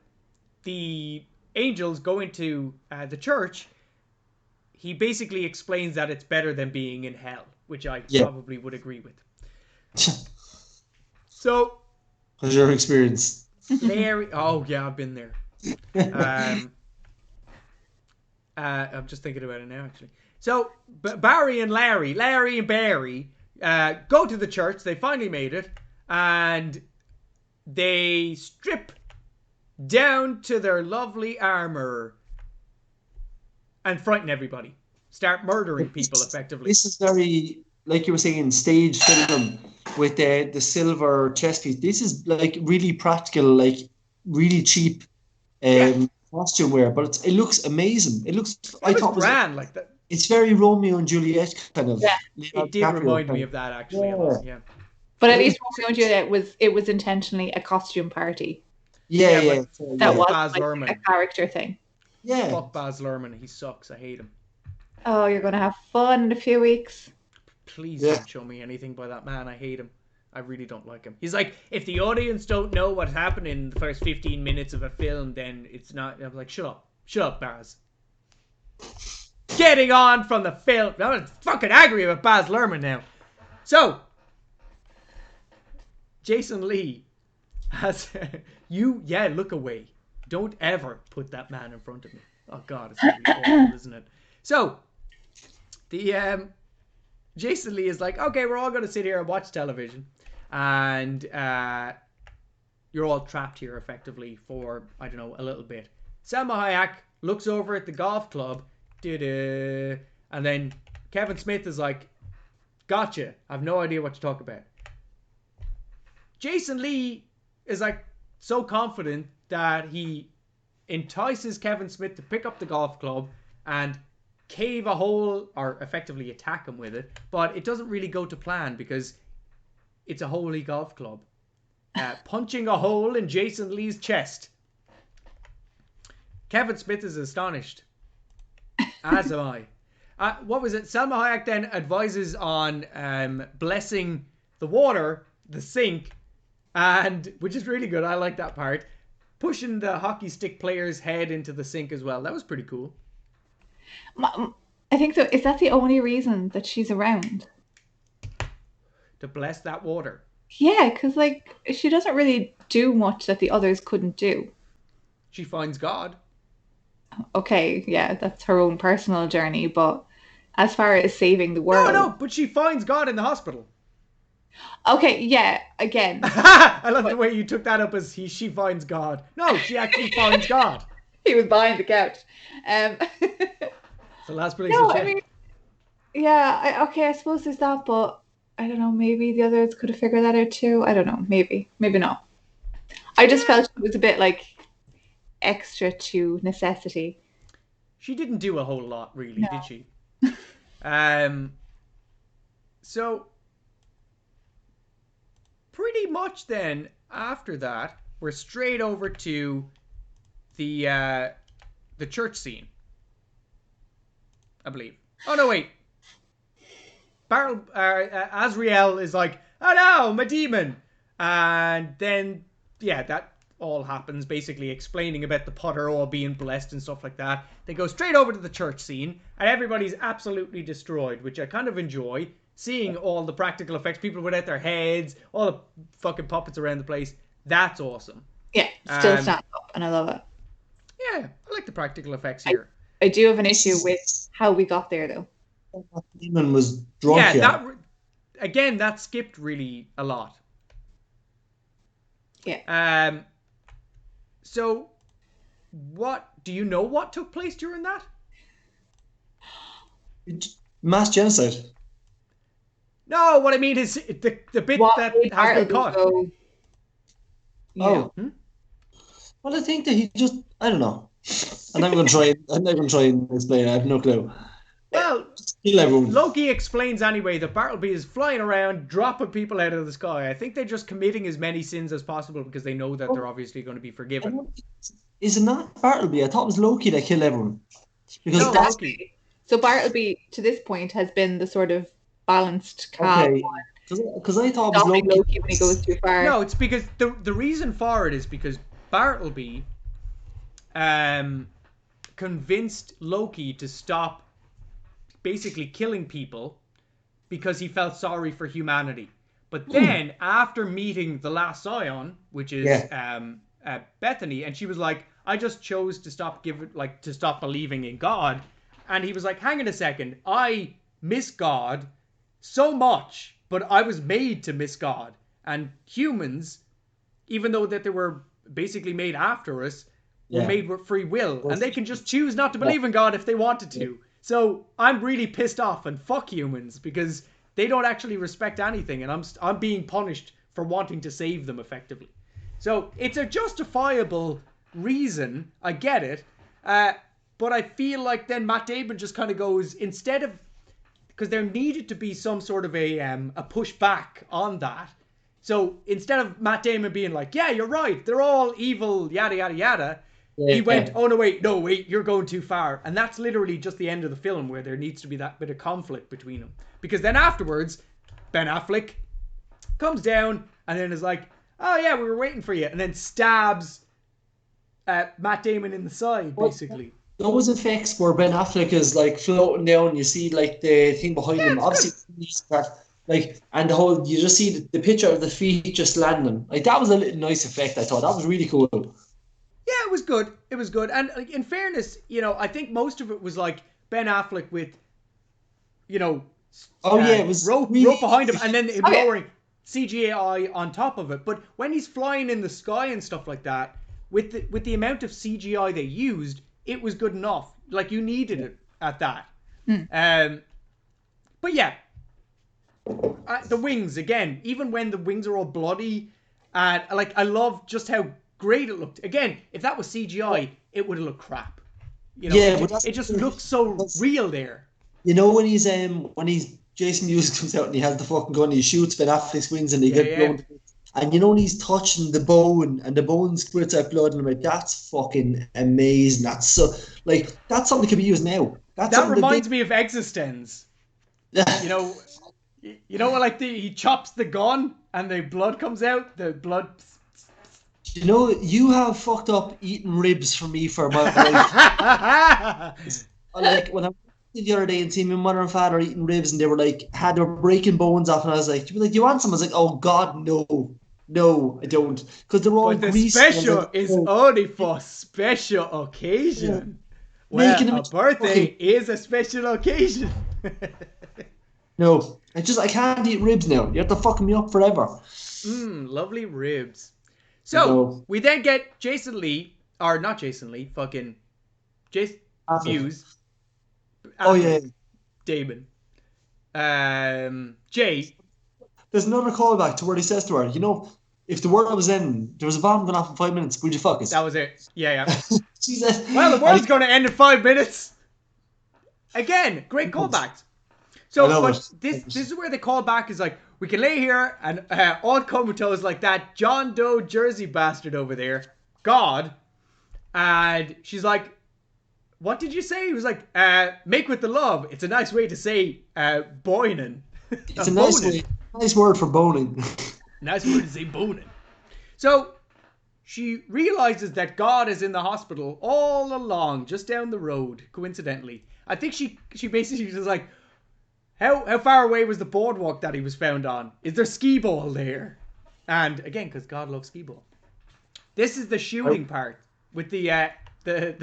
the angels go into the church. He basically explains that it's better than being in hell, which I probably would agree with. So, how's your experience? Larry, oh yeah, I've been there. I'm just thinking about it now, actually. So, Barry and Larry and Barry go to the church. They finally made it. And they strip down to their lovely armor and frighten everybody. Start murdering people, effectively. This is very, like you were saying, stage film with the silver chest piece. This is like really practical, like really cheap costume wear, but it looks amazing. It looks grand, like that. It's very Romeo and Juliet kind of. Yeah, it did remind me of that actually. Yeah. But at least Romeo and Juliet it was intentionally a costume party. Yeah. That was like a character thing. Yeah. Fuck Baz Luhrmann, he sucks. I hate him. Oh, you're gonna have fun in a few weeks. Please don't show me anything by that man. I hate him. I really don't like him. He's like, if the audience don't know what's happening in the first 15 minutes of a film, then it's not. I'm like, shut up, Baz. Getting on from the film. I'm fucking angry with Baz Luhrmann now. So, Jason Lee has look away. Don't ever put that man in front of me. Oh God, it's gonna be awful, isn't it? So, the Jason Lee is like, okay, we're all gonna sit here and watch television, and you're all trapped here effectively for, I don't know, a little bit. Salma Hayek looks over at the golf club, and then Kevin Smith is like, gotcha, I have no idea what to talk about. Jason Lee is like so confident that he entices Kevin Smith to pick up the golf club and cave a hole, or effectively attack him with it, but it doesn't really go to plan because it's a holy golf club. Punching a hole in Jason Lee's chest. Kevin Smith is astonished. As am I. What was it? Salma Hayek then advises on blessing the water, the sink, and which is really good. I like that part. Pushing the hockey stick player's head into the sink as well. That was pretty cool. I think so. Is that the only reason that she's around? To bless that water. Yeah, because like she doesn't really do much that the others couldn't do. She finds God. Okay, yeah, that's her own personal journey, but as far as saving the world... No, but she finds God in the hospital. Okay, yeah, again. I love the way you took that up as she finds God. No, she actually finds God. He was behind the couch. The last place no, to check. I mean, yeah, I suppose there's that, but I don't know, maybe the others could have figured that out too. I don't know, maybe not. I just felt it was a bit like extra to necessity. She didn't do a whole lot, really, No. did she? So, pretty much then, after that, we're straight over to the church scene. I believe. Oh, no, wait. Azrael is like, oh no, my demon. And then, yeah, that all happens, basically explaining about the Potter all being blessed and stuff like that. They go straight over to the church scene, and everybody's absolutely destroyed, which I kind of enjoy. Seeing all the practical effects, people without their heads, all the fucking puppets around the place. That's awesome. Yeah, still stand up, and I love it. Yeah, I like the practical effects here. I do have an issue with how we got there, though. Demon was drunk. Yeah, that skipped really a lot. Yeah. So, what do you know? What took place during that? Mass genocide. No, what I mean is the bit that has been caught. Well, I think that he just, I don't know. I'm not going to try and explain it. I have no clue. Well, Loki explains anyway that Bartleby is flying around, dropping people out of the sky. I think they're just committing as many sins as possible because they know that they're obviously going to be forgiven. Is it not Bartleby? I thought it was Loki that killed everyone. Because no, that's Loki. So Bartleby, to this point, has been the sort of balanced, calm one. Because I thought it was Loki when he goes too far. No, it's because the reason for it is because Bartleby convinced Loki to stop basically killing people because he felt sorry for humanity. But then after meeting the last Scion, which is Bethany, and she was like, I just chose to stop believing in God. And he was like, hang on a second, I miss God so much, but I was made to miss God. And humans, even though that they were basically made after us, were made with free will. And they can just choose not to believe in God if they wanted to. So I'm really pissed off, and fuck humans, because they don't actually respect anything, and I'm being punished for wanting to save them effectively. So it's a justifiable reason, I get it, but I feel like then Matt Damon just kind of goes, instead of, because there needed to be some sort of a pushback on that. So instead of Matt Damon being like, yeah, you're right, they're all evil, yada, yada, yada, he went, oh, no, wait, you're going too far. And that's literally just the end of the film where there needs to be that bit of conflict between them. Because then afterwards, Ben Affleck comes down, and then is like, oh yeah, we were waiting for you, and then stabs Matt Damon in the side, basically. Those effects where Ben Affleck is like floating down, you see like the thing behind him. Obviously, like, and the whole, you just see the picture of the feet just landing. Like, that was a little nice effect, I thought. That was really cool. Yeah, it was good. It was good. And like, in fairness, I think most of it was like Ben Affleck with, it was rope really behind him, and then him lowering CGI on top of it. But when he's flying in the sky and stuff like that, with the amount of CGI they used, it was good enough. Like, you needed it at that. But yeah, the wings again. Even when the wings are all bloody, and like, I love just how great it looked. Again, if that was CGI, it would have looked crap. It just looks so real there. When he's Jason Mewes comes out and he has the fucking gun, he shoots Ben Affleck's wings and they get blown. And when he's touching the bone and the bone squirts out blood, and I'm like, that's fucking amazing. That's so, like, that's something that can be used now. That reminds me of Existence. Like he chops the gun and the blood comes out. The blood. You have fucked up eating ribs for me for my life. Like, when I went the other day and seen my mother and father eating ribs, and they were like, they were breaking bones off, and I was like, you want some? I was like, oh God, no, I don't, because they're all greasy. The special is only for special occasion. Well, a birthday is a special occasion. No, I can't eat ribs now. You have to fuck me up forever. Lovely ribs. So, we then get Jason Lee, fucking Jason Mewes. Damon. Jay. There's another callback to where he says to her, if the world was ending, there was a bomb going off in 5 minutes, would you fuck us? That was it. Yeah. She said, well, the world's going to end in 5 minutes. Again, great callbacks. So, but this is where the callback is like, we can lay here and all comatose like that John Doe Jersey bastard over there, God. And she's like, what did you say? He was like, make with the love. It's a nice way to say boinin. It's a nice word for boning. Nice word to say boning. So she realizes that God is in the hospital all along, just down the road, coincidentally. I think she basically was like, how far away was the boardwalk that he was found on? Is there skee ball there? And again, because God loves skee ball. This is the shooting part with the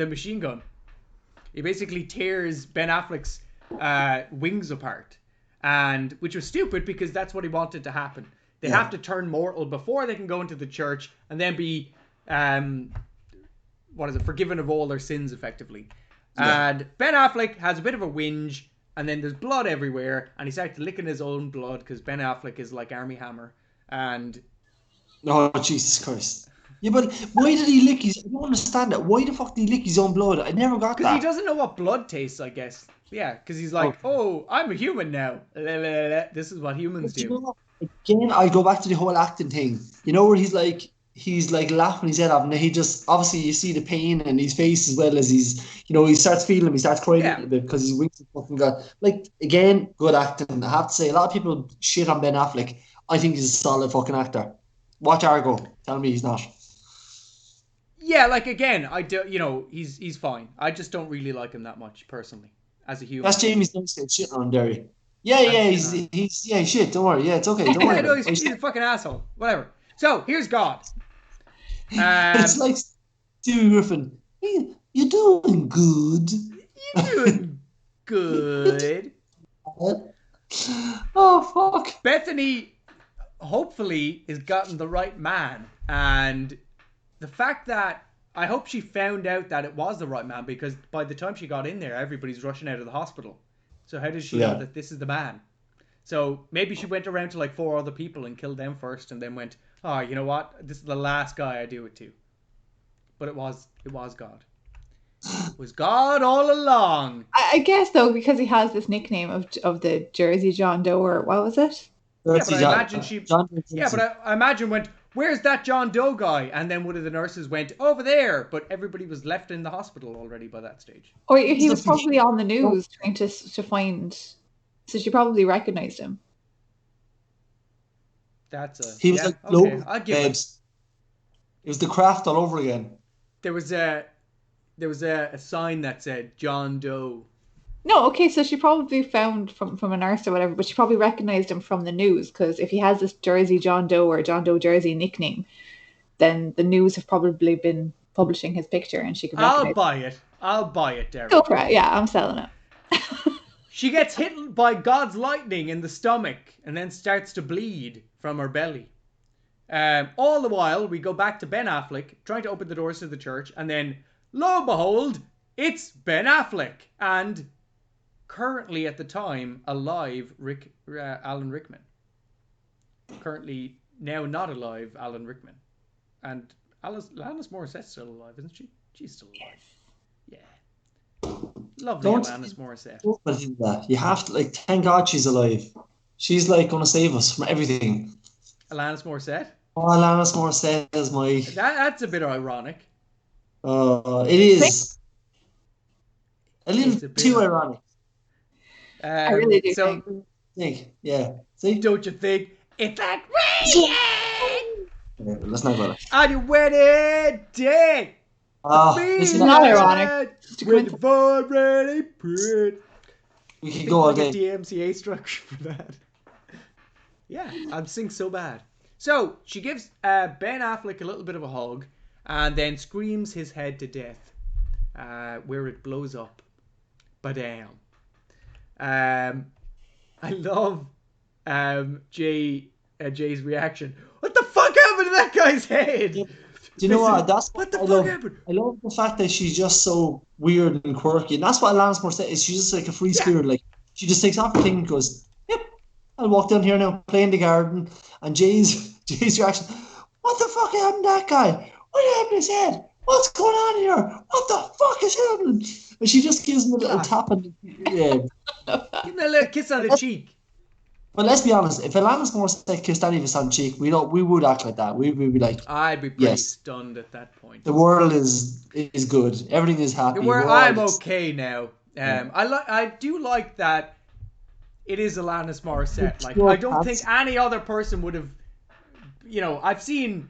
machine gun. He basically tears Ben Affleck's wings apart, and which was stupid because that's what he wanted to happen. They have to turn mortal before they can go into the church and then be forgiven of all their sins, effectively. Yeah. And Ben Affleck has a bit of a whinge, and then there's blood everywhere, and he starts licking his own blood because Ben Affleck is like Armie Hammer. And oh, Jesus Christ. Yeah, but why did he lick his... I don't understand that. Why the fuck did he lick his own blood? I never got that. Because he doesn't know what blood tastes, I guess. Yeah, because he's like, oh, I'm a human now. This is what humans do. Again, I go back to the whole acting thing. Where he's like laughing his head off, and he just, obviously you see the pain in his face as well as he starts feeling him, he starts crying a little bit because he's weak and fucking God. Like, again, good acting. I have to say, a lot of people shit on Ben Affleck. I think he's a solid fucking actor. Watch Argo. Tell me he's not. Yeah, like, again, I do, he's fine. I just don't really like him that much, personally, as a human. That's Jamie's nice shit on Derry. Yeah, he's shit, don't worry. Yeah, it's okay, don't worry. No, he's a fucking asshole. Whatever. So, here's God. It's like Stewie Griffin. Hey, you're doing good. You're doing good. Oh, fuck. Bethany, hopefully, has gotten the right man. And the fact that I hope she found out that it was the right man, because by the time she got in there, everybody's rushing out of the hospital. So how does she know that this is the man? So maybe she went around to like 4 other people and killed them first, and then went, oh, you know what? This is the last guy I do it to. But it was God. It was God all along. I guess though, because he has this nickname of the Jersey John Doe, or what was it? Yeah, but I imagine I imagine went, where's that John Doe guy? And then one of the nurses went, over there. But everybody was left in the hospital already by that stage. Or he was probably on the news trying to find... So she probably recognized him. He was like, okay, I'll give babes. It was The Craft all over again. There was a sign that said John Doe. No, okay, so she probably found from a nurse or whatever, but she probably recognized him from the news, because if he has this Jersey John Doe or John Doe Jersey nickname, then the news have probably been publishing his picture, and she could recognize I'll buy it, Darren. Go for it. Yeah, I'm selling it. She gets hit by God's lightning in the stomach and then starts to bleed from her belly. All the while, we go back to Ben Affleck trying to open the doors to the church, and then, lo and behold, it's Ben Affleck and currently at the time alive Alan Rickman. Currently now not alive Alan Rickman. And Alanis Morissette's still alive, isn't she? She's still alive. Yes. Yeah. Lovely Alanis Morissette. You have to, thank God she's alive. She's going to save us from everything. Alanis Morissette? Oh, Alanis Morissette is my... That's a bit ironic. It is. A little too ironic. I really do think. Yeah. See? Don't you think? It's like rain! Yeah, let's not go there. On your wedding day! This is not ironic. When the void really pretty. We can go all day. A DMCA structure for that. Yeah, I'm singing so bad. So, she gives Ben Affleck a little bit of a hug and then screams his head to death where it blows up. Badam. I love Jay's reaction. What the fuck happened to that guy's head? Do you know what? That's what the fuck happened. I love the fact that she's just so weird and quirky, and that's what Alanis Morissette is. She's just like a free spirit. She just takes off her thing and goes, "Yep, I'll walk down here now, play in the garden." And Jay's reaction: "What the fuck happened to that guy? What happened to his head? What's going on here? What the fuck is happening?" And she just gives him a little tap and give him a little kiss on the cheek. But let's be honest, if Alanis Morissette kissed any of us on the cheek, we would act like that. We would be like, I'd be pretty stunned at that point. The world is good. Everything is happy. I'm okay now. I do like that it is Alanis Morissette. I don't think any other person would have, I've seen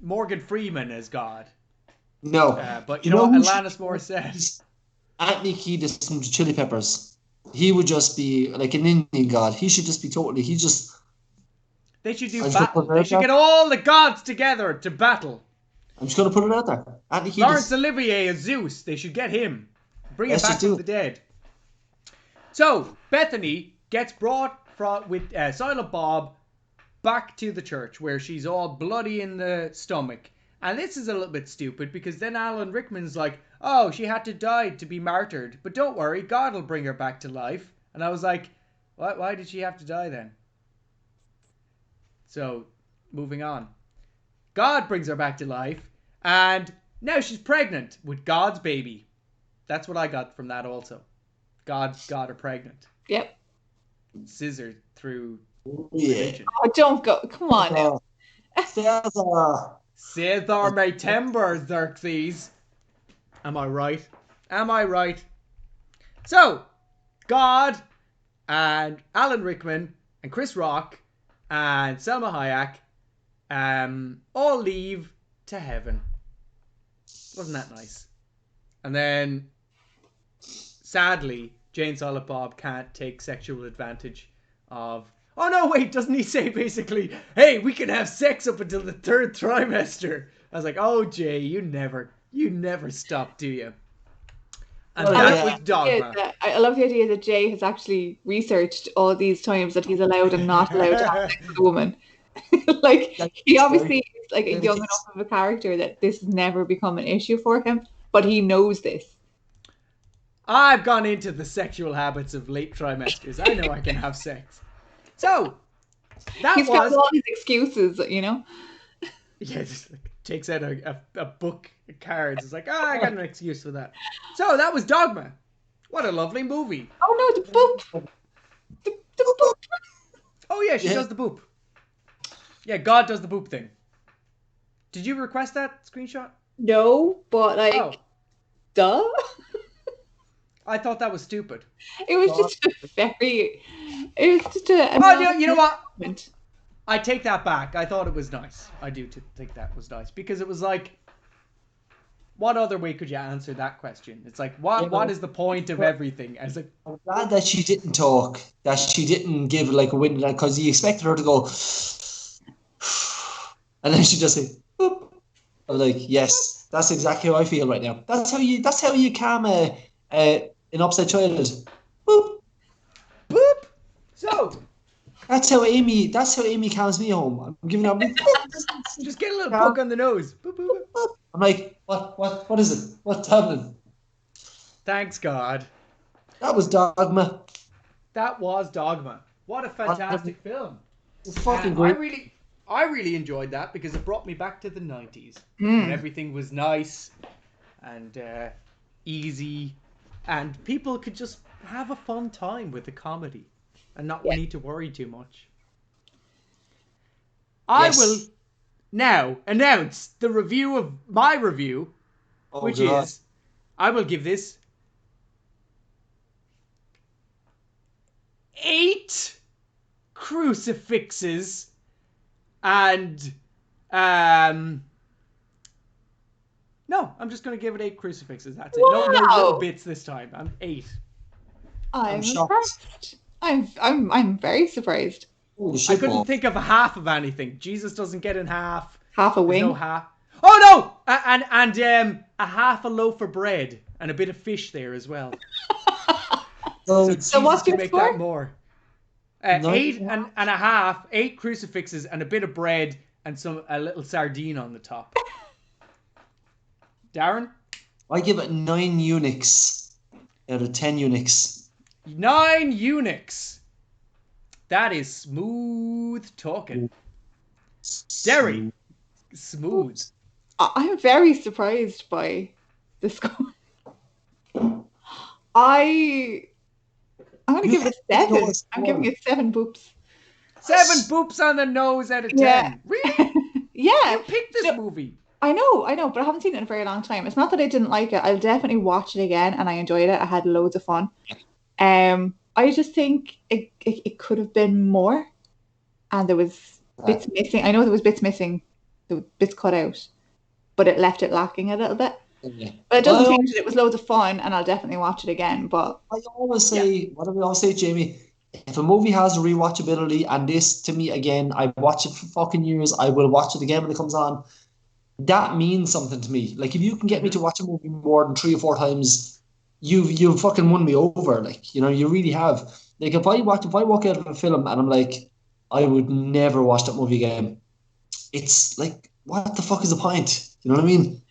Morgan Freeman as God. No. But you know what, Alanis Morissette. Anthony Kiedis from Chili Peppers. He would just be like an Indian god. He should just be totally. They should do battle. They should get all the gods together to battle. I'm just going to put it out there. Anthony Kiedis. Laurence Olivier as Zeus. They should get him. Bring him back from the dead. So Bethany gets brought with Silent Bob back to the church where she's all bloody in the stomach. And this is a little bit stupid because then Alan Rickman's like, "Oh, she had to die to be martyred. But don't worry, God will bring her back to life." And I was like, why did she have to die then? So, moving on. God brings her back to life. And now she's pregnant with God's baby. That's what I got from that also. God got her pregnant. Yep. Scissored through religion. Oh, don't go. Come on now. Caesar may timber, Xerxes. Am I right? So, God and Alan Rickman and Chris Rock and Selma Hayek all leave to heaven. Wasn't that nice? And then, sadly, Jane Silent Bob can't take sexual advantage of... Oh no, wait, doesn't he say basically, "Hey, we can have sex up until the 3rd trimester"? I was like, oh Jay, you never stop, do you? And that was Dogma. I love the idea that Jay has actually researched all these times that he's allowed and not allowed to have sex with a woman. He obviously is a young enough of a character that this has never become an issue for him, but he knows this. I've gone into the sexual habits of late trimesters. I know I can have sex. So, He's got all these excuses, Yeah, just takes out a book of cards. It's like, I got an excuse for that. So, that was Dogma. What a lovely movie. Oh no, the boop. The boop. Oh yeah, she does the boop. Yeah, God does the boop thing. Did you request that screenshot? No, but duh. I thought that was stupid. It was just a. Oh, you know what? I take that back. I thought it was nice. I do think that was nice because it was like, what other way could you answer that question? It's like, what is the point of everything? And it's like, I'm glad that she didn't talk, that she didn't give like a win, because you expected her to go, and then she just say, boop. I was like, yes, that's exactly how I feel right now. That's how you calm an upset child. Boop. boop. So That's how Amy calms me home. I'm giving her just get a little poke on the nose. Boop, boop, boop. I'm like, what is it? What's happening? Thanks God. That was Dogma. That was Dogma. What a fantastic film. It's fucking great. I really enjoyed that because it brought me back to the 90s. When everything was nice and easy and people could just have a fun time with the comedy and not need to worry too much. I will now announce the review of my review, which is, I will give this 8 crucifixes and no, I'm just going to give it 8 crucifixes. That's it. No little bits this time. I'm 8. I'm shocked. I'm very surprised. I couldn't think of a half of anything. Jesus doesn't get in half. Half a wing. No half. Oh no! And a half a loaf of bread and a bit of fish there as well. So what's your make score? that more. 8 and a half, 8 crucifixes and a bit of bread and a little sardine on the top. Darren? I give it 9 eunuchs out of 10 eunuchs. 9 eunuchs. That is smooth talking. Derry. Smooth. I'm very surprised by the score. I'm going to give it a 7. I'm giving it 7 boops. 7 boops on the nose out of 10. Yeah. Really? Yeah. You picked this movie. I know, but I haven't seen it in a very long time. It's not that I didn't like it. I'll definitely watch it again, and I enjoyed it. I had loads of fun. I just think it could have been more, and there was bits missing. I know there was bits missing, there were bits cut out, but it left it lacking a little bit. Yeah. But it doesn't change that it was loads of fun, and I'll definitely watch it again. But I always say, what do we always say, Jamie? If a movie has a rewatchability, and this to me again, I've watched it for fucking years, I will watch it again when it comes on. That means something to me. Like, if you can get me to watch a movie more than 3 or 4 times, you've fucking won me over. Like, you know, you really have. Like, if I walk out of a film and I'm like, I would never watch that movie again, it's like, what the fuck is the point? You know what I mean?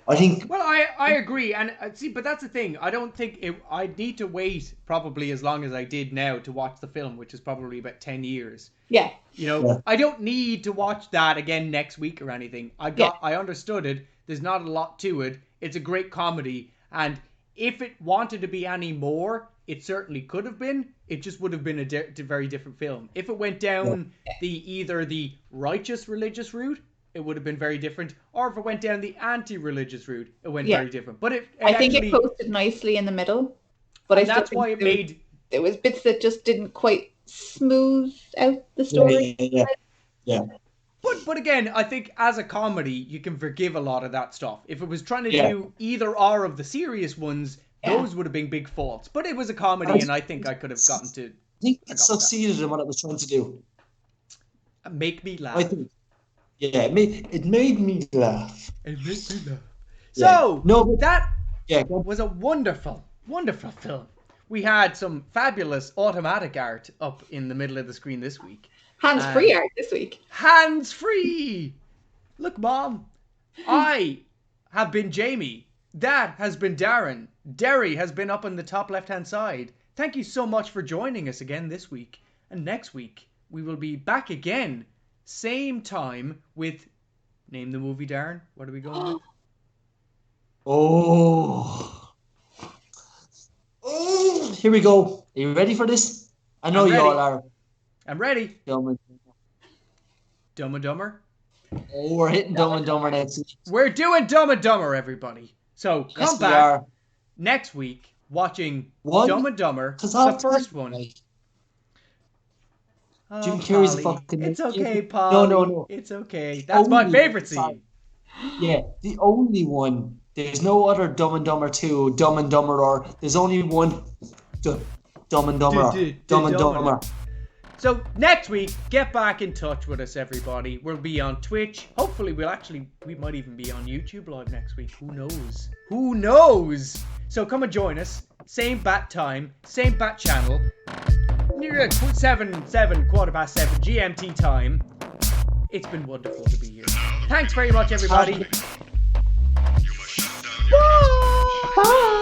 I think. Well, I agree, and see, but that's the thing. I don't think I need to wait probably as long as I did now to watch the film, which is probably about 10 years. Yeah. You know, I don't need to watch that again next week or anything. I understood it. There's not a lot to it. It's a great comedy, and if it wanted to be any more, it certainly could have been. It just would have been a very different film. If it went down either the righteous religious route, it would have been very different. Or if it went down the anti-religious route, it went very different. But I think it posted nicely in the middle. But that's why it made. There was bits that just didn't quite smooth out the story. Yeah. But again, I think as a comedy, you can forgive a lot of that stuff. If it was trying to do either or of the serious ones, those would have been big faults. But it was a comedy, and I think I could have gotten to. I think it succeeded in what it was trying to do. Make me laugh. I think. Yeah, it made me laugh. It made me laugh. So, that was a wonderful, wonderful film. We had some fabulous automatic art up in the middle of the screen this week. Hands-free art this week. Hands-free! Look, Mom, I have been Jamie. That has been Darren. Derry has been up on the top left-hand side. Thank you so much for joining us again this week. And next week, we will be back again. Same time with... Name the movie, Darren. What are we going with? Here we go. Are you ready for this? I know you all are. I'm ready. Dumb and Dumber? Oh, we're hitting Dumb and Dumber next week. We're doing Dumb and Dumber, everybody. So come back next week watching Dumb and Dumber, the first one. Jim Carrey's a Polly. fucking... It's okay, Paul. No. It's okay. That's my favorite scene. Yeah, the only one. There's no other Dumb and Dumber 2, Dumb and Dumberer. There's only one Dumb and Dumberer. Dumb and Dumber. So next week, get back in touch with us, everybody. We'll be on Twitch. Hopefully, we might even be on YouTube Live next week. Who knows? Who knows? So come and join us. Same bat time, same bat channel. 7, 7:15 GMT time. It's been wonderful to be here. Thanks very much, everybody. Bye.